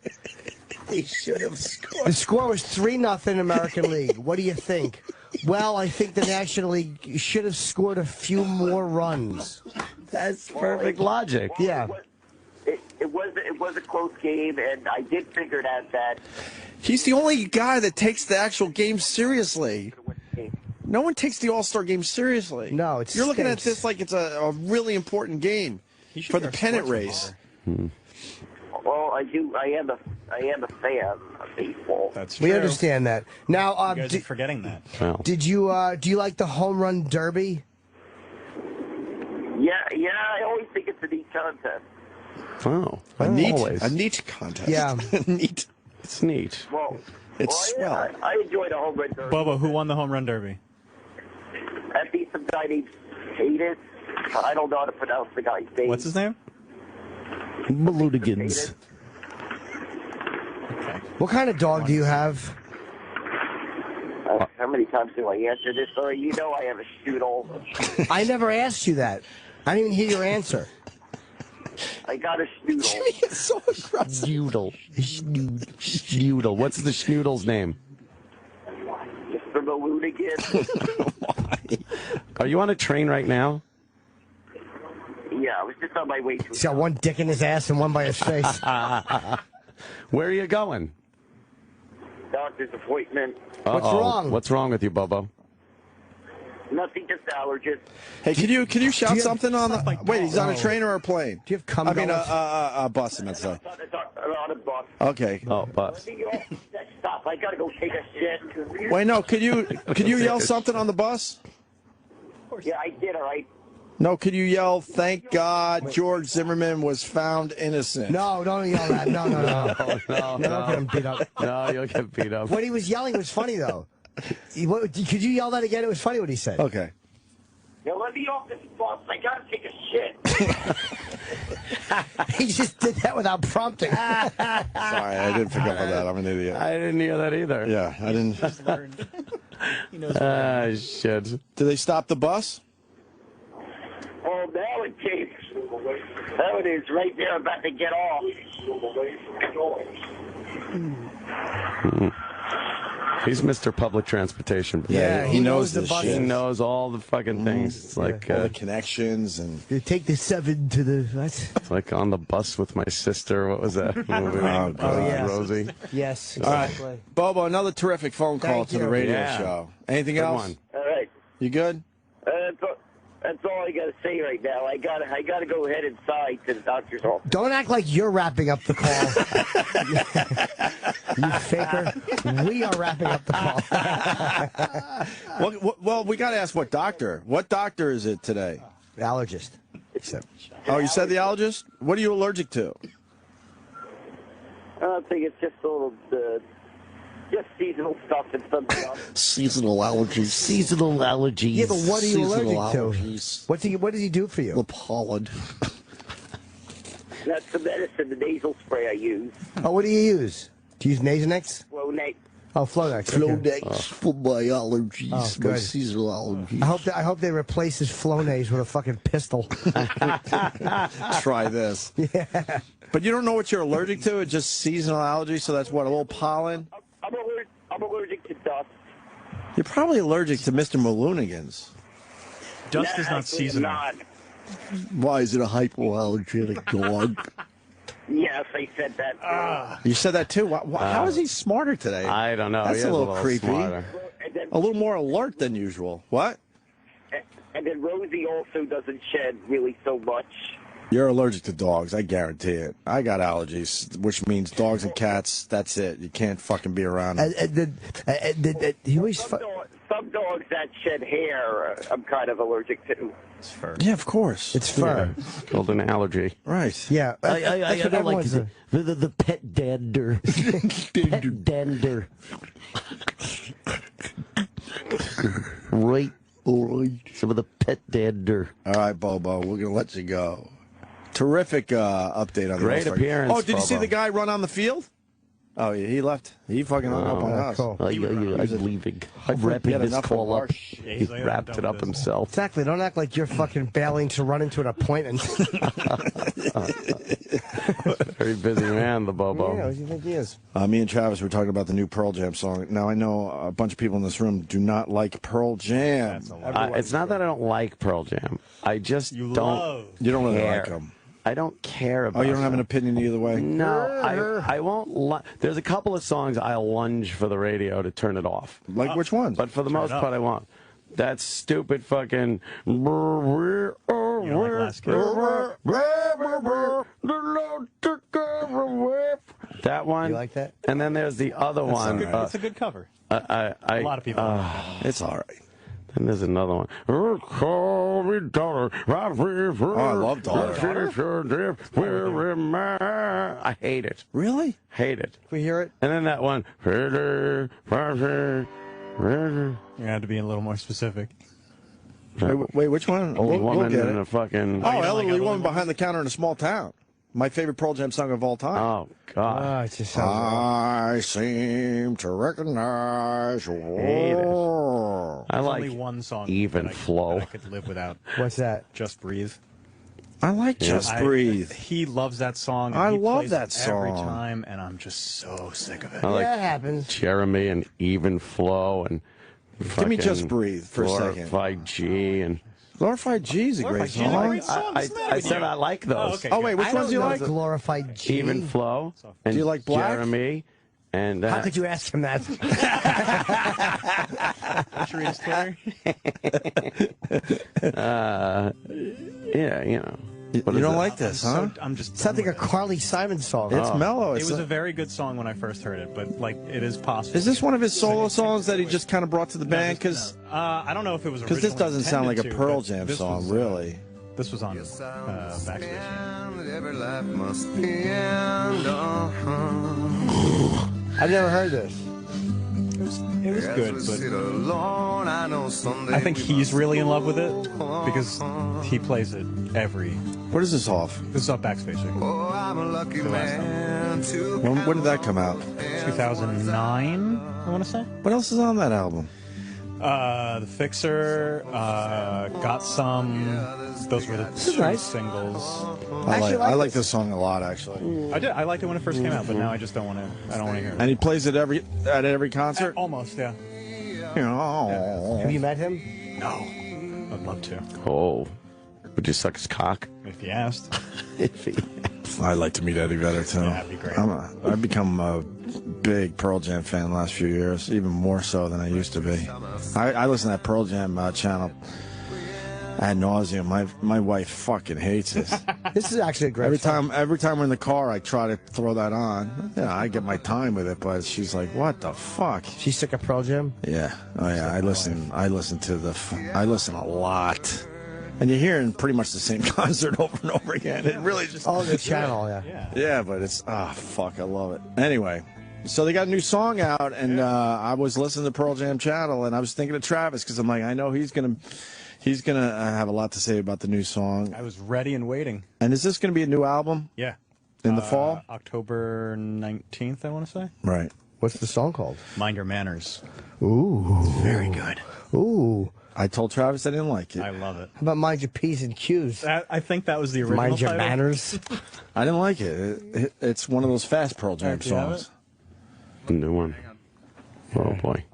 They should have scored. The score was 3-0 American League. What do you think? Well, I think the National League should have scored a few more runs. That's perfect logic. Yeah. It was a close game, and I did figure out that He's the only guy that takes the actual game seriously. No one takes the All-Star game seriously. No, it's You're looking at stinks. this like it's a really important game for the pennant race. well, I am a fan of baseball. That's true. We understand that. Now, You guys are forgetting that. Well, did you do you like the home run derby? Yeah, I always think it's a neat contest. oh, A neat contest. Yeah. Neat. It's neat. Well, It's yeah, swell. I enjoyed the home run derby. Bobo, who won the home run derby? I beat some guy named Saget. I don't know how to pronounce the guy's name. What's his name? Balloonigans. What kind of dog do you have? How many times do I answer this? Or you know I have a Strudel. I never asked you that. I didn't even hear your answer. I got a Strudel. Jimmy is so aggressive. Schnoodle. Schnoodle. What's the schnoodle's name? Mr. Balloon again. Are you on a train right now? Yeah, I was just on my way to. He's got one dick in his ass and one by his face. Where are you going? Doctor's appointment. What's wrong? What's wrong with you, Bobo? Nothing, just allergies. Hey, can you shout something on the? Wait, he's on a train or a plane? Do you have cum? I mean, a bus. I meant to say. On a bus. Okay. Oh, bus. Stop! I gotta go take a shit. Wait, no. Could you yell something on the bus? Yeah, I did. All right. No, could you yell, "Thank God George Zimmerman was found innocent"? No, don't yell that. No. No, Don't get him beat up. No, you'll get beat up. What he was yelling was funny, though. Could you yell that again? It was funny what he said. Okay. Now let me off this bus. I gotta take a shit. He just did that without prompting. Sorry, I didn't pick up on that. I'm an idiot. I didn't hear that either. Yeah, I didn't. He knows. Shit. Did they stop the bus? Oh, now it came. Now it is right there, about to get off. He's Mr. Public Transportation. Yeah, he knows this He shit. knows all the fucking things. It's like all the connections and. You take the 7 to the. What? It's like On the Bus with My Sister. What was that movie? Oh, yeah. Rosie. Yes, All exactly. right, Bobo, another terrific phone call Thank to the you. radio Yeah. show. Anything Good else? one. All right. You good? That's all I gotta say right now. I gotta go ahead inside to the doctor's office. Don't act like you're wrapping up the call. You faker. We are wrapping up the call. Well, we got to ask what doctor. What doctor is it today? Allergist. Oh, you said the allergist? What are you allergic to? I think it's just a little, just seasonal stuff and something else. Seasonal allergies. Seasonal allergies. Yeah, but what are you Seasonal allergic allergies. to? What does he do for you? The pollen. That's the medicine, the nasal spray I use. Oh, what do you use? Do you use Nasonex? Flonase. Oh, Flonex. Flonex for my allergies. Oh, my good. seasonal allergies. I hope they replace his Flonase with a fucking pistol. Try this. Yeah. But you don't know what you're allergic to? It's just seasonal allergy, so that's what, a little pollen? I'm allergic to dust. You're probably allergic to Mr. Maloonigan's. Dust is not actually, seasonal. I'm not. Why is it a hypoallergenic dog? Yes, I said that. You said that too? How is he smarter today? I don't know. That's He is a little creepy. smarter. A little more alert than usual. What? And then Rosie also doesn't shed really so much. You're allergic to dogs, I guarantee it. I got allergies, which means dogs and cats, that's it. You can't fucking be around them. He always Some dogs that shed hair, I'm kind of allergic to. It's fur. Yeah, of course. It's fur. It's called an allergy. Right. Yeah. I That's what don't like everyone's the pet dander. Pet dander. Right. All right. Some of the pet dander. All right, Bobo, we're going to let you go. Terrific update on the Great All-Star. appearance, Oh, did you see Bobo. the guy run on the field? Oh, yeah, he left. He fucking hung up on us. cool. I'm leaving. I'm Hopefully wrapping he had this enough call of up. He wrapped it up himself. Exactly. Don't act like you're fucking bailing to run into an appointment. Very busy man, the Bobo. Yeah, what do you think he is? Me and Travis were talking about the new Pearl Jam song. Now, I know a bunch of people in this room do not like Pearl Jam. It's not that I don't like Pearl Jam. I just don't. You don't really care. like them. I don't care about. Oh, you don't have an them. opinion either way? No, I won't. There's a couple of songs I'll lunge for the radio to turn it off. Like which ones? But for the most part, I won't. That stupid fucking. You don't like Last Kiss? That one. You like that? And then there's the other one. It's a good cover. A lot of people. It's all right. Then there's another one. Call me daughter. Oh, I love daughter. I hate it. Really? Hate it. Can we hear it? And then that one. You have to be a little more specific. Wait, which one? Old We'll woman get in it. a fucking. Oh, elderly woman behind the counter in a small town. My favorite Pearl Jam song of all time. Oh, God. It just sounds I seem to recognize your Hate it. I There's like only one song Even that Flow. I could live without. What's that? Just Breathe. I like Just Breathe. He loves that song. And I he love plays that it every song. time, and I'm just so sick of it. I like Yeah, it happens. Jeremy and Even Flow and. Give me Just Breathe for a second. Glorified G and. Glorified G is a great Glorified G is a song. great song. What's the matter I with said you? I like those. Oh, okay, Oh, wait, which I ones do you don't know like? Glorified G. Even Flow. And Do you like Black? Jeremy And how could you ask him that? Should we read his Twitter? Yeah, you know. You don't like this, huh? I'm just. Sounds like a Carly Simon song. It's mellow. It was a very good song when I first heard it, but like it is possible. Is this one of his solo songs that he just kind of brought to the band? Because I don't know if it was because this doesn't sound like a intended Pearl to, Jam but this song, was, really. This was on Backstage. Every life must end. I've never heard this. It was good, but I think he's really in love with it because he plays it every. What is this off? This is off Backstage. Oh, I'm a lucky man. When did that come out? 2009, I want to say. What else is on that album? The Fixer, Got Some. Those were the two singles. I like this song a lot, actually. I did. I liked it when it first came out, but now I just don't want to. I don't want to hear it. And he plays it at every concert. Almost, yeah. Have you met him? No. I'd love to. Oh, would you suck his cock? If he asked. If he. I'd like to meet Eddie vedder too. Yeah, that'd be great. I've become a big Pearl Jam fan the last few years, even more so than I used to be. I listen to that Pearl Jam channel ad nauseum. My wife fucking hates this. This is actually a great song. Every time we're in the car, I try to throw that on. Yeah, I get my time with it, but she's like, "What the fuck?" She's sick of Pearl Jam. Yeah, oh yeah. I listen a lot. And you're hearing pretty much the same concert over and over again. It really just... Oh, the channel, yeah. Yeah, but it's... fuck, I love it. Anyway, so they got a new song out, and I was listening to Pearl Jam channel, and I was thinking of Travis, because I'm like, I know he's gonna have a lot to say about the new song. I was ready and waiting. And is this going to be a new album? Yeah. In the fall? October 19th, I want to say. Right. What's the song called? Mind Your Manners. Ooh. It's very good. Ooh. I told Travis I didn't like it. I love it. How about Mind Your P's and Q's? I think that was the original Mind Your title. Manners. I didn't like it. It's one of those fast Pearl Jam songs. The new one. Oh, boy.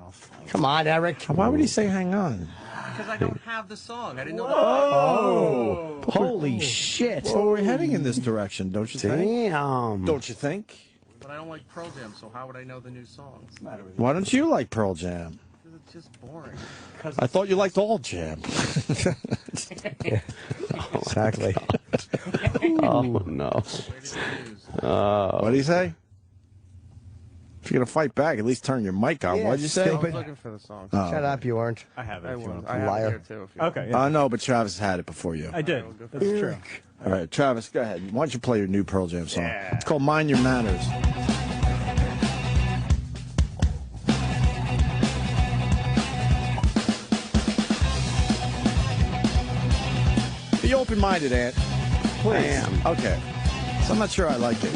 Come on, Eric. Why would he say hang on? Because I don't have the song. I didn't know. Oh! Holy shit. Well, we're heading in this direction, don't you think? Damn. Don't you think? But I don't like Pearl Jam, so how would I know the new songs? Why don't you like Pearl Jam? Because it's just boring. I thought you liked all jam. Exactly. Oh, no. What do you say? If you're going to fight back, at least turn your mic on. Yeah, What'd you say? I was looking for the song. Oh. Shut up, you aren't. I have it. I if you want was. to. I have Liar. it here, too. If you Okay, yeah. I know, but Travis had it before you. I did. That's true. All right, Travis, go ahead. Why don't you play your new Pearl Jam song? Yeah. It's called Mind Your Manners. Be open-minded, Ant. Please. I am. Okay. So I'm not sure I like it.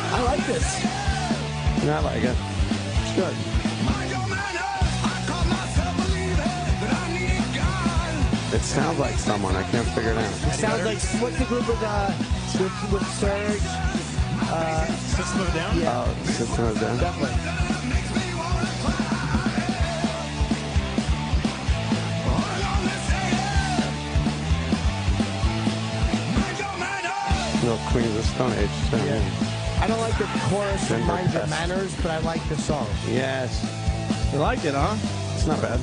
I like this. Yeah, I like it. It's good. It sounds like someone. I can't figure it out. It sounds like, what's the group with Serge? System of a Down? Yeah. Oh, System of a Down. Definitely. No, Queen of the Stone Age. So. Yeah. I don't like the chorus of Denver Mind Your Pest. Manners, but I like the song. Yes. You like it, huh? It's not bad.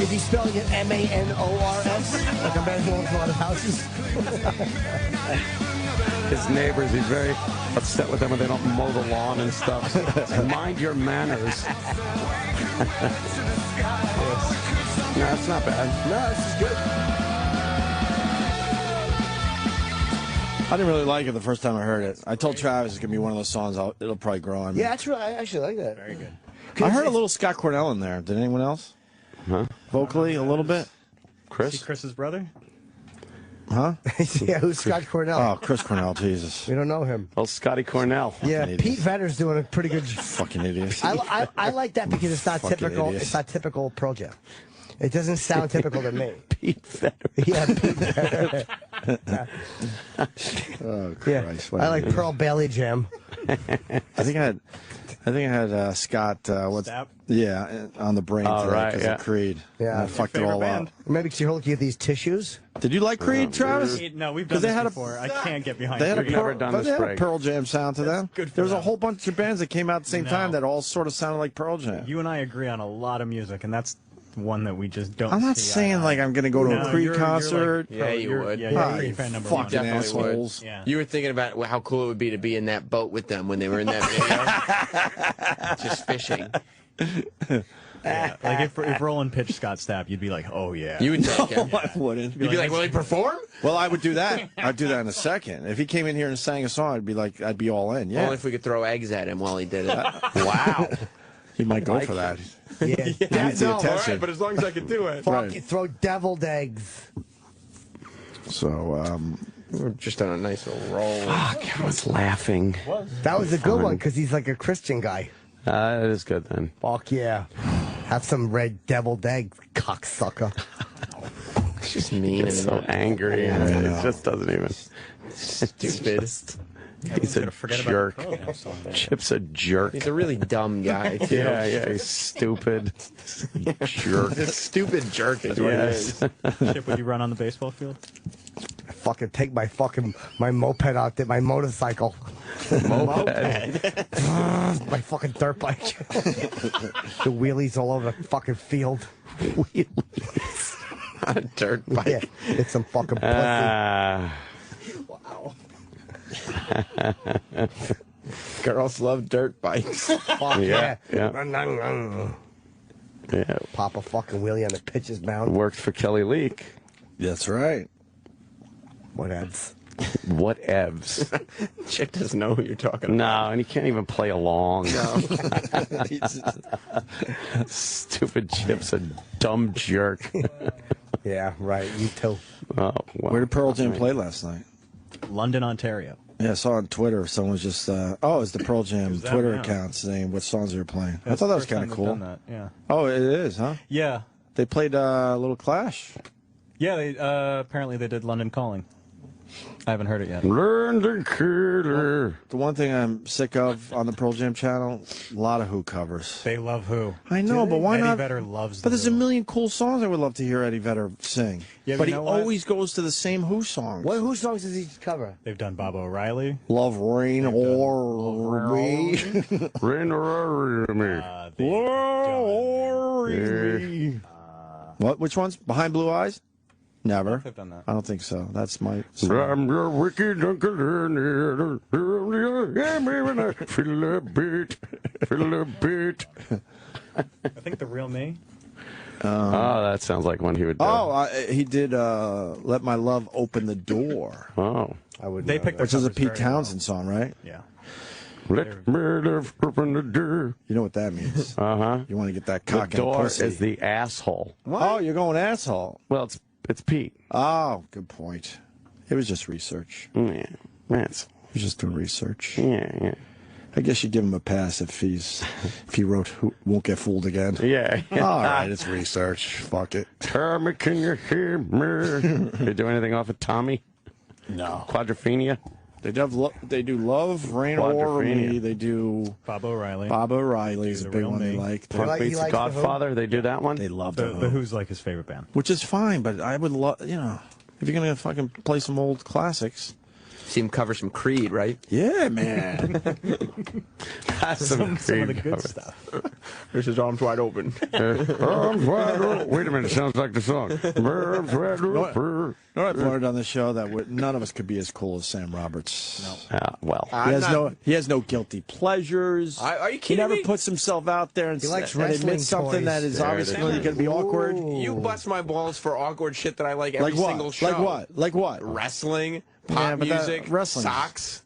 Is he spelling it M-A-N-O-R-S? Like a man who owns a lot of houses? His neighbors, he's very upset with them when they don't mow the lawn and stuff. Mind your manners. No, it's not bad. No, this is good. I didn't really like it the first time I heard it. I told Travis it's going to be one of those songs it'll probably grow on me. Yeah, that's right. I actually like that. Very good. I heard a little Scott Cornell in there. Did anyone else? Huh? Vocally, a little bit? Is Chris? he Chris's brother? Huh? Yeah, who's Scott Cornell? Oh, Chris Cornell, Jesus. We don't know him. Oh, Scotty Cornell. Yeah, idiot. Pete Vedder's doing a pretty good. Fucking idiot. I like that because it's not Fucking typical. idiot. It's not typical Pearl Jam. It doesn't sound typical to me. Pete Vedder. Yeah, Pete Vedder. Oh Yeah, Christ! I like Pearl Bailey Jam. I think I had Scott. What's Stapp? Yeah, on the brain Oh, today right, because yeah. of Creed. Yeah. I fucked it all up. Maybe because you're looking at these tissues. Did you like Creed, Travis? No, we've done they this had before. I can't get behind They had a Creed. never done this they had a break. Pearl Jam sound to them. good for There was a them. whole bunch of bands that came out at the same No. time that all sort of sounded like Pearl Jam. You and I agree on a lot of music, and that's one that we just don't I'm not see saying eye to like eye. I'm going to go to No, a Creed you're concert. like, Yeah, you you're- would. Yeah, you're Ah, Creed fan you number fucking one. assholes. Yeah. You were thinking about how cool it would be to be in that boat with them when they were in that video. Just fishing. Yeah. Like if Roland pitched Scott Stapp, you'd be like, oh yeah. You would take him. I wouldn't. You'd be like, will he perform? Well, I would do that. I'd do that in a second. If he came in here and sang a song, I'd be all in. Yeah. Only if we could throw eggs at him while he did it. Wow. He might go for that. Yeah, He needs the attention. but as long as I could do it. Fuck, you throw deviled eggs. So, We're just on a nice little roll. Fuck, I was laughing. That was a good one because he's like a Christian guy. It is good then. Fuck yeah. Have some red deviled egg, cocksucker. It's just mean He's and so angry. I And know. it just doesn't even. stupid. He's a jerk. Chip's a jerk. He's a really dumb guy, too. Yeah, he's stupid. Jerk. A stupid jerk is what he is. Chip, would you run on the baseball field? I fucking take my moped out there, my motorcycle. Moped. My fucking dirt bike. The wheelies all over the fucking field. Wheelies. A dirt bike. Yeah, it's some fucking pussy. Girls love dirt bikes. Fuck Yeah, yeah. yeah. Yeah. Pop a fucking wheelie on the pitcher's mound. Worked for Kelly Leak. that's right. Whatevs. Whatevs. Chip doesn't know who you're talking about. No, and he can't even play along. No. Stupid Chip's a dumb jerk. Yeah, right. You too. Oh, well. Where did Pearl Jam play last night? London, Ontario. Yeah, I saw on Twitter someone was just, it's the Pearl Jam that? Twitter Yeah. account saying what songs they were playing. I That's thought that the was first kind of time they've cool. done that, yeah. Oh, it is, huh? Yeah. They played a little Clash. Yeah, they apparently they did London Calling. I haven't heard it yet. London Killer. The one thing I'm sick of on the Pearl Jam channel, a lot of Who covers. They love Who. I know, but why Eddie not? Vedder loves But the there's a Who. million cool songs I would love to hear Eddie Vedder sing. Yeah, but you he know what? always goes to the same Who songs. What? Whose songs does he cover? They've done Bob O'Reilly. Love Rain or Me. Rain or me. They've What? Which ones? Behind Blue Eyes? Never. They've done that. I don't think so. That's my. I'm your wicked Uncle Ernie. Feel a beat. Feel a beat. I think The Real Me. Oh, that sounds like one he would do. Oh, he did Let My Love Open the Door. Oh. I would. They picked their Which is a covers Pete very Townsend song, right? well. Yeah. Let me love open the door. You know what that means. Uh-huh. You want to get that The cock in the door pussy. is the asshole. Oh, you're going asshole. Well, it's Pete. Oh, good point. It was just research. Yeah. That's. He was just doing research. Yeah. I guess you give him a pass if he wrote "Who Won't Get Fooled Again." Yeah. All right, it's research. Fuck it. Tommy, can you hear me? They do anything off of Tommy? No. Quadrophenia? They do Love, Rain or Me. Quadrophenia. They do Bob O'Reilly. Bob O'Reilly is a The big Real one they Me. like. Punk He Beats likes Godfather? They do that one? They love The the Who's like his favorite band. which is fine, but I would love, if you're gonna fucking play some old classics. See him cover some Creed, right? Yeah, man. That's Some of the Creed good covers. stuff. There's his arms wide open. Arms wide open. Wait a minute, sounds like the song. Arms wide open. You know what I've learned on the show that none of us could be as cool as Sam Roberts. No. Well. He has no guilty pleasures. Are you He kidding never me? puts himself out there and He likes and wrestling admits something toys. that is There it obviously is. going to be awkward. You bust my balls for awkward shit that I like every Like what? single show. Like what? Like what? Wrestling, Yeah, pop but that- music, wrestling. socks.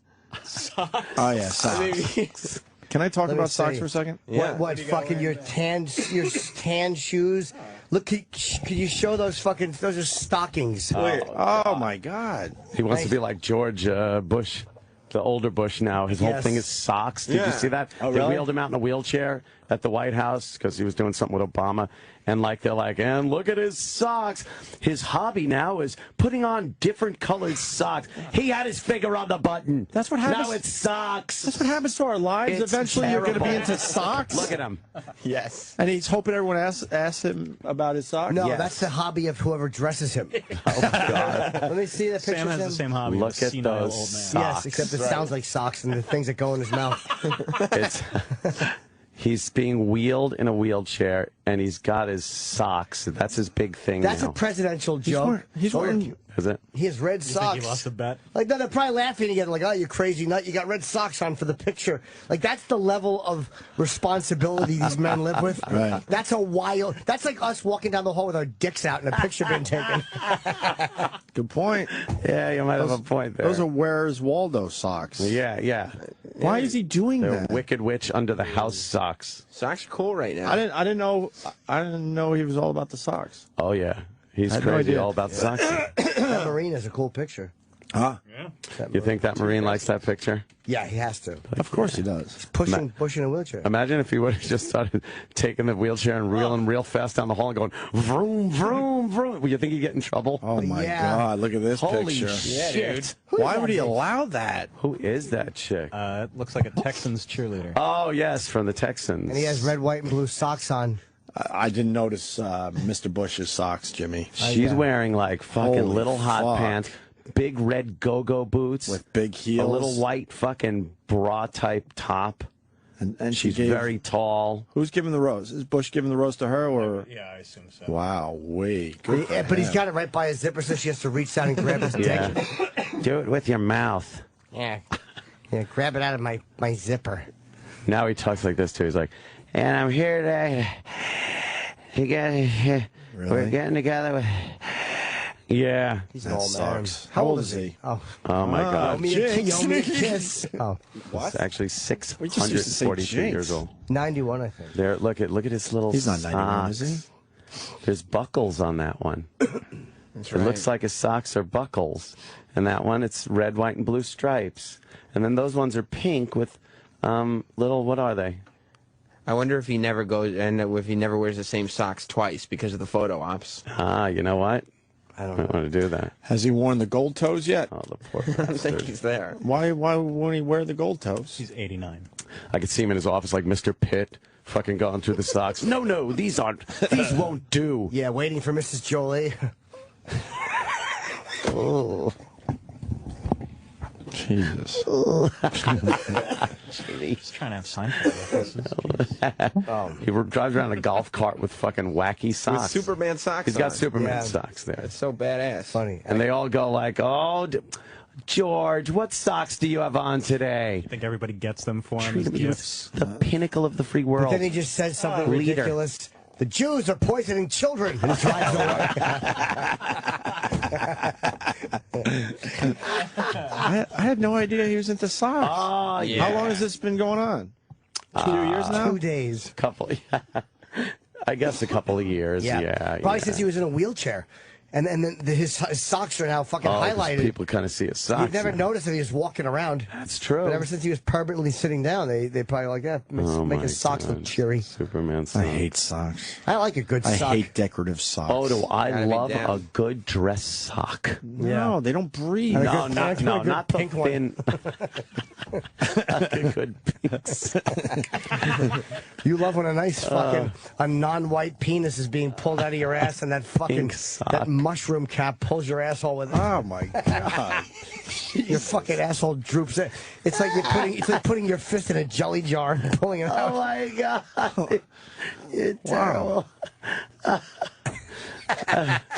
Oh yeah, socks. I mean, Can I talk Let me about socks see. for a second? Yeah. What fucking your tan shoes? Look, could you show those fucking? Those are stockings. Oh my God. He wants to be like George Bush, the older Bush now. His whole Yes. thing is socks. Did Yeah. you see that? Oh, They really? wheeled him out in a wheelchair, at the White House because he was doing something with Obama, and like they're like, and look at his socks. His hobby now is putting on different colored socks. He had his finger on the button. That's what happens. Now it's socks. That's what happens to our lives. It's Eventually, terrible. you're going to be into socks. Look at him. Yes. And he's hoping everyone asks him about his socks. No, Yes. that's the hobby of whoever dresses him. Oh, God. Let me see the picture. Sam has the same hobby. Look as a at senile those old man. socks. Yes, except it sounds like socks and the things that go in his mouth. It's, he's being wheeled in a wheelchair, and he's got his socks. That's his big thing That's now. a presidential joke. He's wearing Is it? He has red You socks. think he lost a bet? Like, no, they're probably laughing again, like, oh, you crazy nut, you got red socks on for the picture. Like, that's the level of responsibility these men live with. Right. That's a wild, that's like us walking down the hall with our dicks out and a picture being taken. Good point. Yeah, you might have a point there. Those are Where's Waldo socks. Yeah, yeah. Why is he doing They're that? Wicked Witch under the house socks. Socks are cool right now. I didn't know he was all about the socks. Oh yeah, he's I had no crazy idea. all about socks. That Marine is a cool picture. Huh? You think that Marine likes that picture? Yeah, he has to. Of course he does. Pushing in a wheelchair. Imagine if he would have just started taking the wheelchair and reeling real fast down the hall and going vroom, vroom, vroom. Well, you think he'd get in trouble? Oh my Yeah. God! Look at this Holy picture. shit. Why would he allow that? Who is that chick? It looks like a Texans cheerleader. Oh, yes, from the Texans. And he has red, white, and blue socks on. I didn't notice Mr. Bush's socks, Jimmy. She's wearing like fucking Holy little hot fuck. pants, big red go-go boots. With big heels. A little white fucking bra-type top. And She's she gave, very tall. Who's giving the rose? Is Bush giving the rose to her or? Yeah, I assume so. Wow, wait. Good Yeah, for but he's him. got it right by his zipper, so she has to reach down and grab his dick. Yeah. Do it with your mouth. Yeah. Yeah, grab it out of my zipper. Now he talks like this too. He's like, and I'm here today. We're getting together with. Yeah. He's an That old man. sucks. How old is he? Oh, Oh my Wow. God. owe me a kiss. Oh, What? He's actually We just used to say 642 jinx. years old. 91, I think. There, look at his little He's not socks. 91, is he? There's buckles on that one. That's It looks like his socks are buckles, and that one it's red, white, and blue stripes, and then those ones are pink with little. What are they? I wonder if he never goes and if he never wears the same socks twice because of the photo ops. Ah, you know what? I don't I know. want to do that. Has he worn the gold toes yet? Oh, the poor I don't think bastard. he's there. Why won't he wear the gold toes? He's 89. I could see him in his office like Mr. Pitt, fucking going through the socks. No, these won't do. Yeah, waiting for Mrs. Jolie. Oh. Jesus. He's trying to have Seinfeld references. He drives around in a golf cart with fucking wacky socks. With Superman socks He's got on. Superman Yeah. socks there. That's so badass. Funny. And they all go like, oh, George, what socks do you have on today? I think everybody gets them for him Treat as him, he gifts. was the pinnacle of the free But world. then he just says something Leader. ridiculous. The Jews are poisoning children. And he drives away. I had no idea he was into socks. Oh, yeah. How long has this been going on? 2 years now? 2 days. Couple, I guess a couple of years. Yeah, Probably since he was in a wheelchair. And then his socks are now fucking 'cause highlighted. people kind of see his socks. You've never now. noticed that he was walking around. That's true. But ever since he was permanently sitting down, they probably like, yeah, make my his socks look God. cheery. Superman I socks. hate socks. I like a good I sock. hate decorative socks. Oh, do I Gotta be love down. a good dress sock? No, they don't breathe. And a No, good- not and a no, good not the pink one. thin. A good pink sock. You love when a nice fucking a non-white penis is being pulled out of your ass, and that fucking Pink sock. that mushroom cap pulls your asshole with Oh my God. your fucking asshole droops. It's like putting your fist in a jelly jar and pulling it out. Oh my God! You're terrible.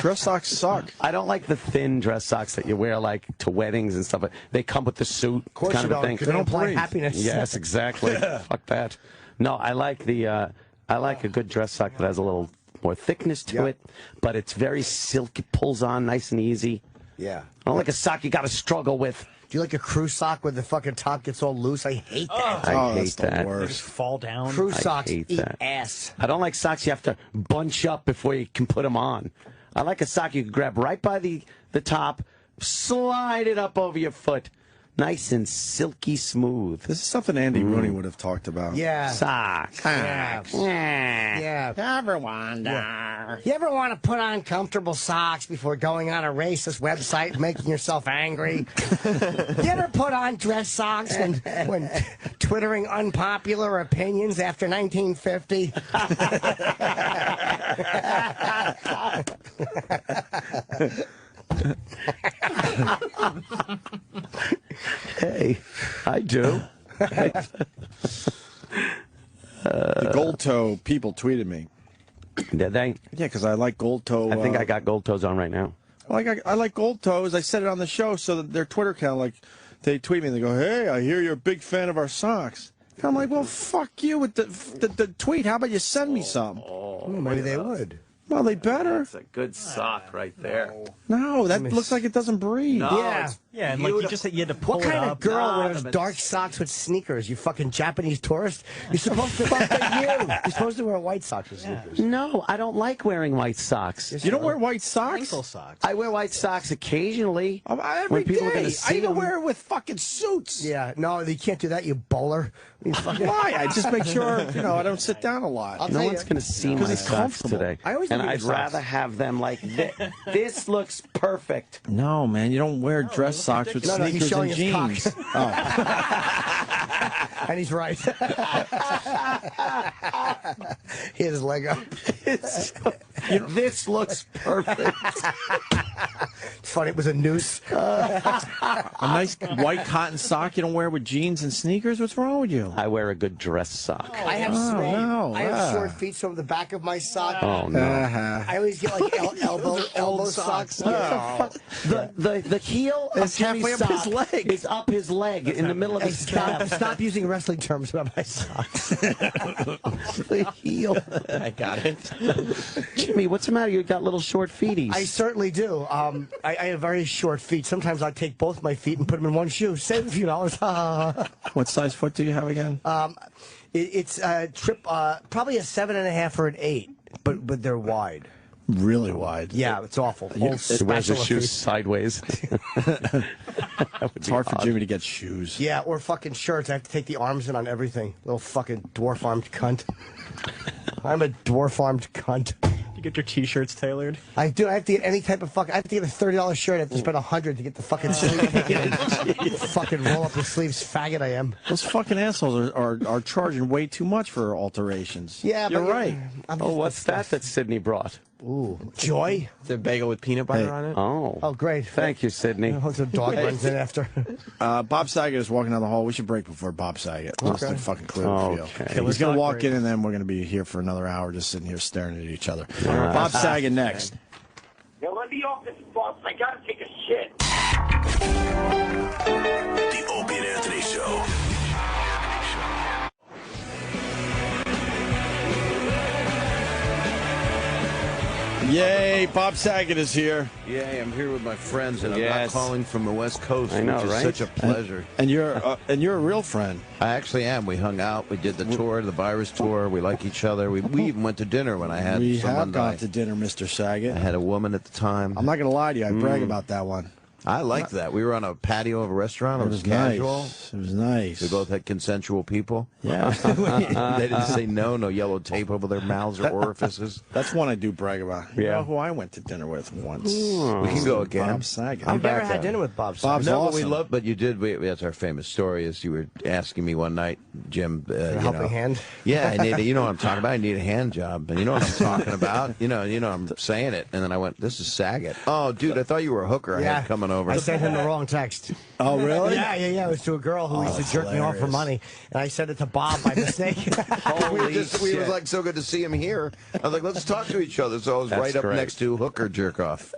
Dress socks suck. I don't like the thin dress socks that you wear like to weddings and stuff. They come with the suit Of course kind you of a don't, thing. 'cause they don't imply happiness. Yes, exactly. Fuck that. No, I like the. I like a good dress sock that has a little more thickness to it, but it's very silky. Pulls on nice and easy. Yeah. I don't like a sock you got to struggle with. Do you like a crew sock where the fucking top gets all loose? I hate that. I hate that's the that. They worst. just fall down. Crew I socks hate eat that. ass. I don't like socks you have to bunch up before you can put them on. I like a sock you can grab right by the top, slide it up over your foot. Nice and silky smooth. This is something Andy Rooney would have talked about. Yeah. Socks. Yeah. Yeah. Ever wonder? Yeah. You ever want to put on comfortable socks before going on a racist website and making yourself angry? You ever put on dress socks when twittering unpopular opinions after 1950? Hey, I do. The gold toe people tweeted me. Did they? Yeah, because I like gold toe. I think I got gold toes on right now. Well, I like gold toes. I said it on the show so that their Twitter account, like, they tweet me and they go, "Hey, I hear you're a big fan of our socks." And I'm like, well, fuck you with the tweet. How about you send me some? Maybe they would. Well, they better. That's a good sock right there. No, that looks like it doesn't breathe. No, Yeah. Yeah, and like you had to pull What it kind up. of girl wears dark socks with sneakers? You fucking Japanese tourist? You're supposed to You're supposed to wear white socks with sneakers. No, I don't like wearing white socks. You don't wear white socks? Ankle socks. I wear white socks occasionally. Every when people day. are gonna see I even them. wear it with fucking suits. Yeah, no, you can't do that, you bowler. I mean, Why? I just make sure, I don't sit down a lot. No one's going to see my it's socks comfortable. today. I always and look at I'd your socks. rather have them like this. This looks perfect. No, man, you don't wear dress socks with No, no, he's sneakers showing and his jeans. cock. And he's right. He has his leg up. This looks perfect. It's funny, it was a noose. A nice white cotton sock you don't wear with jeans and sneakers? What's wrong with you? I wear a good dress sock. I have no. I have short feet, so the back of my sock. Oh, no. I always get like elbow socks. The heel of It's halfway Jimmy's up his sock leg. is up his leg in the middle of his calf. Stop using wrestling terms about my socks. The heel. I got it. Jimmy, what's the matter? You got little short feeties. I certainly do. I have very short feet. Sometimes I take both my feet and put them in one shoe. Save a few dollars. What size foot do you have again? It's probably a 7.5 or an 8, but they're wide. Really wide. Yeah, it's awful. He wears his shoes sideways. It's hard for Jimmy to get shoes. Yeah, or fucking shirts. I have to take the arms in on everything. Little fucking dwarf-armed cunt. I'm a dwarf-armed cunt. You get your T-shirts tailored. I do. I have to get any type of fucking. I have to get a $30 shirt. I have to spend $100 to get the fucking sleeve. Fucking roll up the sleeves, faggot I am. Those fucking assholes are charging way too much for alterations. Yeah, you're but right. Oh, what's that Sydney brought? Ooh, Joy. It's a bagel with peanut butter on it. Oh, great. Thank you, Sydney. The dog runs in after. Bob Saget is walking down the hall. We should break before Bob Saget. Let's Okay. fucking clear the field. Okay. He's going to walk in, and then we're going to be here for another hour just sitting here staring at each other. Bob Saget next. Now let me off this bus. I gotta take a shit. The Opie and Anthony Show. Yay, Bob Saget is here. Yay, I'm here with my friends, and I'm Yes. not calling from the West Coast, I know, which is right? such a pleasure. And you're a real friend. I actually am. We hung out. We did the tour, the virus tour. We like each other. We even went to dinner when I had We someone have gone die. to dinner, Mr. Saget. I had a woman at the time. I'm not going to lie to you. I brag about that one. I liked that. We were on a patio of a restaurant. It was nice. casual. It was nice. We both had consensual people. Yeah. They didn't say no yellow tape over their mouths or orifices. That's one I do brag about. You Yeah. know who I went to dinner with once? We can go again. Bob Saget. I've never had at dinner with Bob. Bob's No, awesome. but we love. But you did. That's our famous story. Is you were asking me one night, Jim. helping hand. Yeah, I need. You know what I'm talking about. I need a hand job, and you know what I'm talking about. You know. I'm saying it, and then I went, "This is Saget." Oh, dude, I thought you were a hooker. I had coming over. I sent him the wrong text. Oh, really? Yeah. It was to a girl who used to jerk me off for hilarious. money, and I sent it to Bob by mistake. we was like so good to see him here. I was like, let's talk to each other. So I was That's right up great. next to hooker jerk off.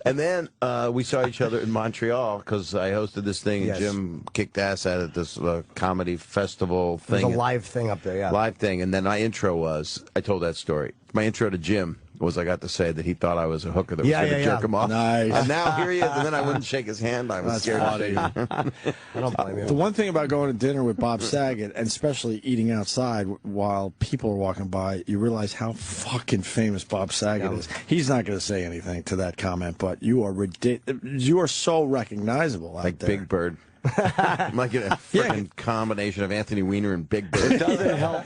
And then we saw each other in Montreal because I hosted this thing. Yes. And Jim kicked ass at it, this comedy festival There's thing. a live thing up there, yeah. Live thing. And then my intro was, I told that story. My intro to Jim was I got to say that he thought I was a hooker that was going to jerk him off. Nice. And now here he is. And then I wouldn't shake his hand. I was That's scared funny. to shake him. I don't blame you. The one thing about going to dinner with Bob Saget, and especially eating outside while people are walking by, you realize how fucking famous Bob Saget is. He's not going to say anything to that comment, but you are you are so recognizable out Like there. Big Bird. I'm like a freaking combination of Anthony Weiner and Big Bird. It doesn't help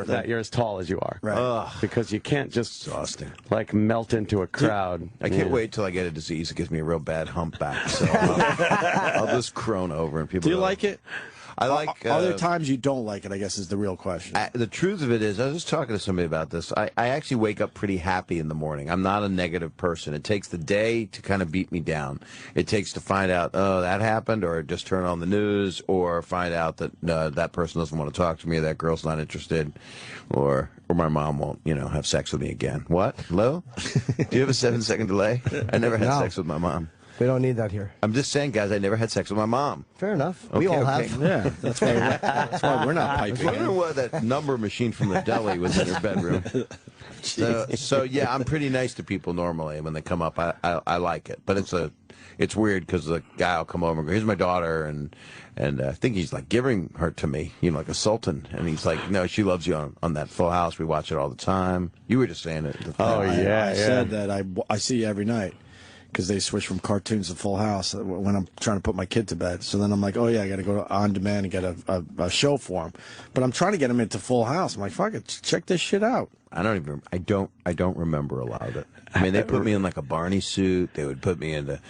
that you're as tall as you are. Right. Because you can't just exhausting. Like melt into a crowd. I can't wait till I get a disease that gives me a real bad humpback. So I'll just crone over and people. Do you like it? I like. Are there times you don't like it? I guess is the real question. The truth of it is, I was just talking to somebody about this. I actually wake up pretty happy in the morning. I'm not a negative person. It takes the day to kind of beat me down. It takes to find out, oh, that happened, or just turn on the news, or find out that that person doesn't want to talk to me, or that girl's not interested, or my mom won't, have sex with me again. What? Hello? Do you have a 7-second delay? I never had sex with my mom. We don't need that here. I'm just saying, guys, I never had sex with my mom. Fair enough. We all have. Yeah, that's why we're not piping. I was wondering why that number machine from the deli was in her bedroom. So yeah, I'm pretty nice to people normally when they come up. I like it, but it's weird because the guy will come over and go, "Here's my daughter," and I think he's like giving her to me, like a sultan, and he's like, "No, she loves you on that Full House. We watch it all the time." You were just saying it. I said that I see you every night. Because they switch from cartoons to Full House when I'm trying to put my kid to bed. So then I'm like, oh yeah, I got to go on demand and get a show for him. But I'm trying to get him into Full House. I'm like, fuck it, check this shit out. I don't remember a lot of it. I mean, they put me in like a Barney suit. They would put me into,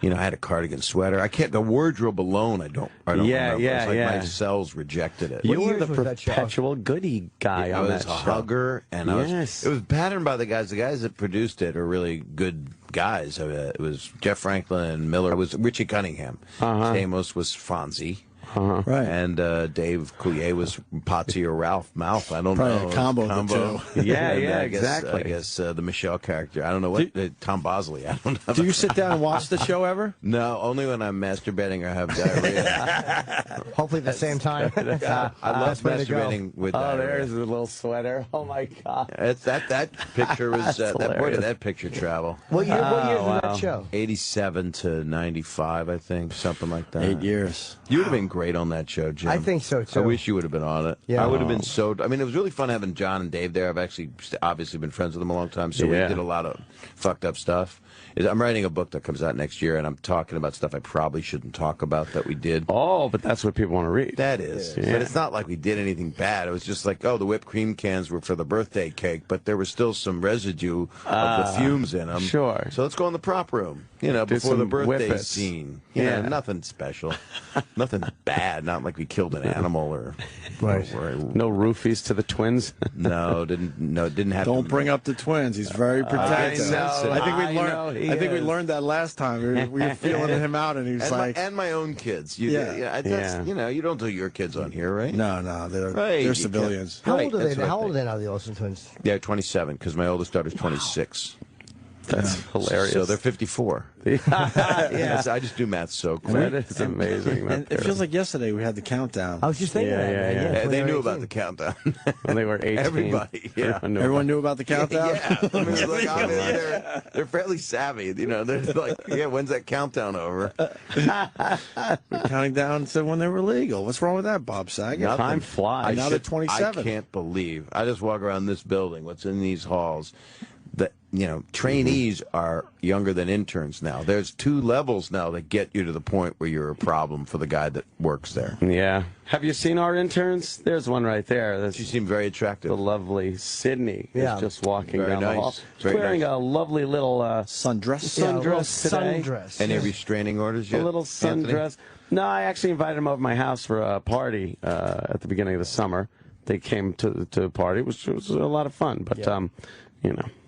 I had a cardigan sweater. I can't. The wardrobe alone, I don't remember. It's like my cells rejected it. You were the perpetual goodie guy on that show. I was a hugger, and it was patterned by the guys. The guys that produced it are really good guys. It was Jeff Franklin, Miller. It was Richie Cunningham. Stamos was Fonzie. Right. And Dave Coulier was Potsy or Ralph Mouth. I don't Probably know. A combo of the two. Yeah, I guess the Michelle character. I don't know what Tom Bosley. I don't know. Do you sit down and watch the show ever? No, only when I'm masturbating or have diarrhea. Hopefully at the same time. I love masturbating with diarrhea. There's a little sweater. Oh my God. That picture was where did that picture travel? What year was that show? 87 to 95, I think, something like that. 8 years. You would have been great on that show, Jim. I think so too. I wish you would have been on it. Yeah. I would have been so. I mean, it was really fun having John and Dave there. I've actually obviously been friends with them a long time, so we did a lot of fucked up stuff. I'm writing a book that comes out next year, and I'm talking about stuff I probably shouldn't talk about that we did. Oh, but that's what people want to read. That is. Yeah. But it's not like we did anything bad. It was just like, oh, the whipped cream cans were for the birthday cake, but there was still some residue of the fumes in them. Sure. So let's go in the prop room, before the birthday scene. Nothing special. Nothing bad. Not like we killed an animal or... Right. No roofies to the twins? No, it didn't happen. Don't bring up the twins. He's very protective. I think we learned that last time. We were feeling him out, and he was and my own kids. You don't do your kids on here, right? No, they're civilians. How old are they? How old are they now, the Olsen twins? Yeah, 27, because my oldest daughter's 26. That's hilarious. So they're 54. Yes, I just do math so quick. That is amazing. And it feels like yesterday we had the countdown. I was just thinking that. They knew about the countdown. When they were 18. Everybody, Everyone knew about the countdown? Yeah. I mean, they're fairly savvy. They're like, when's that countdown over? We're counting down to when they were legal. What's wrong with that, Bob Saget? Time flies. Now they're 27. I can't believe. I just walk around this building, what's in these halls, that trainees are younger than interns now. There's 2 levels now that get you to the point where you're a problem for the guy that works there. Yeah. Have you seen our interns? There's one right there. She seemed very attractive. The lovely Sydney is just walking very down nice. the hall. Very wearing nice. a lovely little sundress. Today. Sundress. Any restraining orders yet? A little sundress. No, I actually invited them over to my house for a party at the beginning of the summer. They came to a party, which was a lot of fun. But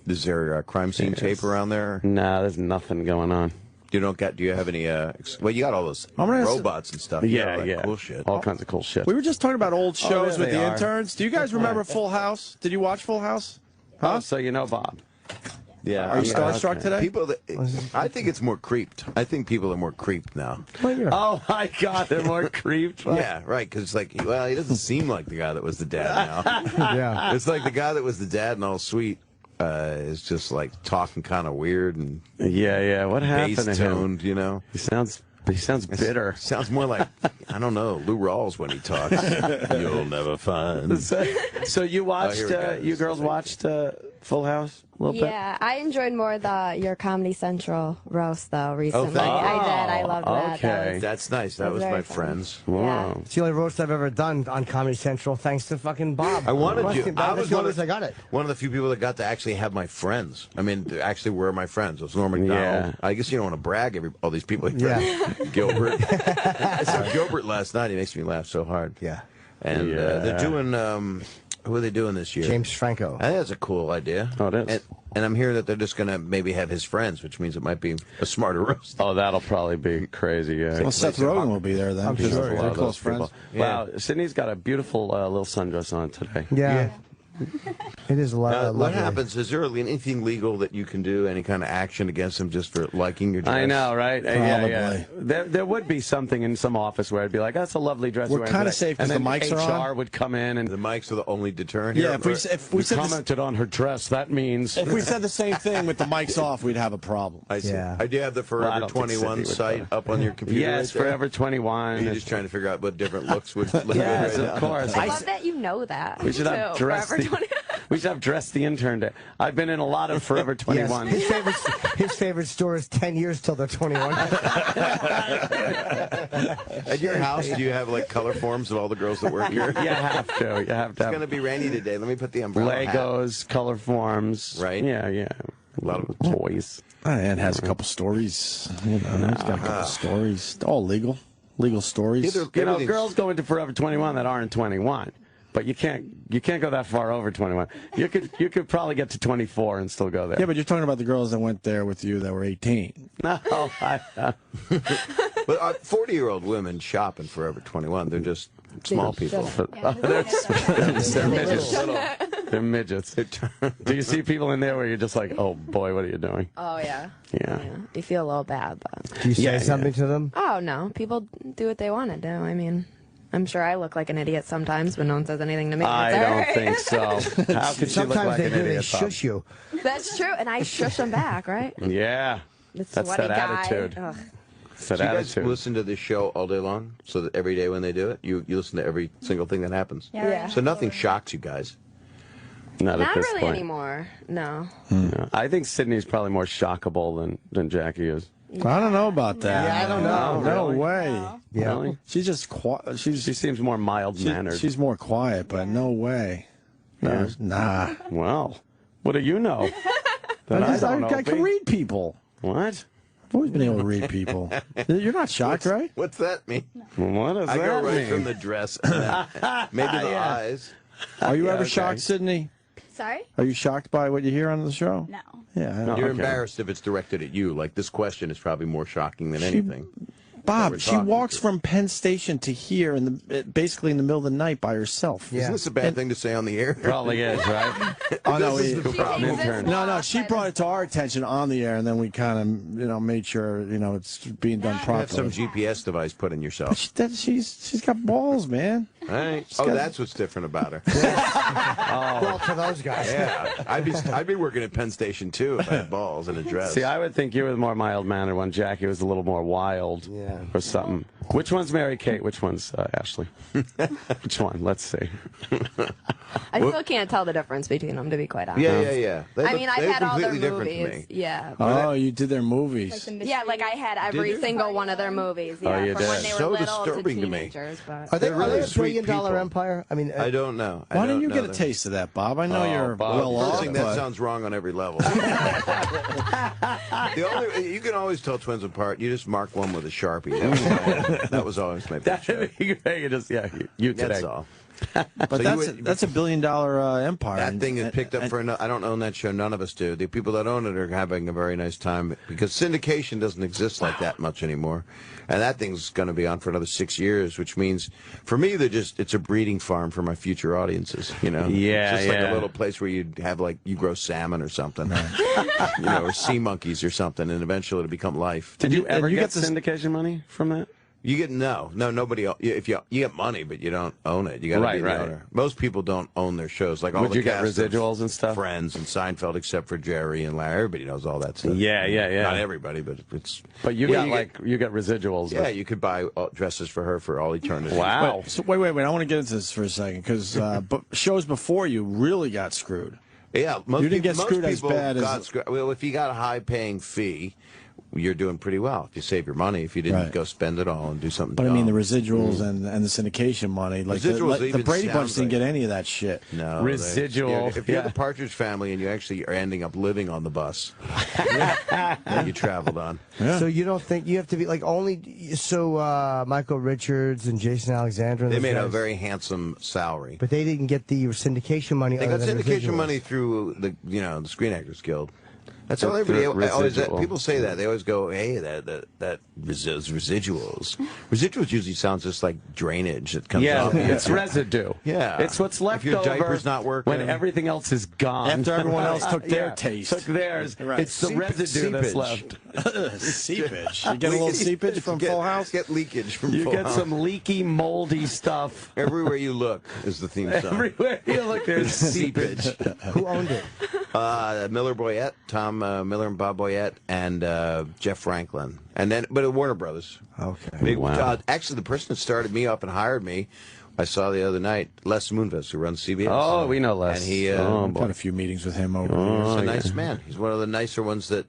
Is there a crime scene tape around there? No, there's nothing going on. Do you have any? Well, you got all those robots and stuff. Cool shit. All kinds of cool shit. We were just talking about old shows with the interns. Do you guys remember Full House? Did you watch Full House? Huh? Oh, so you know Bob. Yeah. Are you starstruck today? I think it's more creeped. I think people are more creeped now. Oh my God, they're more creeped. Yeah, right. Because it's like, he doesn't seem like the guy that was the dad now. Yeah. It's like the guy that was the dad and all sweet. Is just like talking kind of weird and what happened to him? Toned, He sounds bitter. Sounds more like, I don't know, Lou Rawls when he talks. You'll never find. So you watched? You girls watched Full House? A little bit? Yeah, I enjoyed more your Comedy Central roast, though, recently. thank you. I did. I loved that. Okay. That's nice. That was very my fun. friends. Wow. It's the only roast I've ever done on Comedy Central, thanks to fucking Bob. I wanted you. That's the only reason I got it. One of the few people that got to actually have my friends. I mean, they actually were my friends. It was Norm Macdonald. I guess you don't want to brag all these people. Gilbert. I saw Gilbert last night. He makes me laugh so hard. Yeah. And they're doing. Who are they doing this year? James Franco. I think that's a cool idea. Oh, it is. And I'm hearing that they're just going to maybe have his friends, which means it might be a smarter roast. Oh, that'll probably be crazy, yeah. Well, Seth Rogen will be there then. I'm sure. They're close friends. Wow, Sydney's got a beautiful little sundress on today. Yeah. It is a lot. What happens? Is there anything legal that you can do? Any kind of action against them just for liking your dress? I know, right? Probably. Yeah. There would be something in some office where I'd be like, "That's a lovely dress." We're kind of safe because the mics are on. HR would come in and the mics are the only deterrent. Yeah, here, if we said commented on her dress, that means if we said the same thing with the mics off, we'd have a problem. I see. Yeah. I do have the Forever 21 site up on your computer. Yes, right there. Forever 21. You're just trying to figure out what different looks would look Yes, right of now. course. I love that you know that. We should have too. dressed Forever the, 20. we should have dressed the intern day. I've been in a lot of Forever 21. Yes. His favorite store is 10 years till they're 21. At your house, do you have like color forms of all the girls that work here? You have to. You have to It's have going to be rainy today. Let me put the umbrella hat. Legos, color forms. Right. Yeah. A lot of toys. And has a couple stories. He's got a couple stories. All legal stories. You know, girls go into Forever 21 that aren't 21. But you can't go that far over 21. You could probably get to 24 and still go there. Yeah, but you're talking about the girls that went there with you that were 18. No, But 40-year-old women shop in Forever 21. They're just small people. They're midgets. They're midgets. Do you see people in there where you're just like, oh boy, what are you doing? Oh, yeah. Yeah. You feel a little bad, but. Do you say something to them? Oh, no. People do what they want to do. I mean, I'm sure I look like an idiot sometimes, but no one says anything to me. I don't think so. How could you look like an idiot? They shush you. That's true, and I shush them back, right? Yeah. That's that guy. attitude. Ugh. That Do you guys attitude. listen to this show all day long? So that every day when they do it, you listen to every single thing that happens? Yeah. So nothing shocks you guys? Not at this really point. anymore. No. No. I think Sydney's probably more shockable than Jackie is. I don't know about that. Yeah, I don't know. No Really? way. Yeah. Really? She's just quiet. She seems more mild-mannered. She's more quiet, but no way. No, nah. Well, what do you know? That I don't know, I can B? read people. What? I've always been able to read people. You're not shocked, right? What's that mean? What does I that go right mean? from the dress, and then maybe the eyes. Are you ever okay. shocked, Sydney? Sorry? Are you shocked by what you hear on the show? No. Yeah. I know. You're Okay. embarrassed if it's directed at you. Like, this question is probably more shocking than anything. Bob, we're she talking walks from Penn Station to here basically in the middle of the night by herself. Isn't this a bad thing to say on the air? Probably is, right? Oh, no, This is the problem. No, she brought it to our attention on the air, and then we kind of, made sure, it's being done You properly. have some GPS device put in yourself. She's got balls, man. All right. Oh, that's what's different about her. Well, to those guys. Yeah, I'd be working at Penn Station too if I had balls and a dress. See, I would think you were the more mild-mannered one. Jackie was a little more wild or something. Which one's Mary Kate? Which one's Ashley? Which one? Let's see. I still can't tell the difference between them, to be quite honest. Yeah. I mean, I've had all their completely different to movies. me. Yeah. Oh, you did their movies. Yeah, like I had every single one of their movies. Yeah, Oh, you from did. when they were So little disturbing to to me. teenagers. But Are they They're really a $1 sweet billion people. empire? I mean, I don't know. Why don't you get a taste of that, Bob? I know you're Bob. well First off. thing, that but- sounds wrong on every level. You can always tell twins apart. You just mark one with a Sharpie. That was always my picture. you just, you today. That's all. But So that's a $1 billion empire. That thing is picked up for. I don't own that show. None of us do. The people that own it are having a very nice time because syndication doesn't exist like that much anymore, and that thing's going to be on for another 6 years. Which means, for me, it's a breeding farm for my future audiences. Yeah, it's just like yeah. a little place where you have you grow salmon or something, or sea monkeys or something, and eventually it'll become life. Did you ever get syndication money from that? You get nobody. If you get money, but you don't own it. You got to be the owner. Most people don't own their shows. Like all Would the you get cast of residuals and stuff? Friends and Seinfeld, except for Jerry and Larry. Everybody knows all that stuff. Yeah. Not everybody, but it's. But you get residuals. Yeah, you could buy dresses for her for all eternity. Wow. Wait, I want to get into this for a second because shows before you really got screwed. Yeah, most You didn't people, get screwed most as people bad got as. screwed. Well, if you got a high-paying fee, you're doing pretty well. If you save your money, if you didn't go spend it all and do something. But I mean, the dumb. residuals and the syndication money, like the Brady Bunch didn't get any of that shit. No, residual. If you're the Partridge Family and you actually are ending up living on the bus that you traveled on. Yeah. So you don't think you have to be like only Michael Richards and Jason Alexander? And They those made a guys, very handsome salary. but they didn't get the syndication money. They other got than syndication residuals. money through the Screen Actors Guild. That's all The everybody always. residual. People say that they always go, "Hey, that residuals." Residuals usually sounds just like drainage that comes Yeah, off. it's residue. Yeah, It's what's left if your over diaper's not working when everything else is gone. After everyone else took their Yeah, taste. Took theirs. Right. It's the residue that's left. Seepage. You get a little seepage from Full House? Get leakage from You Full get House. some leaky, moldy stuff. Everywhere you look is the theme song. Everywhere you look, there's seepage. Who owned it? Miller Boyette, Tom Miller and Bob Boyette, and Jeff Franklin. And then, but Warner Brothers. Okay. Wow. Actually, the person that started me up and hired me, I saw the other night, Les Moonves, who runs CBS. Oh, we know Les. And he I've had a few meetings with him over the years. He's a nice man. He's one of the nicer ones that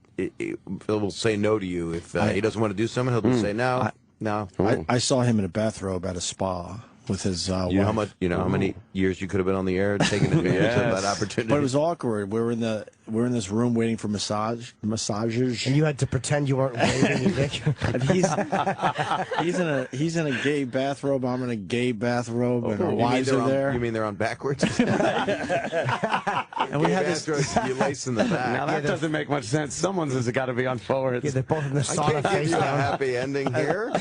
will say no to you. If he doesn't want to do something, he'll just say no. No. I saw him in a bathrobe at a spa with his You know how much? You know how many years you could have been on the air taking advantage of that opportunity. But it was awkward. We're in this room waiting for massages, And you had to pretend you weren't waving your dick. and he's in a gay bathrobe. I'm in a gay bathrobe, and our wives are there. You mean they're on backwards? And we had this. You lace in the back. Now that doesn't make much sense. Someone's has got to be on forwards. Yeah, they're both in the I sauna can't give face you a down. happy ending here.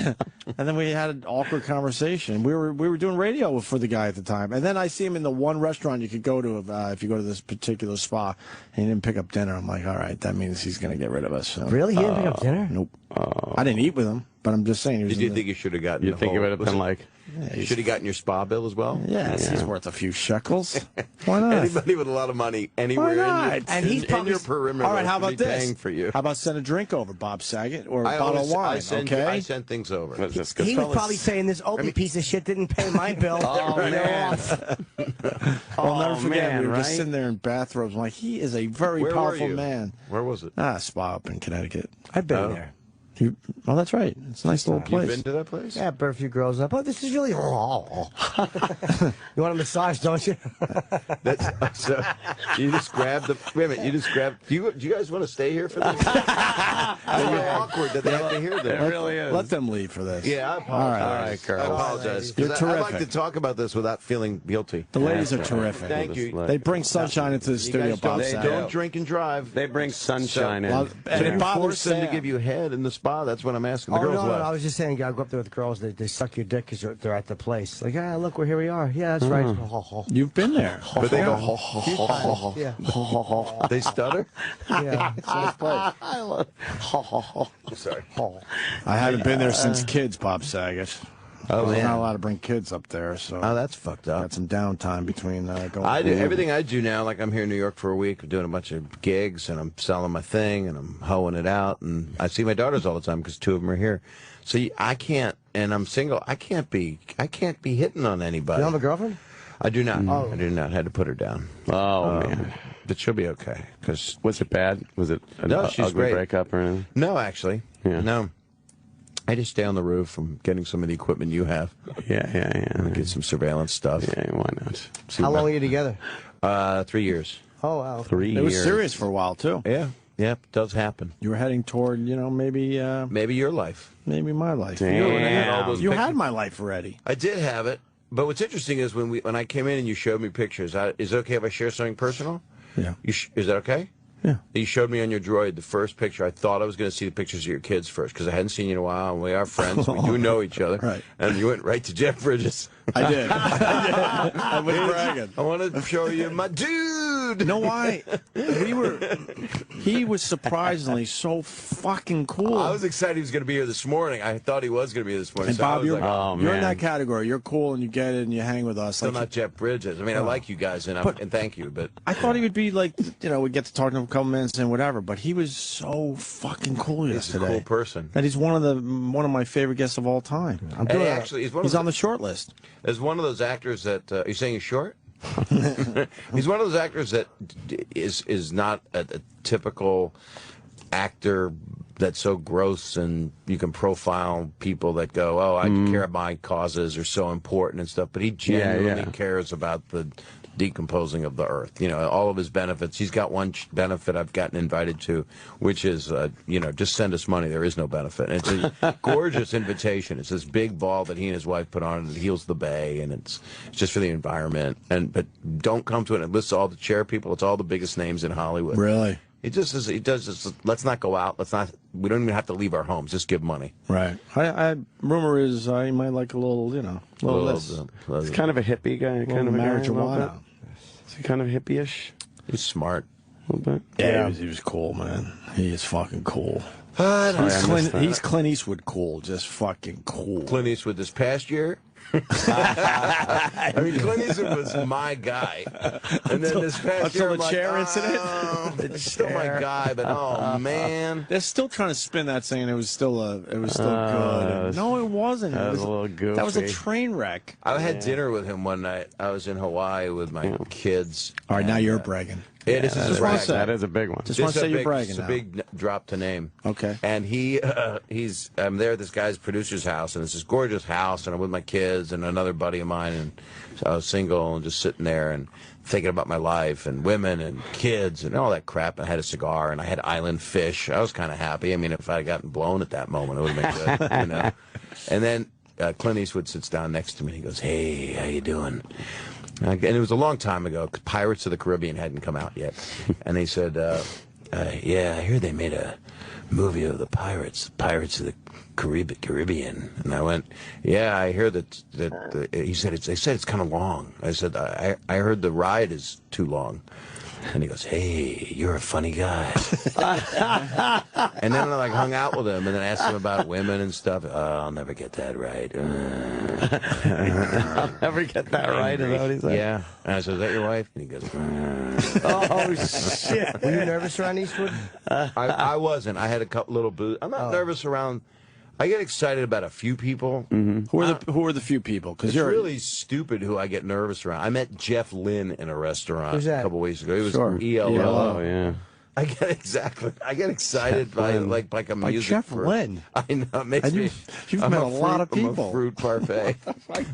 And then we had an awkward conversation. We were doing radio for the guy at the time, and then I see him in the one restaurant you could go to if you go to this particular spa, and he didn't pick up dinner. I'm like, all right, that means he's going to get rid of us. So. Really? He didn't pick up dinner? Nope. I didn't eat with him, but I'm just saying. He was Did you think you should have gotten? You think it would have been like? You should have gotten your spa bill as well. Yes, he's worth a few shekels. Why not? Anybody with a lot of money anywhere And he's in your perimeter. All right, how should about be this? Paying for you. How about send a drink over, Bob Saget, or a bottle of wine? I send things over. He was probably saying this Opie piece of shit didn't pay my bill. Oh, man. I'll never forget. man, We were just right? sitting there in bathrobes. I'm like, he is a very Where were powerful you? man. Where was it? Spa up in Connecticut. I've been there. Oh, that's right. It's a nice little place. You've been to that place? Yeah, brought a few girls up. Oh, this is really. You want a massage, don't you? That's so. You just grabbed the. Wait a minute. You just grabbed. Do you guys want to stay here for this? It's awkward that they have to hear this. It really is. Let them leave for this. Yeah, I apologize. All right, I apologize. You're 'Cause I like terrific. to talk about this without feeling guilty. The ladies are terrific. Thank you. They bring sunshine into the studio, guys Bob don't, Saget. don't drink and drive. They bring sunshine in. Well, and Did it you bothers force them to Sam. give you head in the spa? That's what I'm asking. The Oh, girls no, left. I was just saying, I go up there with girls, they suck your dick because they're at the place. Like, look, here we are. Yeah, that's right. You've been there. But they go, ho, ho, ho, ho, ho. Yeah. They stutter? Yeah. It's a nice place. I love I'm sorry. I haven't been there since kids, Bob Saget. Oh, We're man. not allowed to bring kids up there, so. Oh, that's fucked up. Got some downtime between going. I do everything I do now. Like I'm here in New York for a week, I'm doing a bunch of gigs, and I'm selling my thing, and I'm hoeing it out, and I see my daughters all the time because two of them are here. So I can't, and I'm single. I can't be hitting on anybody. You don't have a girlfriend? I do not. Oh. I do not. Had to put her down. Oh, man. But she'll be okay. Cause Was it bad? Was it an No, she's ugly great. breakup or anything? no, actually, Yeah. no. I just stay on the roof from getting some of the equipment you have. Yeah. Get some surveillance stuff. Yeah, why not? How long are you together? 3 years. Oh, wow. 3 years. It was serious for a while too. Yeah, it does happen. You were heading toward, maybe Maybe your life. maybe my life. Damn. You had my life already. I did have it, but what's interesting is when I came in and you showed me pictures. Is it okay if I share something personal? Yeah. Is that okay? Yeah. You showed me on your droid the first picture. I thought I was going to see the pictures of your kids first because I hadn't seen you in a while, and we are friends. We do know each other. Right. And you went right to Jeff Bridges. I did. I was bragging. I want to show you my dude. You know why? He was surprisingly so fucking cool. I was excited he was going to be here this morning. I thought he was going to be here this morning. And so I Bob, was you're, like, you're in that category. You're cool and you get it and you hang with us. still not Jeff Bridges. I mean, I like you guys and thank you, but I thought he would be like, we'd get to talk to him a couple minutes and whatever, but he was so fucking cool he's a yesterday. cool person. That he's one of my favorite guests of all time. Hey, actually, he's on the short list. As one of those actors that you're saying he's short. He's one of those actors that is not a typical actor that's so gross, and you can profile people that go, oh, I care about my causes are so important and stuff, but he genuinely cares about the decomposing of the earth. You know, all of his benefits. He's got one benefit I've gotten invited to, which is, you know, just send us money. There is no benefit. And it's a gorgeous invitation. It's this big ball that he and his wife put on, and it heals the bay, and it's just for the environment. But don't come to it. It lists all the chair people. It's all the biggest names in Hollywood. Really? It just is. It does. Just, let's not go out. Let's not. We don't even have to leave our homes. Just give money. Right. Rumor is he might like a little, you know, a little less. He's kind of a hippie guy. Kind of a marijuana. Is he kind of hippie-ish? He's smart. A little bit. Yeah, he was cool, man. He is fucking cool. He's Clint Eastwood cool. Just fucking cool. Clint Eastwood this past year. I mean, Clint Eastwood was my guy, and then this past year, the chair incident, it's still my guy, but oh man, they're still trying to spin that, saying it was still good. No, it wasn't. That was a little goofy. That was a train wreck. I had dinner with him one night. I was in Hawaii with my kids. All right, now you're bragging. This is a brag. That is a big one. Just want to say you're bragging. It's a now. big drop to name. Okay. And I'm there at this guy's producer's house, and it's this gorgeous house, and I'm with my kids and another buddy of mine, and so I was single and just sitting there and thinking about my life and women and kids and all that crap. I had a cigar and I had island fish. I was kind of happy. I mean, if I had gotten blown at that moment, it would have been good, you know. And then Clint Eastwood sits down next to me and he goes, "Hey, how you doing?" And it was a long time ago. Pirates of the Caribbean hadn't come out yet. And he said, yeah, I hear they made a movie of the Pirates of the Caribbean. And I went, yeah, I hear that he said, they said it's kind of long. I said, I heard the ride is too long. And he goes, "Hey, you're a funny guy." And then I like hung out with him, and then asked him about women and stuff. I'll never get that right. I'll never get that right. Is that what he said? Yeah. And I said, "Is that your wife?" And he goes, Oh shit! Were you nervous around Eastwood? I wasn't. I had a couple little booze. I'm not nervous around. I get excited about a few people. Who are the few people? Because you're really stupid who I get nervous around. I met Jeff Lynne in a restaurant a couple weeks ago. He was ELO. Oh yeah. I get excited by like a music. Jeff Lynne. I know. It makes me. You've met a lot of people. I'm a fruit parfait.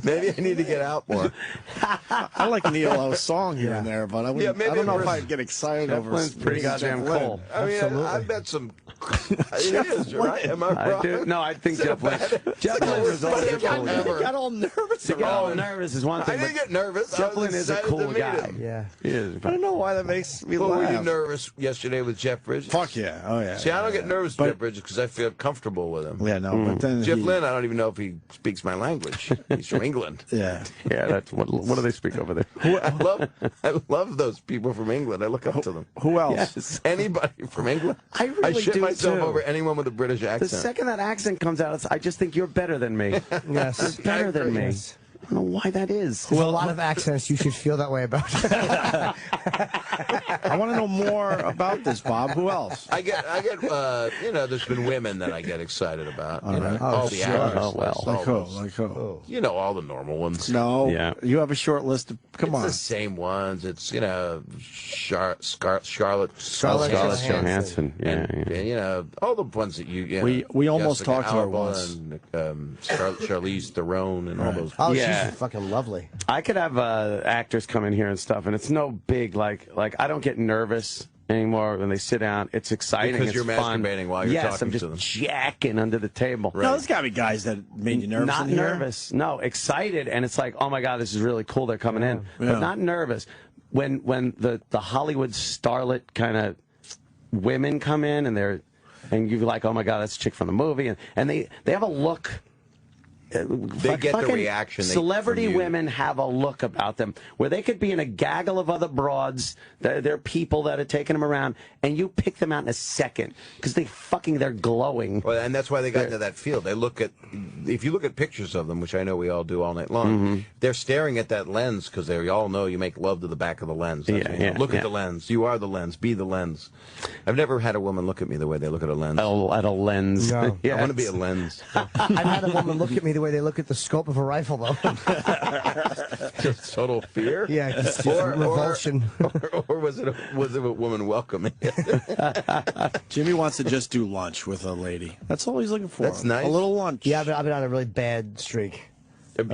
Maybe I need to get out more. I like an ELO song here and there, but I don't know if I'd get excited over. Lynn's pretty goddamn cool. I mean, I've met some. It is, right? Am I wrong? I do. No, I think Jeff Lynne. Jeff Lynne was always cool. Got all nervous. To get all nervous is one thing. I didn't get nervous. Jeff Lynne is a cool guy. Yeah. He is. I don't know why that makes me laugh. Were you nervous yesterday with Jeff Bridges? Fuck yeah. Oh yeah. See, I don't get nervous with Jeff Bridges because I feel comfortable with him. Yeah, no, but then Jeff Lynne, I don't even know if he speaks my language. He's from England. Yeah. Yeah, that's what do they speak over there? I love those people from England. I look up to them. Who else? Yes. Anybody from England. I shit do myself too. over anyone with a British accent. The second that accent comes out, I just think you're better than me. Yes. You're better than me. Yes. I don't know why that is. There's a lot of accents you should feel that way about. I want to know more about this, Bob. Who else? I get, you know, there's been women that I get excited about. You know, right. all the actors. Oh, well. Like who? You know, all the normal ones. No. Yeah. You have a short list of. Come It's on. the same ones. It's, you know, Scarlett Johansson. Yeah, and, you know, all the ones that you know, we almost Jessica talked to her Alba once. And Charlize Theron and all those. Oh, Yeah. she's fucking lovely. I could have actors come in here and stuff, and it's no big like I don't get nervous anymore when they sit down. It's exciting. Because it's you're fun. masturbating while you're talking I'm just to them. jacking under the table. No, there's got to be guys that made you nervous. Not in here. nervous. No, excited, and it's like, oh my god, this is really cool. They're coming in, but not nervous. When the Hollywood starlet kind of women come in and you're like, oh my god, that's a chick from the movie, and they have a look. They get the reaction. Celebrity women have a look about them where they could be in a gaggle of other broads. They're people that are taking them around, and you pick them out in a second because they're glowing. Well, and that's why they got into that field. They look at, if you look at pictures of them, which I know we all do all night long, they're staring at that lens because they all know you make love to the back of the lens. Look at the lens. You are the lens. Be the lens. I've never had a woman look at me the way they look at a lens. Oh, at a lens. No. Yes. I want to be a lens. I've had a woman look at me the way they look at the scope of a rifle, though. Just total fear. Yeah, just revulsion. Or was it a woman welcoming it? Jimmy wants to just do lunch with a lady. That's all he's looking for. That's nice. A little lunch. Yeah, I've been on a really bad streak.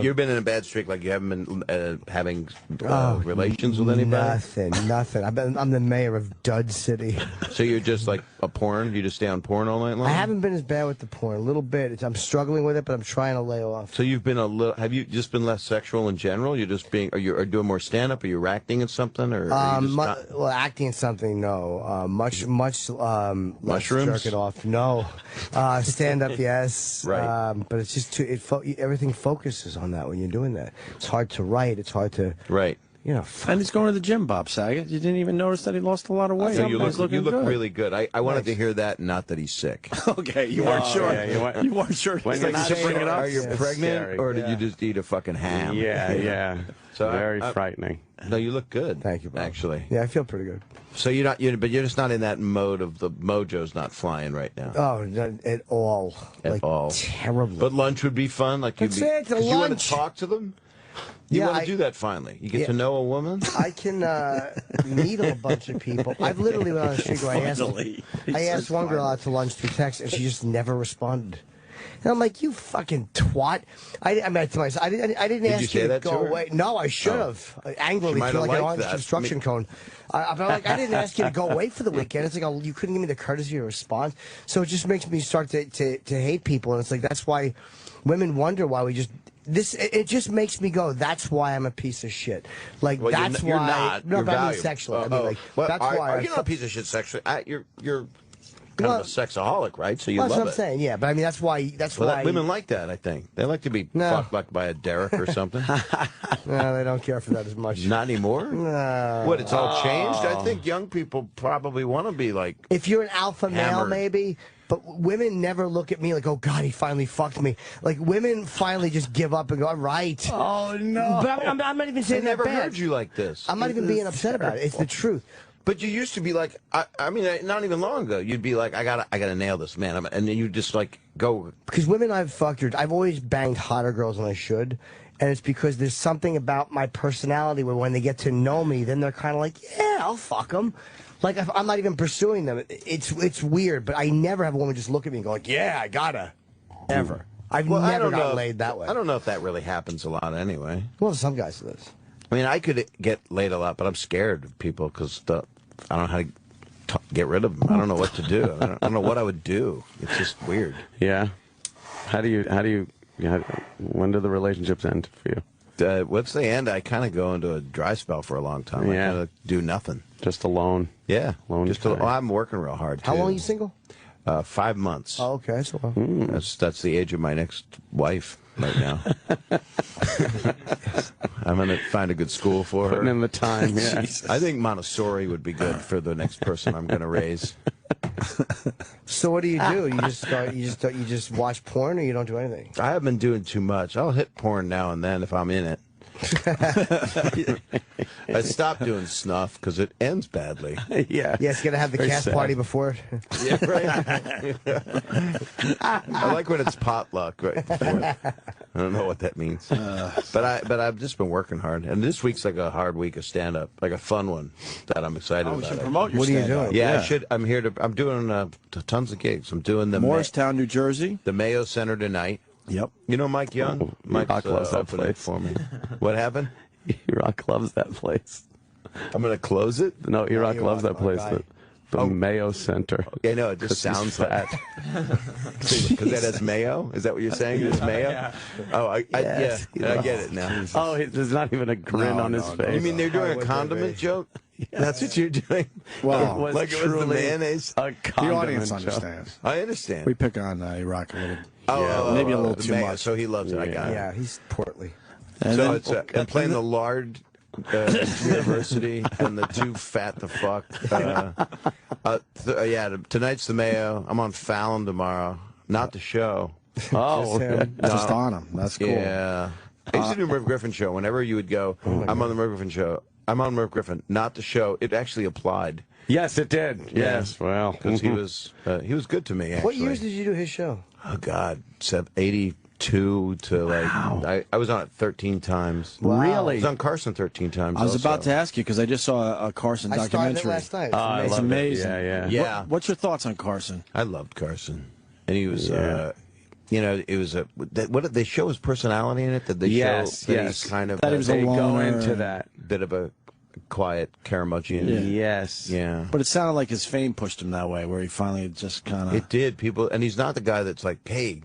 You've been in a bad streak, like you haven't been having relations with anybody? Nothing. I'm the mayor of Dud City. So you're just like a porn? You just stay on porn all night long? I haven't been as bad with the porn. A little bit. I'm struggling with it, but I'm trying to lay off. So you've been a little. Have you just been less sexual in general? You're just being. Are you doing more stand up? Are you acting in something? Or are you just not... Well, acting in something, no. Much mushrooms. Jerk it off, no. Stand up, yes. Right. But it's just too. Everything focuses on that when you're doing that. It's hard to write. It's hard to. Right. You know, and he's going to the gym, Bob Saget. You didn't even notice that he lost a lot of weight. So you look good. really good. I wanted to hear that, not that he's sick. Okay, you weren't sure. Yeah, you weren't sure. When you're not bring it up. Are you pregnant, or did you just eat a fucking ham? Yeah. So very frightening. No, you look good. Thank you, Bob. Actually. Yeah, I feel pretty good. So but you're just not in that mode of the mojo's not flying right now. Oh, not at all. At all. Terribly. But lunch would be fun. Like That's it. The lunch. You want to talk to them. You want to do that finally. You get to know a woman. I can meet a bunch of people. I've literally been on the street where I asked one girl out to lunch through text, and she just never responded. And I'm like, you fucking twat. I to myself, I didn't ask you to go away. No, I should have. Angrily, feel like an orange construction cone. But I'm like, I didn't ask you to go away for the weekend. It's like, you couldn't give me the courtesy to respond. So it just makes me start to hate people. And it's like, that's why women wonder why we just... It just makes me go, that's why I'm a piece of shit. Like, that's you're why... not. No, You're but I mean valuable. sexually. I mean, like, that's why... You're not a piece of shit sexually. You're kind of a sexaholic, right? So you love it. That's what I'm saying, yeah. But I mean, that's why... Women like that, I think. They like to be fucked like by a Derek or something. No, they don't care for that as much. Not anymore? No. What, it's all changed? I think young people probably want to be like... If you're an alpha male, hammered. maybe... But women never look at me like, oh, God, he finally fucked me. Like, women finally just give up and go, all right. Oh, no. But I'm not even saying I never that bad. heard you like this. I'm not even being upset about it. It's the truth. But you used to be like, I mean, not even long ago, you'd be like, I gotta nail this, man. And then you just like go. Because women I've fucked, I've always banged hotter girls than I should. And it's because there's something about my personality where when they get to know me, then they're kind of like, yeah, I'll fuck them. Like, I'm not even pursuing them. It's weird, but I never have a woman just look at me and go like, yeah, I gotta. Ever. I've never got laid that way. I don't know if that really happens a lot anyway. Well, some guys do this. I mean, I could get laid a lot, but I'm scared of people because I don't know how to get rid of them. I don't know what to do. I don't know what I would do. It's just weird. Yeah. When do the relationships end for you? Once they end, I kind of go into a dry spell for a long time. I kind of do nothing. Just alone. Yeah. Alone. I'm working real hard, too. How long are you single? 5 months. Oh, okay. That's a while. That's the age of my next wife right now. I'm going to find a good school for her. Putting in the time, yeah. I think Montessori would be good for the next person I'm going to raise. So what do? You just watch porn, or you don't do anything? I haven't been doing too much. I'll hit porn now and then if I'm in it. I stopped doing snuff because it ends badly. Yeah, it's gonna have the cast party before it. Yeah, right. I like when it's potluck right before. I don't know what that means, but I've just been working hard, and this week's like a hard week of stand up, like a fun one that I'm excited about. You should promote your What are you stand-up. doing? Yeah, I should. I'm here to. I'm doing tons of gigs. I'm doing the Morristown, New Jersey, the Mayo Center tonight. Yep. You know Mike Young? Oh, Mike's Rock loves that opening place. for me. What happened? Rock loves that place. I'm going to close it? No, Rock loves that place. The Mayo Center. Yeah, no, it just sounds like because that has mayo. Is that what you're saying? It's mayo. Yeah. Oh, I get it now. Oh, there's not even a grin on his face. You mean they're doing a condiment joke? Yeah. That's what you're doing. Wow, like it was the mayonnaise. The audience understands. I understand. We pick on Rock a little. Oh, maybe a little too much. So he loves it. I got it. Yeah, he's portly. And so then, it's I'm playing the Lard University and the Too Fat to Fuck. Tonight's the Mayo. I'm on Fallon tomorrow. Not the show. Oh, just on him. That's cool. Yeah. I used to do a Merv Griffin show. Whenever you would go, I'm on the Merv Griffin show. I'm on Merv Griffin, not the show. It actually applied. Yes, it did. Yes, well, because he was good to me. Actually. What years did you do his show? Oh God, 82, 2 to like I was on it 13 times. Wow. I Really? was on Carson 13 times. I was also. about to ask you because I just saw a Carson I started documentary. it last night. I It's loved it. amazing. Yeah. What's your thoughts on Carson? I loved Carson, and he was. It was what did they show his personality in it? Did they show that he's kind of that he was a they go loner. into that bit of a quiet curmudgeon? Yes. Yeah. But it sounded like his fame pushed him that way, where he finally just kind of. It did. People, and he's not the guy that's like, hey,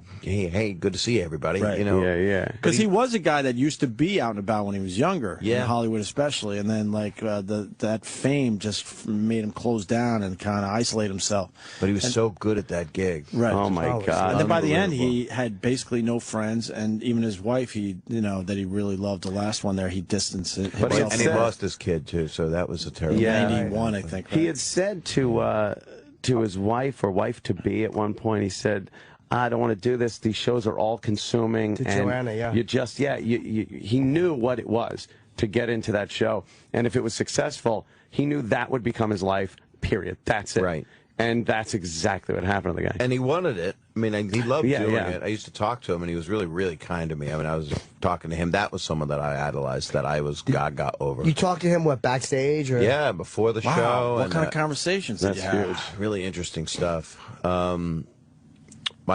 good to see everybody. Right. You know. Yeah. Because he was a guy that used to be out and about when he was younger, Yeah. in Hollywood especially, and then like that fame just made him close down and kind of isolate himself. But he was so good at that gig. Right. Oh my God. And then by the end, he had basically no friends, and even his wife, that he really loved, the last one there, he distanced himself. And he lost his kid too, so that was a terrible. Yeah. 91, I think. Right? He had said to his wife or wife-to-be at one point, he said, I don't want to do this. These shows are all consuming. To and Joanna, yeah. You just, he knew what it was to get into that show. And if it was successful, he knew that would become his life, period. That's it. Right. And that's exactly what happened to the guy. And he wanted it. I mean, he loved doing yeah. it. I used to talk to him, and he was really, really kind to me. I mean, I was talking to him. That was someone that I idolized, that I was got over. You talked to him, what, backstage? Or? Yeah, before the show. What and, kind of conversations did you have? Really interesting stuff.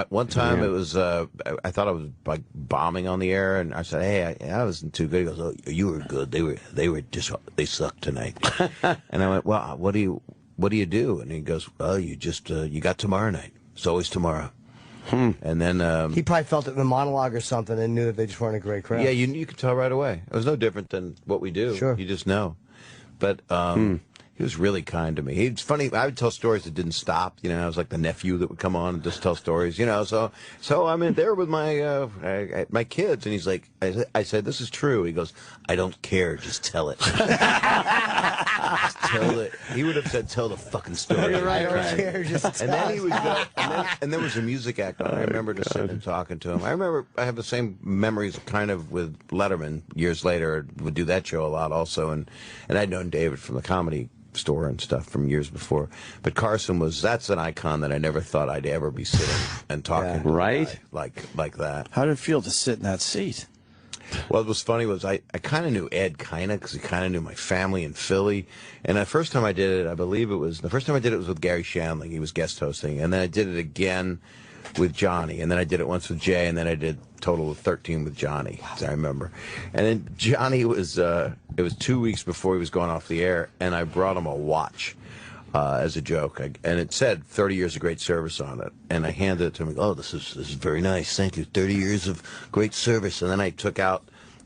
One time it was, I thought I was like bombing on the air, and I said, "Hey, I wasn't too good." He goes, "Oh, you were good. They sucked tonight." And I went, "Well, what do you do?" And he goes, "Well, you got tomorrow night. It's always tomorrow." And then he probably felt it in the monologue or something and knew that they just weren't a great crowd. Yeah, you could tell right away. It was no different than what we do. Sure. You just know. But he was really kind to me. It's funny. I would tell stories that didn't stop. You know, I was like the nephew that would come on and just tell stories. You know, so I'm in there with my kids, and he's like, I said, "This is true." He goes, "I don't care. Just tell it." Just tell it. He would have said, "Tell the fucking story." You're right. I don't care. Just tell And then he would go, and there was a music act on. I remember just sitting and talking to him. I remember I have the same memories kind of with Letterman years later. Would do that show a lot also, and I'd known David from the Comedy Store and stuff from years before. But Carson that's an icon that I never thought I'd ever be sitting and talking to a guy like that. How did it feel to sit in that seat? Well, what was funny was I kind of knew Ed because he kind of knew my family in Philly. And the first time I did it, I believe the first time I did it was with Gary Shandling. He was guest hosting. And then I did it again with Johnny. And then I did it once with Jay. And then I did a total of 13 with Johnny, as I remember. And then Johnny was, it was 2 weeks before he was going off the air. And I brought him a watch. As a joke, and it said 30 years of great service on it, and I handed it to him. Oh, this is very nice, thank you. 30 years of great service. And then I took out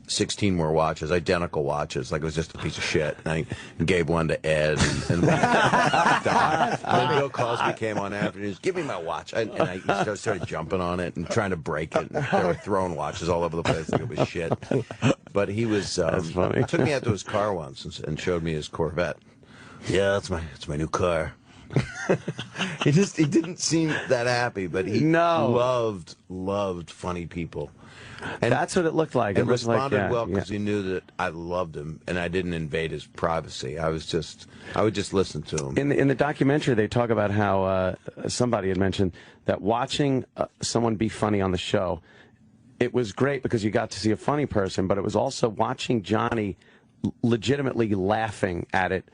16 more watches, identical watches, like it was just a piece of shit. And I gave one to Ed, and then Bill Cosby came on after, and he was, "Give me my watch," and I started jumping on it and trying to break it. And they were throwing watches all over the place like it was shit. But he was That's funny. He took me out to his car once and showed me his Corvette. Yeah, it's my new car. He didn't seem that happy, but he loved funny people. And that's what it looked like. And it responded well yeah. because he knew that I loved him and I didn't invade his privacy. I would just listen to him. In the documentary, they talk about how somebody had mentioned that watching someone be funny on the show, it was great because you got to see a funny person, but it was also watching Johnny legitimately laughing at it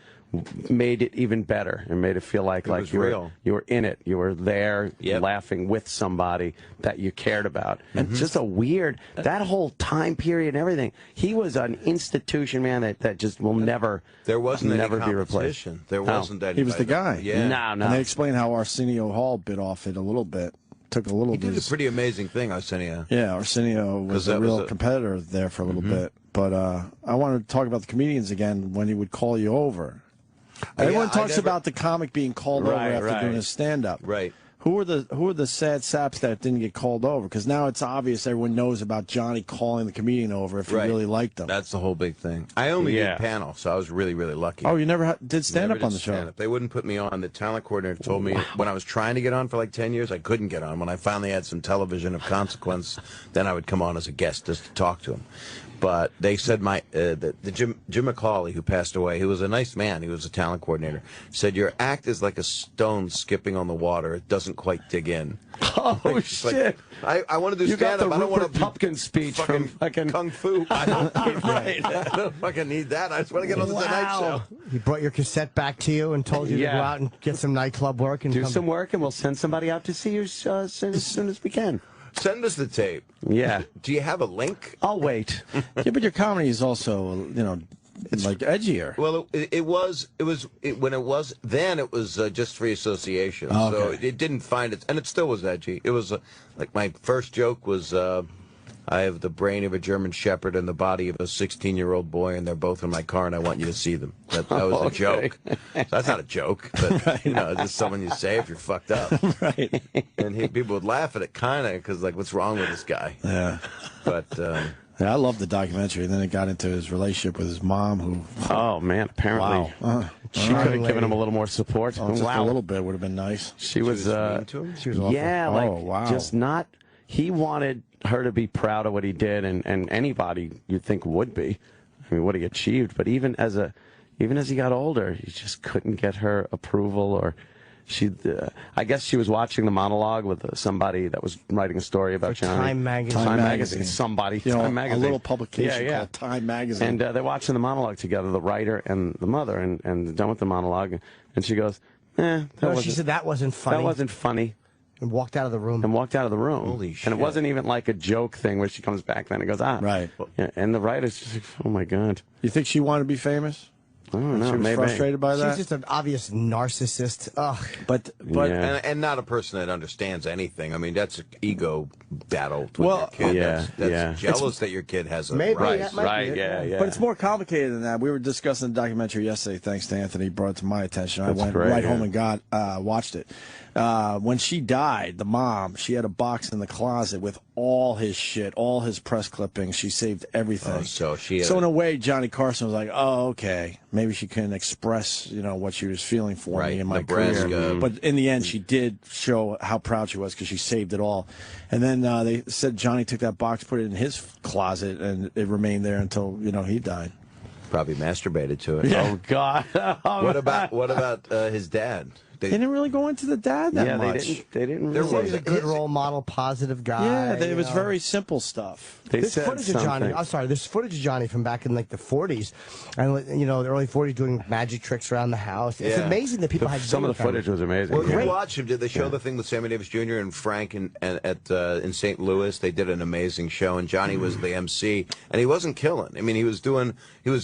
made it even better and made it feel like you were in it. You were there laughing with somebody that you cared about. And it's just a weird, that whole time period and everything. He was an institution, man, that just will never be replaced. There wasn't that. He was the guy. Yeah. No. And they explained how Arsenio Hall bit off it a little bit. Took a little bit. He did a pretty amazing thing, Arsenio. Yeah, Arsenio was a real competitor there for a little bit. But I wanted to talk about the comedians again when he would call you over. Everyone talks about the comic being called over after doing his stand-up. Right. Who are the sad saps that didn't get called over? Because now it's obvious everyone knows about Johnny calling the comedian over if he really liked them. That's the whole big thing. I only did panel, so I was really, really lucky. Oh, you never did stand-up on the show? They wouldn't put me on. The talent coordinator told me when I was trying to get on for like 10 years, I couldn't get on. When I finally had some television of consequence, then I would come on as a guest just to talk to him. But they said the Jim McCauley, who passed away, he was a nice man. He was a talent coordinator. Said your act is like a stone skipping on the water. It doesn't quite dig in. Oh shit! I want to do stand up. I don't want to Pupkin speech from fucking Kung Fu. I don't fucking need that. I just want to get on the Tonight Show. He brought your cassette back to you and told you to go out and get some nightclub work and do some work, and we'll send somebody out to see you as soon as we can. Send us the tape. Yeah. Do you have a link? I'll wait. Yeah, but your comedy is also, it's like edgier. Well, it was just free association. Oh, so okay. it didn't find it, and it still was edgy. It was like my first joke was, I have the brain of a German Shepherd and the body of a 16-year-old boy, and they're both in my car, and I want you to see them. That was a joke. So that's not a joke, but Right. it's just someone you say if you're fucked up. Right. And people would laugh at it, kind of, because like, what's wrong with this guy? Yeah. But. Yeah, I love the documentary, and then it got into his relationship with his mom, who... Oh, man, apparently. Wow. She could have given him a little more support. Just a little bit would have been nice. She was mean to him? She was awful. Yeah, wow. just not... He wanted her to be proud of what he did, and anybody you'd think would be. I mean, what he achieved. But even as he got older, he just couldn't get her approval, or... I guess she was watching the monologue with somebody that was writing a story about Johnny. Time Magazine. Time Magazine. Somebody. Time Magazine. A little publication called Time Magazine. And they're watching the monologue together, the writer and the mother, and they're done with the monologue. And she goes, she said that wasn't funny. That wasn't funny. And walked out of the room. Holy shit. And it wasn't even like a joke thing where she comes back then and goes, Right. Yeah, and the writer's just like, oh my God. You think she wanted to be famous? I don't know. She was Maybe. frustrated by that? She's just an obvious narcissist. Ugh. But and not a person that understands anything. I mean, that's an ego battle with your kid. That's jealous that your kid has a Right, yeah. But it's more complicated than that. We were discussing the documentary yesterday, thanks to Anthony, brought it to my attention. I went right home and watched it. When she died, the mom, she had a box in the closet with all his shit, all his press clippings. She saved everything. So in a way, Johnny Carson was like, oh, okay. Maybe she couldn't express, what she was feeling for me in my career. But in the end, she did show how proud she was because she saved it all. And then they said Johnny took that box, put it in his closet, and it remained there until, he died. Probably masturbated to it. Oh, God. What about his dad? They didn't really go into the dad that much. They didn't There really. was a good role model, positive guy. Yeah, it was very simple stuff. There's footage of Johnny. I'm sorry. There's footage of Johnny from back in like the 40s, and the early 40s doing magic tricks around the house. It's amazing that people had some of the footage was amazing. Well, you watch him. Did they show the thing with Sammy Davis Jr. and Frank in St. Louis? They did an amazing show, and Johnny was the MC, and he wasn't killing. I mean, he was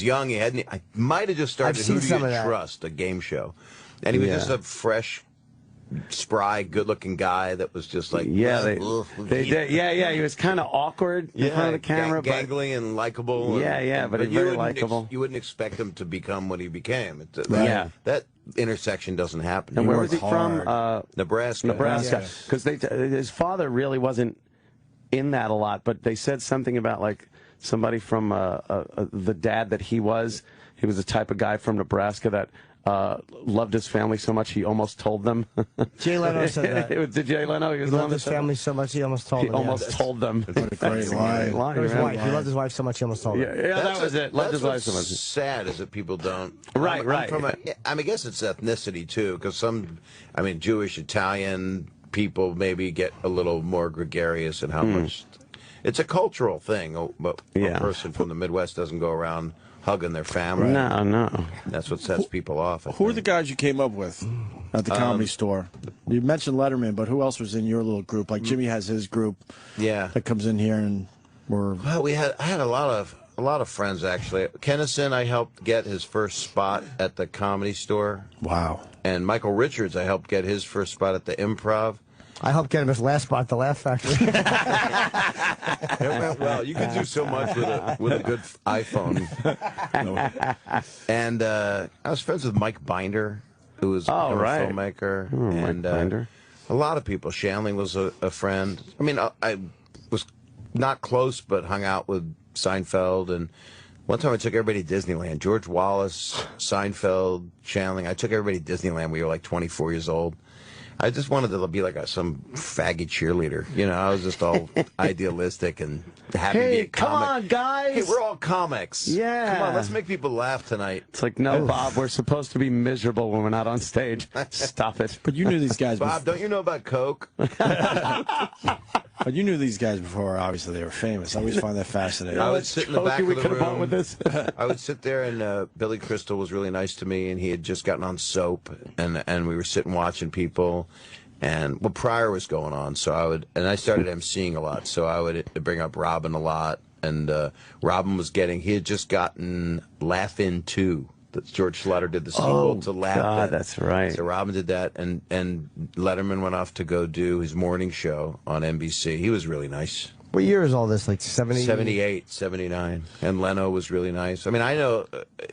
young. I might have just started Who Do You Trust, a game show, and he was just a fresh, spry, good-looking guy that was just like he was kind of awkward in front of the camera, gangly and likable. But very likable. You wouldn't expect him to become what he became. That intersection doesn't happen. And where was he from? Nebraska. Because his father really wasn't in that a lot, but they said something about like somebody from the dad that he was. He was the type of guy from Nebraska that loved his family so much he almost told them. Jay Leno said that. It was Jay Leno. He loved his family so much he almost told them. He almost told them. What a great line. He loved his wife so much he almost told them. Yeah, that was it. Loved his wife so much. Sad is that people don't. Right. I guess it's ethnicity too, because Jewish, Italian people maybe get a little more gregarious in how much. It's a cultural thing. But a person from the Midwest doesn't go around hugging their family. No. That's what sets people off. Who are the guys you came up with at the Comedy Store? You mentioned Letterman, but who else was in your little group? Like Jimmy has his group. That comes in here and I had a lot of friends actually. Kennison, I helped get his first spot at the Comedy Store. Wow. And Michael Richards, I helped get his first spot at the Improv. I helped get him his last spot at the Laugh Factory. It went well. You can do so much with a good iPhone. And I was friends with Mike Binder, who was a filmmaker. Mike Binder. A lot of people. Shanley was a friend. I mean, I was not close, but hung out with Seinfeld. And one time I took everybody to Disneyland. George Wallace, Seinfeld, Shanley. I took everybody to Disneyland. We were like 24 years old. I just wanted to be like some faggy cheerleader. You know, I was just all idealistic and happy to be a comic. Come on, guys. Hey, we're all comics. Yeah. Come on, let's make people laugh tonight. It's like, no, Bob, we're supposed to be miserable when we're not on stage. Stop it. But you knew these guys Bob, don't you know about Coke? But you knew these guys before, obviously, they were famous. I always find that fascinating. I would sit in the back of the room. With this. I would sit there, and Billy Crystal was really nice to me, and he had just gotten on Soap, and we were sitting watching people, and Pryor was going on, so I started emceeing a lot, so I would bring up Robin a lot, and Robin he had just gotten Laugh In 2. That George Schlatter did the sequel to Laugh In. That's right. So Robin did that, and Letterman went off to go do his morning show on NBC. He was really nice. What year is all this? Like 70? 78, 79. And Leno was really nice. I mean, I know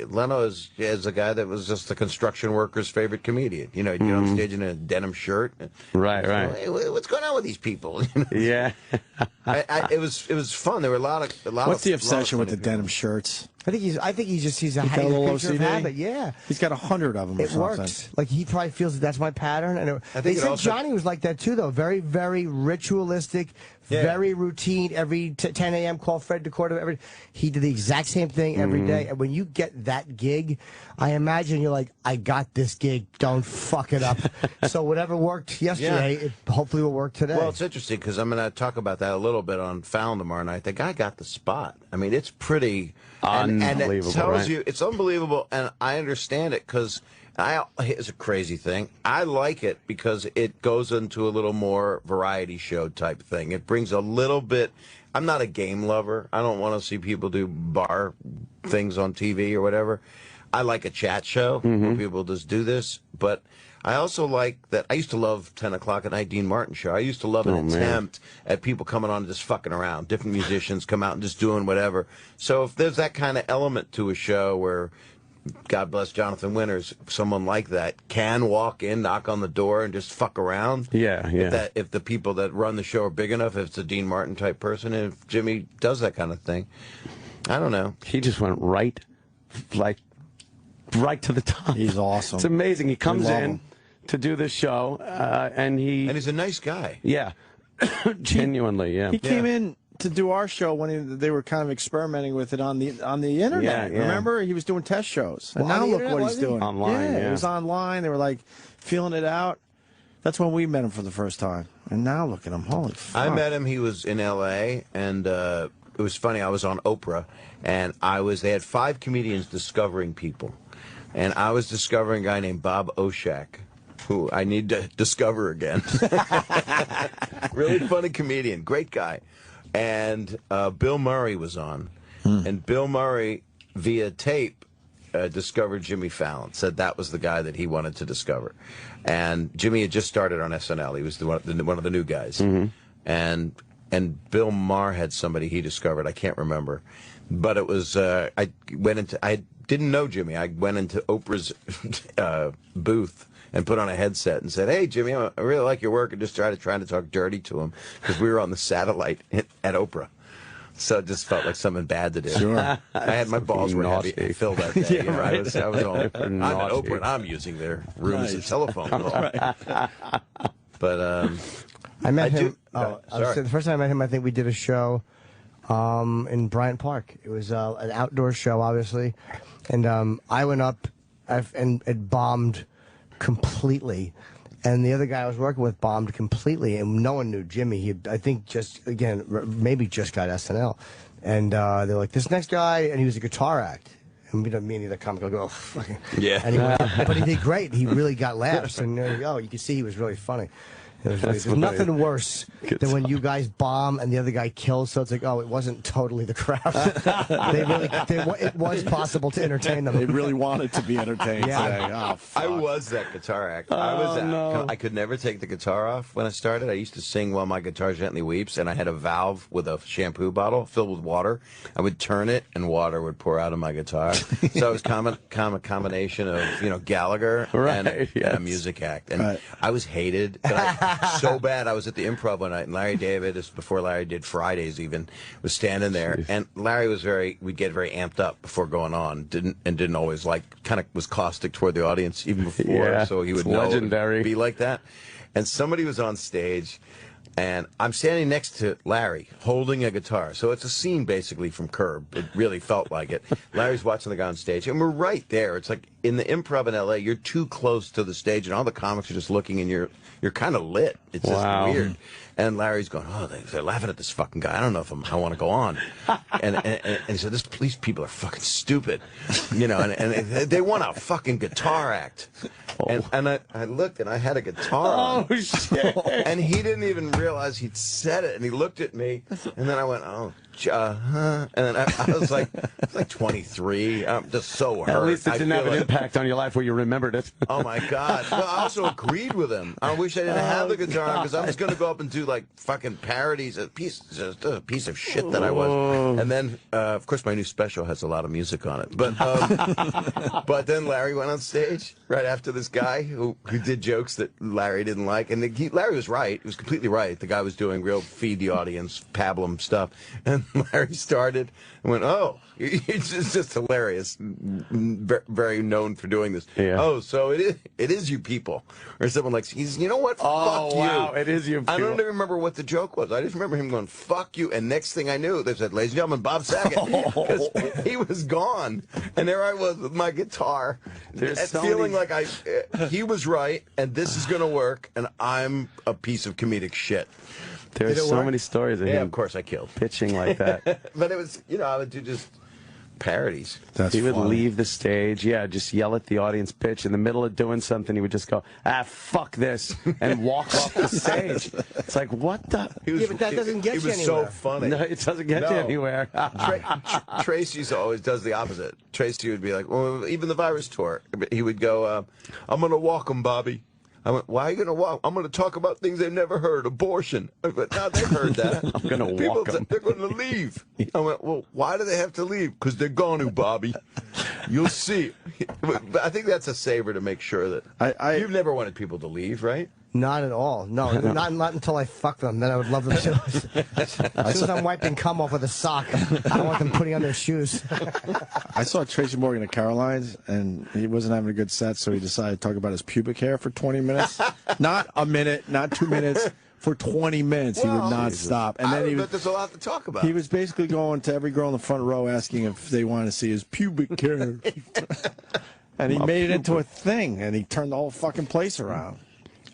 Leno is a guy that was just the construction worker's favorite comedian. You know, he'd get on stage in a denim shirt. Right. Hey, what's going on with these people? Yeah. It was fun. There were a lot of. What's the obsession with the denim shirts? I think he's a got a little picture of OCD? habit. Yeah, he's got 100 of them. It works. Like he probably feels that's my pattern. And they said Johnny was like that too, though. Very, very ritualistic, very routine. Every 10 a.m. call Fred DeCordo. He did the exact same thing every day. And when you get that gig, I imagine you're like, I got this gig. Don't fuck it up. So whatever worked yesterday, it hopefully will work today. Well, it's interesting because I'm going to talk about that a little bit on Fallon tomorrow night. The guy got the spot. I mean, it's pretty. And it tells you it's unbelievable, and I understand it because it's a crazy thing. I like it because it goes into a little more variety show type thing. It brings a little bit. I'm not a game lover. I don't want to see people do bar things on TV or whatever. I like a chat show where people just do this, but I also like that. I used to love 10 o'clock at night Dean Martin show. I used to love an attempt at people coming on and just fucking around. Different musicians come out and just doing whatever. So if there's that kind of element to a show where, God bless Jonathan Winters, someone like that can walk in, knock on the door, and just fuck around. Yeah. If the people that run the show are big enough, if it's a Dean Martin type person, and if Jimmy does that kind of thing, I don't know. He just went right to the top. He's awesome. It's amazing. He comes in to do this show, and he's a nice guy. Yeah, genuinely. Yeah, he came in to do our show when they were kind of experimenting with it on the internet. Yeah. Remember, he was doing test shows, and now look what he's doing online. Yeah, it was online. They were like feeling it out. That's when we met him for the first time, and now look at him. Holy fuck! I met him. He was in L.A. and it was funny. I was on Oprah, and they had 5 comedians discovering people. And I was discovering a guy named Bob Oshak, who I need to discover again. Really funny comedian, great guy. And Bill Murray was on. And Bill Murray, via tape, discovered Jimmy Fallon, said that was the guy that he wanted to discover. And Jimmy had just started on SNL. He was one of the new guys. And Bill Maher had somebody he discovered. I can't remember. But it was, I didn't know Jimmy. I went into Oprah's booth and put on a headset and said, "Hey, Jimmy, I really like your work," and just trying to talk dirty to him because we were on the satellite at Oprah. So it just felt like something bad to do. Sure. I had my balls were heavy filled that day. Yeah, right. I was all, I'm at Oprah and I'm using their room as a telephone call. Right. But I met him. Sorry. The first time I met him, I think we did a show in Bryant Park. It was an outdoor show, obviously, and I went up and it bombed completely. And the other guy I was working with bombed completely, and no one knew Jimmy. He, I think, maybe just got SNL. And they're like, this next guy, and he was a guitar act. And me and the other comic will go, oh, fucking. Yeah. And but he did great. He really got laughs. And you could see he was really funny. There's nothing worse than when you guys bomb and the other guy kills. So it's like, oh, it wasn't totally the crowd. It was possible to entertain them. They really wanted to be entertained today. Oh, fuck. I was that guitar act. I could never take the guitar off when I started. I used to sing While My Guitar Gently Weeps, and I had a valve with a shampoo bottle filled with water. I would turn it, and water would pour out of my guitar. So it was a combination of Gallagher and a music act. And I was hated. But so bad. I was at the Improv one night, and Larry David, this before Larry did Fridays even, was standing there, and Larry was we'd get very amped up before going on, didn't always kind of was caustic toward the audience even before, so he would know legendary. be like that. and somebody was on stage, and I'm standing next to Larry holding a guitar. So it's a scene basically from Curb. It really felt like it. Larry's watching the guy on stage, and we're right there. It's like in the Improv in L.A., you're too close to the stage, and all the comics are just looking, and you're kind of lit. It's just weird. And Larry's going, oh, they're laughing at this fucking guy. I don't know if I want to go on. And he said, these people are fucking stupid. You know, and they want a fucking guitar act. And I looked, and I had a guitar on. Oh, shit. And he didn't even realize he'd said it. And he looked at me, and then I went, oh, and then I was like 23. I'm just so hurt. At least it didn't have an impact on your life where you remembered it. Oh, my God. Well, I also agreed with him. I wish I didn't have the guitar because I was going to go up and do, like, fucking parodies. Just a piece of shit that I was. And then, of course, my new special has a lot of music on it. But then Larry went on stage right after this guy who did jokes that Larry didn't like. And Larry was right. He was completely right. The guy was doing real feed the audience, pablum stuff. And Larry started and went, oh, it's just hilarious. Very known for doing this. Yeah. Oh, so it is you people. Or someone like, you know what? Oh, fuck wow, you. it is you people. I don't even remember what the joke was. I just remember him going, fuck you. And next thing I knew, they said, ladies and gentlemen, Bob Saget. Because he was gone. And there I was with my guitar. Feeling like he was right, and this is going to work, and I'm a piece of comedic shit. There's so many stories of him. Yeah, of course I killed. Pitching like that. But it was, I would do just parodies. He would leave the stage, just yell at the audience pitch. In the middle of doing something, he would just go, fuck this, and walk off the stage. It's like, what the? But that doesn't get you anywhere. He was so funny. No, it doesn't get you anywhere. Tracy's always does the opposite. Tracy would be like, well, even the virus tour, he would go, I'm going to walk him, Bobby. I went, why are you going to walk? I'm going to talk about things they've never heard, abortion. I went, no, they've heard that. I'm going to walk them. They're going to leave. I went, well, why do they have to leave? Because they're going to, Bobby. You'll see. But I think that's a saver to make sure that you've never wanted people to leave, right? Not at all. No, not until I fuck them. Then I would love them to. As soon as I'm wiping cum off with a sock, I want them putting on their shoes. I saw Tracy Morgan at Caroline's, and he wasn't having a good set, so he decided to talk about his pubic hair for 20 minutes. Not a minute, not 2 minutes. For 20 minutes, he would not stop. And then but there's a lot to talk about. He was basically going to every girl in the front row asking if they wanted to see his pubic hair. And he made it into a thing, and he turned the whole fucking place around.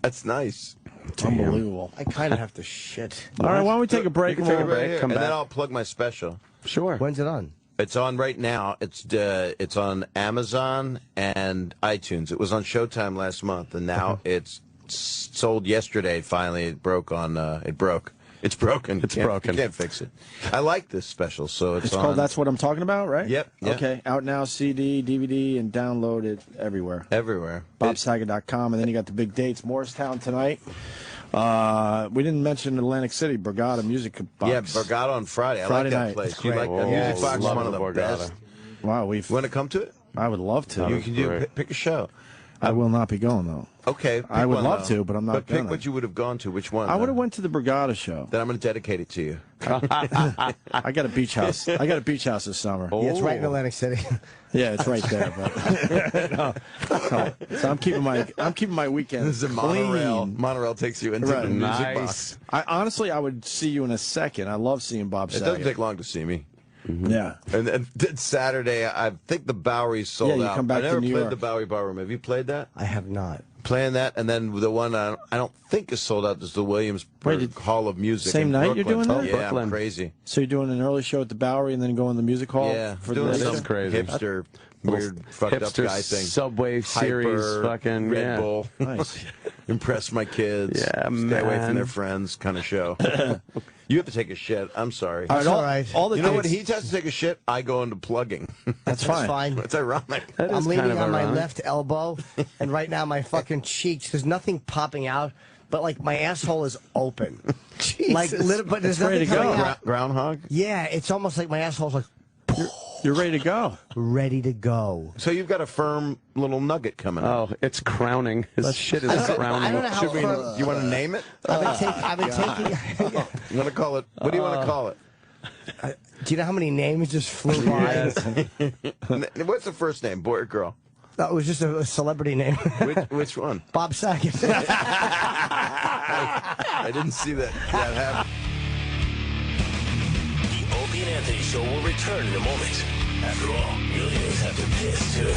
That's nice. It's unbelievable. I kind of have to shit. All right, why don't we take a break? Come back. Then I'll plug my special. Sure. When's it on? It's on right now. It's on Amazon and iTunes. It was on Showtime last month, and now it's sold yesterday. Finally, it broke on. It broke. It's broken. It's broken. You can't fix it. I like this special, so it's called That's What I'm Talking About, right? Yep. Okay. Out now, CD, DVD, and download it everywhere. Everywhere. BobSaget.com, and then you got the big dates. Morristown tonight. We didn't mention Atlantic City, Borgata Music Box. Yeah, Borgata on Friday. I Friday like that night. place. You like that music box? One of the best. Wow, You want to come to it? I would love to. You can pick a show. I will not be going though. Okay. I would love to, but I'm not going. Pick what you would have gone to. Which one? I would have went to the Borgata show. Then I'm going to dedicate it to you. I got a beach house. I got a beach house this summer. Yeah, it's right in Atlantic City. Yeah, it's right there. But so I'm keeping my weekend. This is a monorail. Monorail takes you into the music box. Honestly, I would see you in a second. I love seeing Bob Saget. It doesn't take long to see me. Mm-hmm. Yeah. And Saturday, I think the Bowery's sold out. Yeah, you come back I never to New played York. the Bowery Ballroom. Have you played that? I have not. Playing that, and then the one I don't think is sold out is the Williamsburg Hall of Music. Same in night Brooklyn. you're doing that? Yeah, Brooklyn. I'm crazy. So you're doing an early show at the Bowery and then going to the music hall? Yeah, for doing the some crazy hipster, weird, fucked up guy thing. Subway series, fucking Red Bull. Nice. Impress my kids. Yeah, stay away from their friends, kind of show. You have to take a shit. I'm sorry. That's all right. You know what? He has to take a shit. I go into plugging. That's fine. That's fine. It's ironic. I'm leaning on my left elbow, and right now my fucking cheeks. There's nothing popping out, but like my asshole is open. Jesus. Like, but there's It's ready nothing to coming go. out. Groundhog? Yeah, it's almost like my asshole's like. You're ready to go. Ready to go. So you've got a firm little nugget coming up. Oh, it's crowning. His shit is crowning. I don't know how firm. You want to name it? I've been taking. You want to call it? What do you want to call it? Do you know how many names just flew by? What's the first name, boy or girl? That was just a celebrity name. Which one? Bob Saget. I didn't see that happen. The Opie and Anthony Show will return in a moment. After all, millionaires have to piss, too.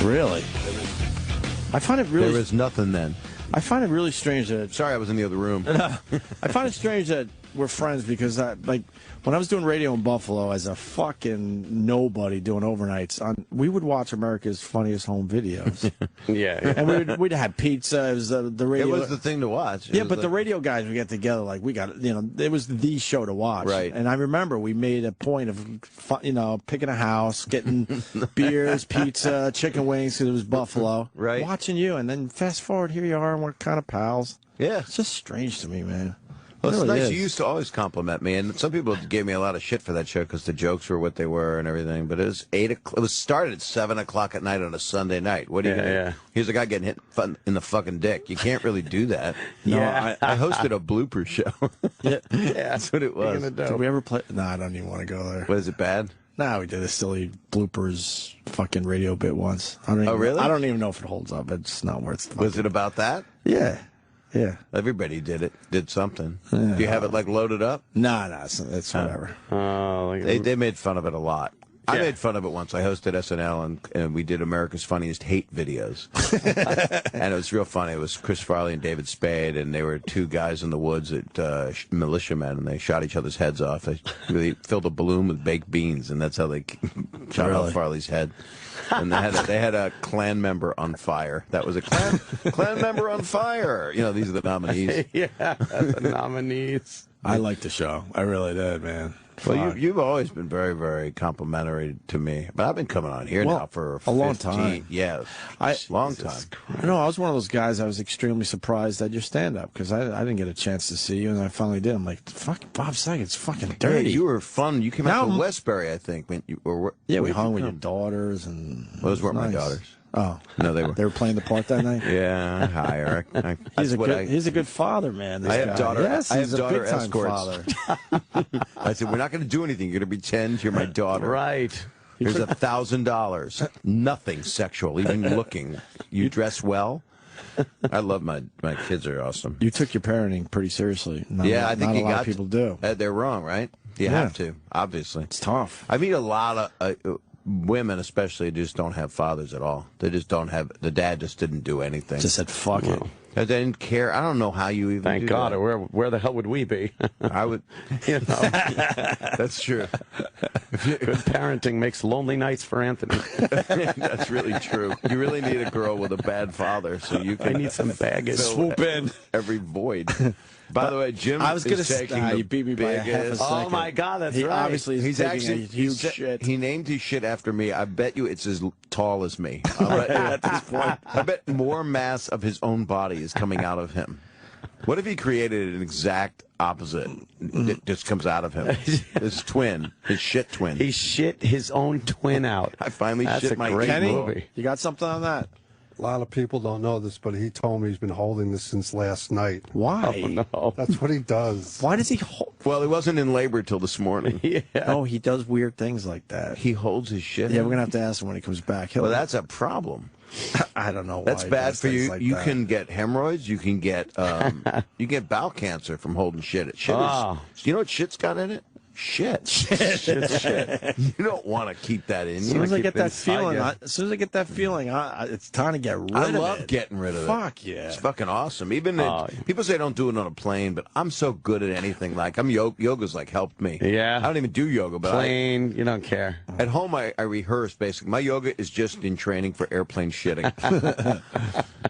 Really? I find it really. There was nothing then. I find it really strange that. Sorry, I was in the other room. I find it strange that we're friends because, like, when I was doing radio in Buffalo as a fucking nobody doing overnights, we would watch America's Funniest Home Videos. Yeah. And we'd have pizza. It was the radio. It was the thing to watch. Yeah, but the radio guys would get together like we got, it was the show to watch. Right. And I remember we made a point of, picking a house, getting beers, pizza, chicken wings because it was Buffalo. Right. Watching you, and then fast forward, here you are, and we're kind of pals. Yeah. It's just strange to me, man. Well, it's really nice. is. You used to always compliment me, and some people gave me a lot of shit for that show because the jokes were what they were and everything. But it was 8 o'clock. It was started at 7 o'clock at night on a Sunday night. What do you think? Yeah. Here's a guy getting hit in the fucking dick. You can't really do that. Yeah. I hosted a blooper show. Yeah, that's what it was. Did we ever play? No, I don't even want to go there. Was it bad? No, we did a silly bloopers fucking radio bit once. Really? I don't even know if it holds up. It's not worth. Was it about that? Yeah. Yeah. Everybody did something. Yeah. Do you have it like loaded up? No, it's whatever. They made fun of it a lot. I made fun of it once. I hosted SNL, and we did America's Funniest Hate Videos. And it was real funny. It was Chris Farley and David Spade, and they were two guys in the woods at militiamen, and they shot each other's heads off. They really filled a balloon with baked beans, and that's how they shot off Farley's head. And they had a Klan member on fire. That was a Klan member on fire. These are the nominees. Yeah, the nominees. I liked the show. I really did, man. Well, you've always been very, very complimentary to me. But I've been coming on here now for a long time. Yeah, long time. I was one of those guys. I was extremely surprised at your stand-up because I didn't get a chance to see you, and I finally did. I'm like, fuck, Bob Saget's fucking dirty. Yeah, you were fun. You came out to Westbury, I think. When you were, we hung with your daughters, and those weren't my daughters. Oh no, they were. They were playing the part that night. Yeah, higher. He's a good father, man. I have daughter. Yes, I have he's a daughter big-time escorts. father. I said, we're not going to do anything. You're going to pretend you're my daughter. Right. Here's $1,000. Nothing sexual, even looking. You dress well. I love my kids. Are awesome. You took your parenting pretty seriously. I think a lot of people do. They're wrong, right? You have to, obviously. It's tough. I meet a lot of women, especially, just don't have fathers at all. They just don't have. The dad just didn't do anything. Just said fuck it. They didn't care. I don't know how you even. Thank do God. that. Or where the hell would we be? I would. That's true. Good parenting makes lonely nights for Anthony. That's really true. You really need a girl with a bad father, so you can. I need some baggage. Swoop in every void. By the way, Jim. I was going to say you beat me by a half a second. Oh my God, that's he right. Obviously, he's actually a huge shit. He named his shit after me. I bet you it's as tall as me. At this point, I bet more mass of his own body is coming out of him. What if he created an exact opposite? It just comes out of him. His twin, his shit twin. He shit his own twin out. I finally That's shit a my great Kenny, movie. You got something on that? A lot of people don't know this, but he told me he's been holding this since last night. Why? Oh, no. That's what he does. Why does he hold? Well, he wasn't in labor till this morning. Yeah. Oh, he does weird things like that. He holds his shit. Yeah, we're gonna have to ask him when he comes back. Well, that's a problem. I don't know. That's why he bad does for things you. like You that. can get hemorrhoids. You can get bowel cancer from holding shit. Shit is, you know what shit's got in it? Shit. Shit. You don't want to keep that in. As soon as I get that feeling, Yeah. it's time to get rid I of it. love getting rid of it. Fuck yeah. It's fucking awesome. Even people say don't do it on a plane, but I'm so good at anything. Like yoga's like helped me. Yeah. I don't even do yoga, but Plane, you don't care. At home, I rehearse basically. My yoga is just in training for airplane shitting.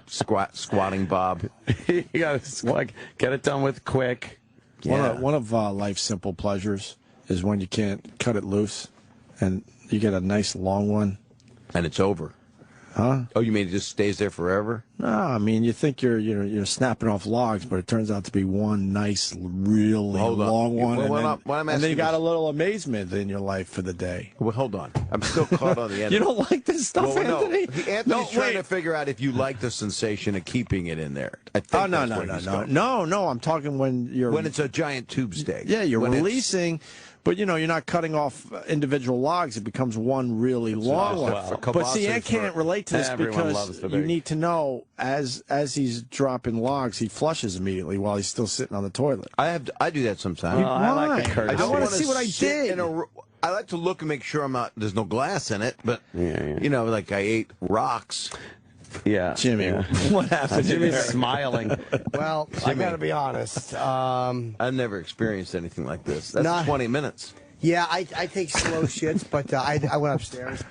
Squatting, Bob. You gotta get it done with quick. Yeah. One of life's simple pleasures is when you can't cut it loose, and you get a nice long one, and it's over. Huh? Oh, you mean it just stays there forever? No, I mean you think you're snapping off logs, but it turns out to be one nice, really long one. Well, and then you got a little amazement in your life for the day. Well, hold on. I'm still caught on the end. You don't like this stuff, Anthony? Anthony's trying to figure out if you like the sensation of keeping it in there. I think no. I'm talking when it's a giant tube steak. Yeah, you're releasing. But, you're not cutting off individual logs. It becomes one really long one. But see, I can't relate to this because you need to know, as he's dropping logs, he flushes immediately while he's still sitting on the toilet. I do that sometimes. I like the courtesy. I want to see what I did. I like to look and make sure there's no glass in it, but, like I ate rocks. Yeah. Jimmy, what happened? Jimmy's smiling. Well, I got to be honest. I've never experienced anything like this. That's 20 minutes. Yeah, I take slow shits, but I went upstairs.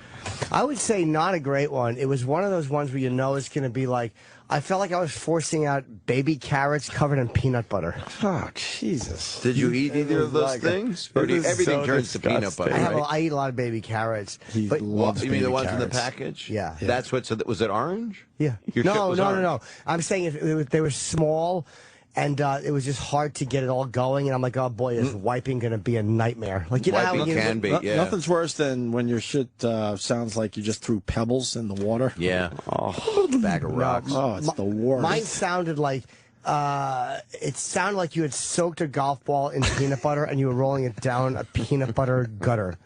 I would say not a great one. It was one of those ones where it's going to be like, I felt like I was forcing out baby carrots covered in peanut butter. Oh, Jesus. Did you eat either of those things? Or everything turns to peanut butter, I eat a lot of baby carrots. He loves you mean the ones carrots. in the package? Yeah. That's was it orange? Yeah. No. I'm saying they were small, and it was just hard to get it all going. And I'm like, oh boy, is wiping going to be a nightmare? Like Wiping can be. Yeah. Nothing's worse than when your shit sounds like you just threw pebbles in the water. Yeah. Oh, bag of rocks. Oh, it's the worst. Mine sounded like. You had soaked a golf ball in peanut butter and you were rolling it down a peanut butter gutter.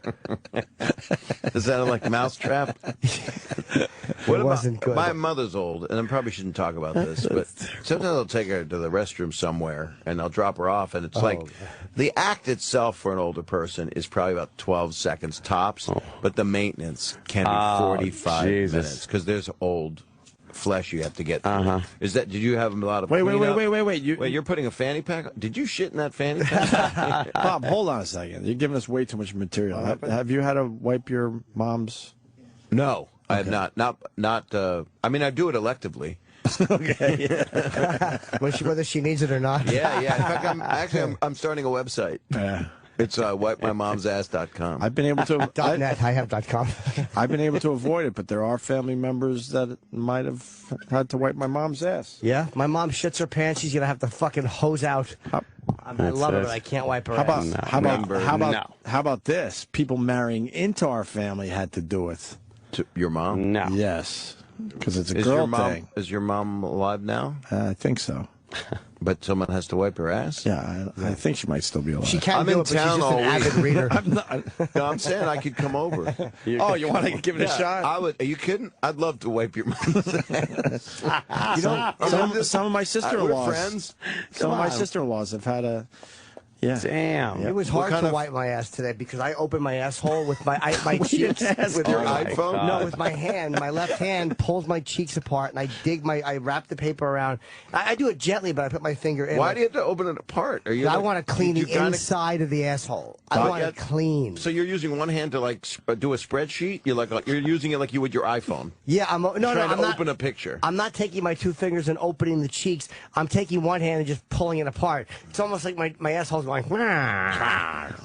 Does that sound like Mousetrap? It wasn't good. My mother's old, and I probably shouldn't talk about this, but sometimes I'll take her to the restroom somewhere, and I'll drop her off, and it's the act itself for an older person is probably about 12 seconds tops, but the maintenance can be 45 minutes, because there's old flesh you have to get through. Did you have a lot of Wait, Wait, you're putting a fanny pack on? Did you shit in that fanny pack? Bob, hold on a second. You're giving us way too much material. Have you had to wipe your mom's? No, I have not. I mean, I do it electively. Okay. Whether she needs it or not. Yeah. In fact, I'm starting a website. Yeah. It's wipemymomsass.com. I've been able to .net. I have .com. I've been able to avoid it, but there are family members that might have had to wipe my mom's ass. Yeah, my mom shits her pants. She's gonna have to fucking hose out. I love her, but I can't wipe her ass. How about this? People marrying into our family had to do it. To your mom? No. Yes, because it's a girl thing. Is your mom alive now? I think so. But someone has to wipe her ass? Yeah, I think she might still be alive. She can't do it, but she's just an avid reader. I'm saying I could come over. You want to give it a shot? I would. Are you kidding? I'd love to wipe your mom's ass. Some of my sister-in-laws. We're friends. Some of my sister-in-laws have had a. Yeah. Damn. It was hard to wipe my ass today because I opened my asshole with my cheeks with your iPhone. No, with my hand. My left hand pulls my cheeks apart, and I wrap the paper around. I do it gently, but I put my finger in. Why do you have to open it apart? I want to clean the inside of the asshole. I want it clean. So you're using one hand to do a spreadsheet? You're using it like you would your iPhone. Yeah, I'm not open a picture. I'm not taking my two fingers and opening the cheeks. I'm taking one hand and just pulling it apart. It's almost like my asshole's going.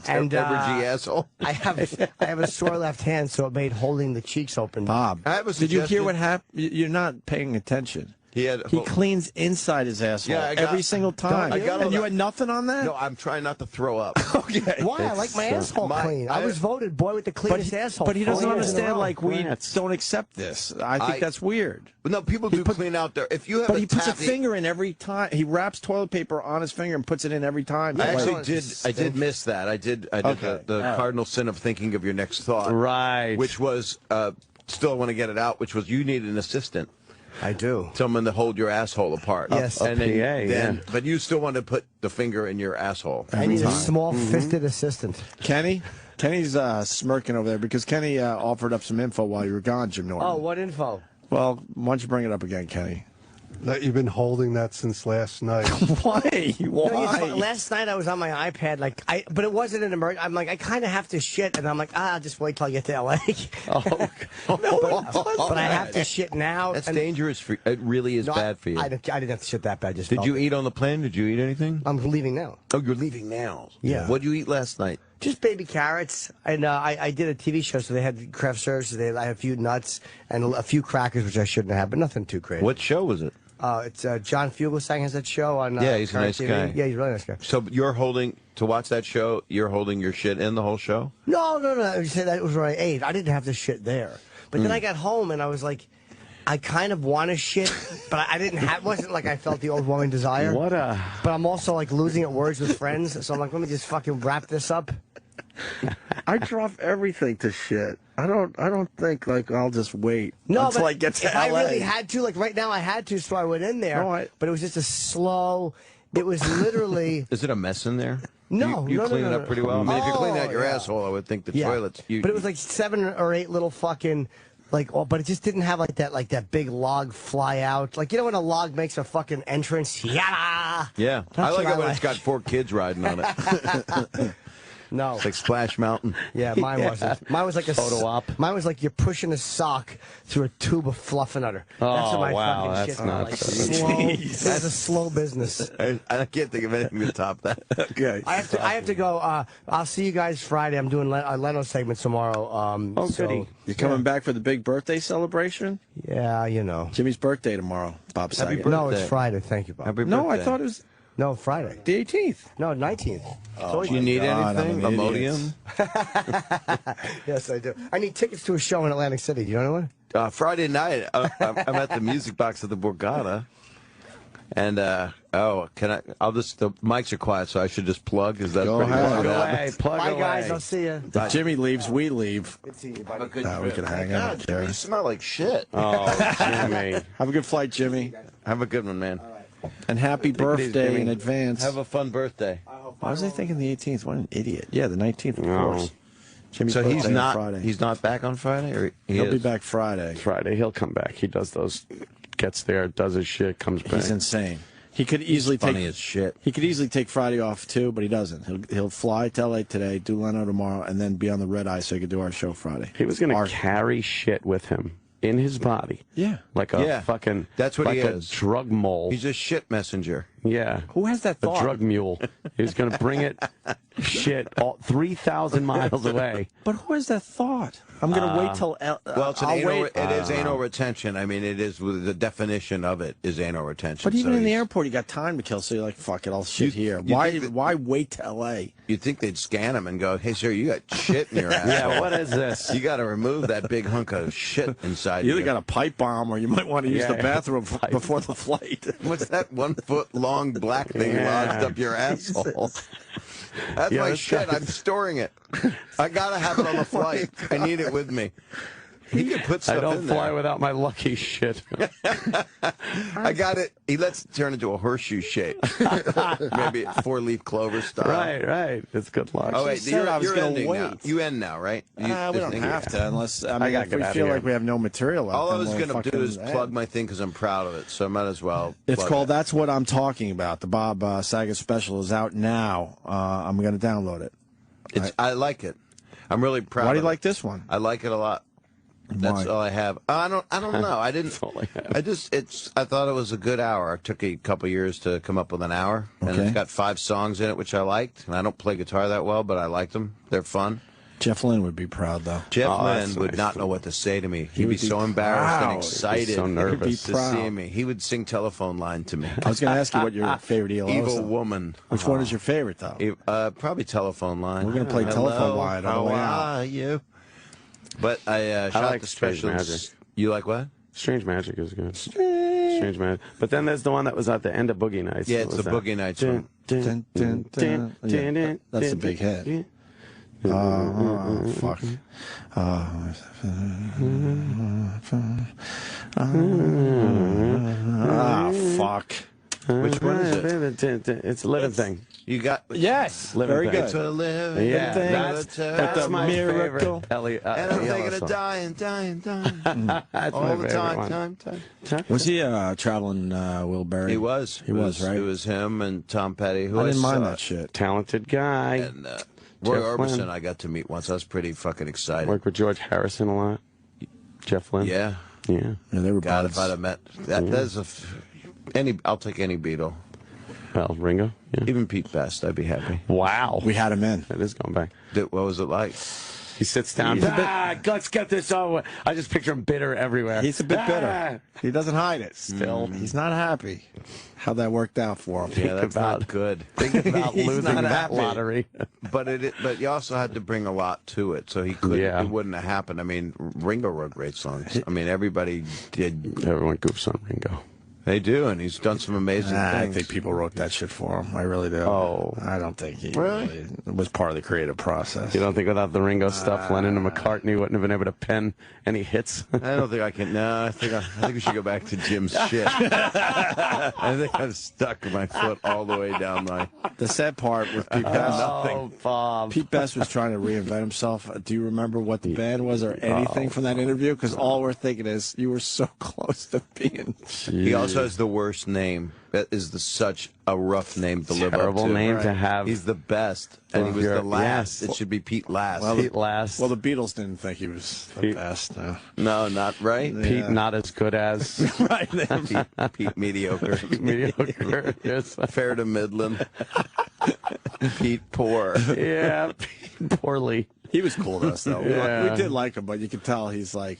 And asshole. I have a sore left hand, so it made holding the cheeks open. Bob, did you hear what happened? You're not paying attention. He cleans inside his asshole every single time. And you had nothing on that? No, I'm trying not to throw up. Okay. Why? I like my asshole clean. I was voted boy with the cleanest asshole. But he doesn't understand, like, we don't accept this. I think that's weird. No, people do clean out there. If you have But he puts a finger in every time. He wraps toilet paper on his finger and puts it in every time. I did miss that. I did the cardinal sin of thinking of your next thought. Right. Which was, still want to get it out, which was you need an assistant. I do. Someone to hold your asshole apart. Yes. And then, but you still want to put the finger in your asshole. I need a small-fisted assistant. Kenny's smirking over there because Kenny offered up some info while you were gone, Jim Norton. Oh, what info? Well, why don't you bring it up again, Kenny? That you've been holding that since last night. Why? Last night I was on my iPad, but it wasn't an emergency. I'm like, I kind of have to shit, and I'm like, I'll just wait till I get to LA. But I have to shit now. That's dangerous. It really is bad for you. I didn't have to shit that bad. Did you eat on the plane? Did you eat anything? I'm leaving now. Oh, you're leaving now. Yeah. What did you eat last night? Just baby carrots, and I did a TV show, so they had craft services. I had a few nuts and a few crackers, which I shouldn't have, but nothing too crazy. What show was it? It's John Fugelsang has that show on. Yeah, he's a nice TV. guy. Yeah, he's a really nice guy. So you're holding to watch that show. You're holding your shit in the whole show. No. You said that was where I ate. I didn't have this shit there, but then I got home and I was like, I kind of want to shit, but I didn't have. It wasn't like I felt the overwhelming desire. But I'm also like losing at words with friends, so I'm like, let me just fucking wrap this up. I drop everything to shit. I don't think like I'll just wait until I get to if LA. I really had to, like right now I had to, so I went in there. But it was just a slow. It was literally. Is it a mess in there? No, you no, clean no, it no, up no. pretty well. I mean, if you clean out your yeah. asshole, I would think the Yeah. toilets. But it was like 7 or 8 little fucking. But it just didn't have like that big log fly out. Like, you know when a log makes a fucking entrance? Yada! Yeah, That's I like what it when I it's got 4 kids riding on it. No. It's like Splash Mountain. Yeah, mine wasn't. Mine was like a photo op. Mine was like you're pushing a sock through a tube of fluff and udder. Oh, that's what my wow, fucking that's shit not like, so- slow. Jeez. That's a slow business. I can't think of anything to top that. Okay. I have to go. I'll see you guys Friday. I'm doing a Leno segment tomorrow. Goody. You're coming back for the big birthday celebration? Yeah, you know. Jimmy's birthday tomorrow, Bob Saget. No, it's Friday. Thank you, Bob. No, I thought it was... No, Friday. The 18th. No, 19th. Oh, do you need anything? I'm an Imodium? Yes, I do. I need tickets to a show in Atlantic City. Do you know what? Friday night, I'm at the Music Box at the Borgata. And, can I? The mics are quiet, so I should just plug? Is that Go pretty ahead. much Go it? away. Plug Bye, away. guys. I'll see you. If Jimmy leaves, we leave. Good seeing you, buddy. Have a good We trip. can hang God, out there. You smell like shit. Oh, Jimmy. Have a good flight, Jimmy. Have a good one, man. And happy birthday in advance. Have a fun birthday. Why was I thinking the 18th? What an idiot. Yeah, the 19th, of course. Jimmy's So birthday on Friday. he's not back on Friday? Or He'll be back Friday. Friday, he'll come back. He does those, gets there, does his shit, comes back. He's insane. He could easily funny take as shit. He could easily take Friday off too, but he doesn't. He'll fly to LA today, do Leno tomorrow, and then be on the red eye so he could do our show Friday. He was going to carry shit with him in his body. Yeah. Like a fucking. That's what like he a is. drug mole. He's a shit messenger. Yeah. Who has that thought? A drug mule. He was going to bring it shit 3,000 miles away. But who has that thought? I'm going to wait till... Well, it's I'll wait. it is anal retention. I mean, it is the definition of it is anal retention. But even So in the he's- airport, you got time to kill, so you're like, fuck it, I'll shit here. Why wait to L.A.? You'd think they'd scan him and go, hey, sir, you got shit in your ass. Yeah, what is this? You got to remove that big hunk of shit inside You you. either got a pipe bomb or you might want to use the bathroom before the flight. What's that 1 foot long black thing lodged up your asshole? That's Yeah, my that's shit. I'm storing it. I got to have it on the flight. I need it with me. He can put stuff I don't in fly there. without my lucky shit. I got it. He lets it turn into a horseshoe shape. Maybe 4-leaf clover style. Right. It's good luck. Oh, wait. said I was You're gonna ending wait. now. You end now, right? We don't have to unless, I mean, gotta if get we out of feel here. like we have no material left. All I then was we'll going to fucking do is end. plug my thing because I'm proud of it, so I might as well. It's plug called it. That's What I'm Talking About. The Bob Saget special is out now. I'm going to download it. I like it. I'm really proud. Why do of you it. like this one? I like it a lot. That's Why? all I have. I don't know. I didn't. I thought it was a good hour. It took a couple years to come up with an hour, and Okay. it's got 5 songs in it, which I liked. And I don't play guitar that well, but I liked them. They're fun. Jeff Lynne would be proud, though. Jeff Lynne that's would nice. not know what to say to me. He'd would be be so embarrassed proud. and He'd be excited. so nervous. to proud. see me. He would sing Telephone Line to me. I was going to ask you what your favorite ELO is. Evil though. woman. Which one is your favorite, though? Probably Telephone Line. We're gonna play Hello, Telephone Line on the how way out. are you? But I shot like the Strange specials. Magic. You like what? Strange Magic is good. Strange Magic. But then there's the one that was at the end of Boogie Nights. Yeah, What it's was the that? Boogie Nights one. Dun, dun, dun. Yeah, that's a big hit. Fuck. Fuck. Which one is it? It's a living thing. You got Yes, Living very thing. good. It's a living Yeah, thing. that's the my miracle. favorite. Ellie, And I'm ELO thinking of song. dying. That's All my the favorite time, one. time. Was he traveling Will Berry? He was. He was, right? It was him and Tom Petty. Who I didn't mind saw. that shit. Talented guy. And Roy Jeff Orbison Lynne. I got to meet once. I was pretty fucking excited. Worked with George Harrison a lot. Jeff Lynne. Yeah. Yeah. Yeah, they were God, buds. if I'd have met that, that's I'll take any Beatle. Well, Ringo. Yeah. Even Pete Best, I'd be happy. Wow. We had him in. It is going back. What was it like? He sits down. Let's get this over. I just picture him bitter everywhere. He's a bit bitter. He doesn't hide it. Still. He's not happy how that worked out for him. Yeah, that's not good. Think about losing that lottery. But you also had to bring a lot to it, so he could. Yeah. It wouldn't have happened. I mean, Ringo wrote great songs. I mean, everybody did. Everyone goofs on Ringo. They do, and he's done some amazing things. I think people wrote that shit for him. I really do. Oh. I don't think he really was part of the creative process. You don't think without the Ringo stuff, Lennon and McCartney wouldn't have been able to pen any hits? I don't think I can. No, I think we should go back to Jim's shit. I think I've stuck my foot all the way down my. The sad part with Pete Best. Oh, Bob. Pete Best was trying to reinvent himself. Do you remember what the band was or anything from that interview? Because all we're thinking is you were so close to being. He also has the worst name. That is such a rough name to live up to. Terrible name to have. He's the best, and he was the last. It should be Pete Last. Well, Pete Last. Well, the Beatles didn't think he was the best. No, not right. Pete not as good as. Right. Pete mediocre. Mediocre. Yes. Fair to middling. Pete poor. Yeah, Pete poorly. He was cool to us, though. Yeah. We did like him, but you could tell he's like,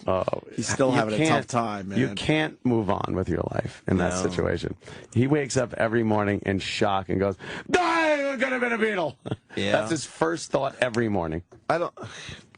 he's still having a tough time, man. You can't move on with your life in that situation. He wakes up every morning in shock and goes, "I could have been a Beatle." Yeah. That's his first thought every morning.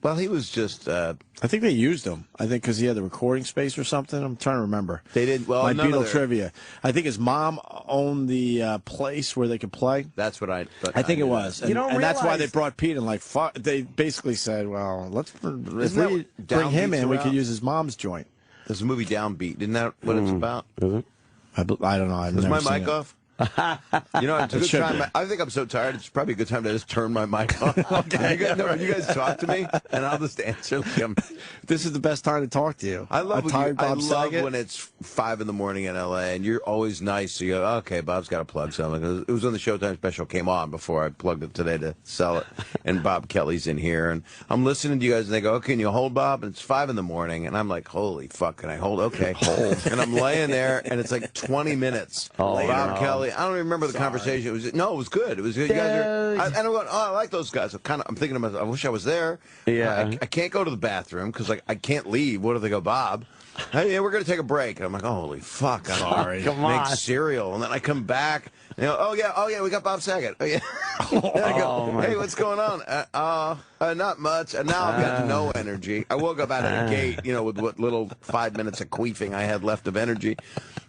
Well, he was just. I think they used him. I think because he had the recording space or something. I'm trying to remember. They did. Well, my Beatle trivia. I think his mom owned the place where they could play. That's what I think it was. And, and that's why they brought Pete in. Like, they basically said, "Well, if we bring him in, we could use his mom's joint." There's a movie Downbeat. Isn't that what it's about? Is it? I don't know. Is my mic off? You know, it's a good time. I think I'm so tired. It's probably a good time to just turn my mic on. Okay. You guys talk to me, and I'll just answer. This is the best time to talk to you. I love Bob Saget. when it's 5 in the morning in L.A. and you're always nice. So you go, okay, Bob's got to plug something. It was when the Showtime special came on before I plugged it today to sell it. And Bob Kelly's in here, and I'm listening to you guys, and they go, okay, can you hold, Bob? And it's 5 in the morning, and I'm like, holy fuck, can I hold? Okay, hold. And I'm laying there, and it's like 20 minutes. Bob Kelly. I don't even remember the conversation. It was good. It was good. You guys and I'm going, I like those guys. I'm thinking to myself, I wish I was there. Yeah. I can't go to the bathroom because I can't leave. What do they go, Bob? Hey, yeah, we're going to take a break. And I'm like, holy fuck. I'm sorry. Come on. Make cereal. And then I come back. And they go, oh, yeah, we got Bob Saget. Oh, yeah. And I go, hey, what's going on? Not much. And now I've got no energy. I woke up out of the gate, with what little 5 minutes of queefing I had left of energy.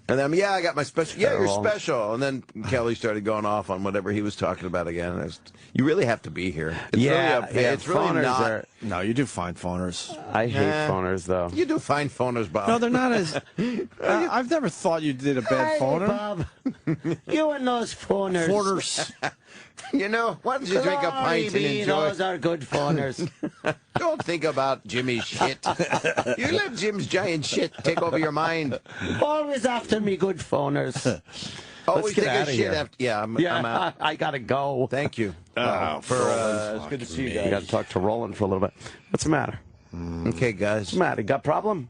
And then, I got my special. Yeah, you're special. And then Kelly started going off on whatever he was talking about again. You really have to be here. It's it's really not. No, you do fine phoners. I hate phoners, though. You do fine phoners, Bob. No, they're not as. I've never thought you did a bad phoner. Bob. You and those phoners. Why don't you drink a pint and enjoy? Those are good phoners. Don't think about Jimmy's shit. You let Jim's giant shit take over your mind. Always after me, good phoners. Always get take out a of shit here. after. I'm out. I gotta go. Thank you. It's good to see you guys. You got to talk to Roland for a little bit. What's the matter? Okay, guys. What's the matter? Got a problem?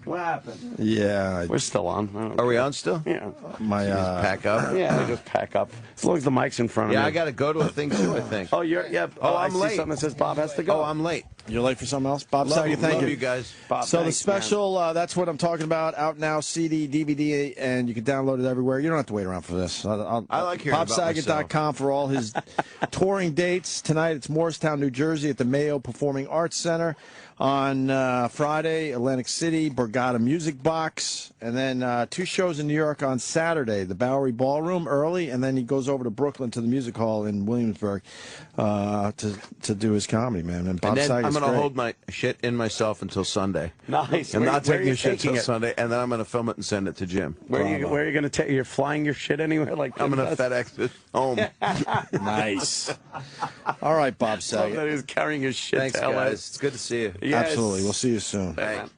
What happened? Yeah. We're still on. Are we on still? Yeah. My pack up. Yeah, we just pack up. As long as the mic's in front of me. Yeah, I got to go to a thing too, I think. Oh, you're. Yeah. I'm I late. see something that says Bob has to go. Oh, I'm late. You're late for something else? Bob Saget, thank you guys. Bob, so thanks, the special, that's what I'm talking about, out now, CD, DVD, and you can download it everywhere. You don't have to wait around for this. I like hearing about BobSaget.com for all his touring dates. Tonight it's Morristown, New Jersey at the Mayo Performing Arts Center. On Friday, Atlantic City, Borgata Music Box. And then 2 shows in New York on Saturday, the Bowery Ballroom early, and then he goes over to Brooklyn to the Music Hall in Williamsburg to do his comedy, man. And Bob Saget's I'm going to great. hold my shit in myself until Sunday. Nice. I'm not taking your shit until it? Sunday, and then I'm going to film it and send it to Jim. Where are you going to take? You're flying your shit anywhere? Like I'm going to FedEx it home. Nice. All right, Bob Saget. He's carrying his shit Thanks, to LA. guys. It's good to see you. Yes. Absolutely. We'll see you soon. Thanks.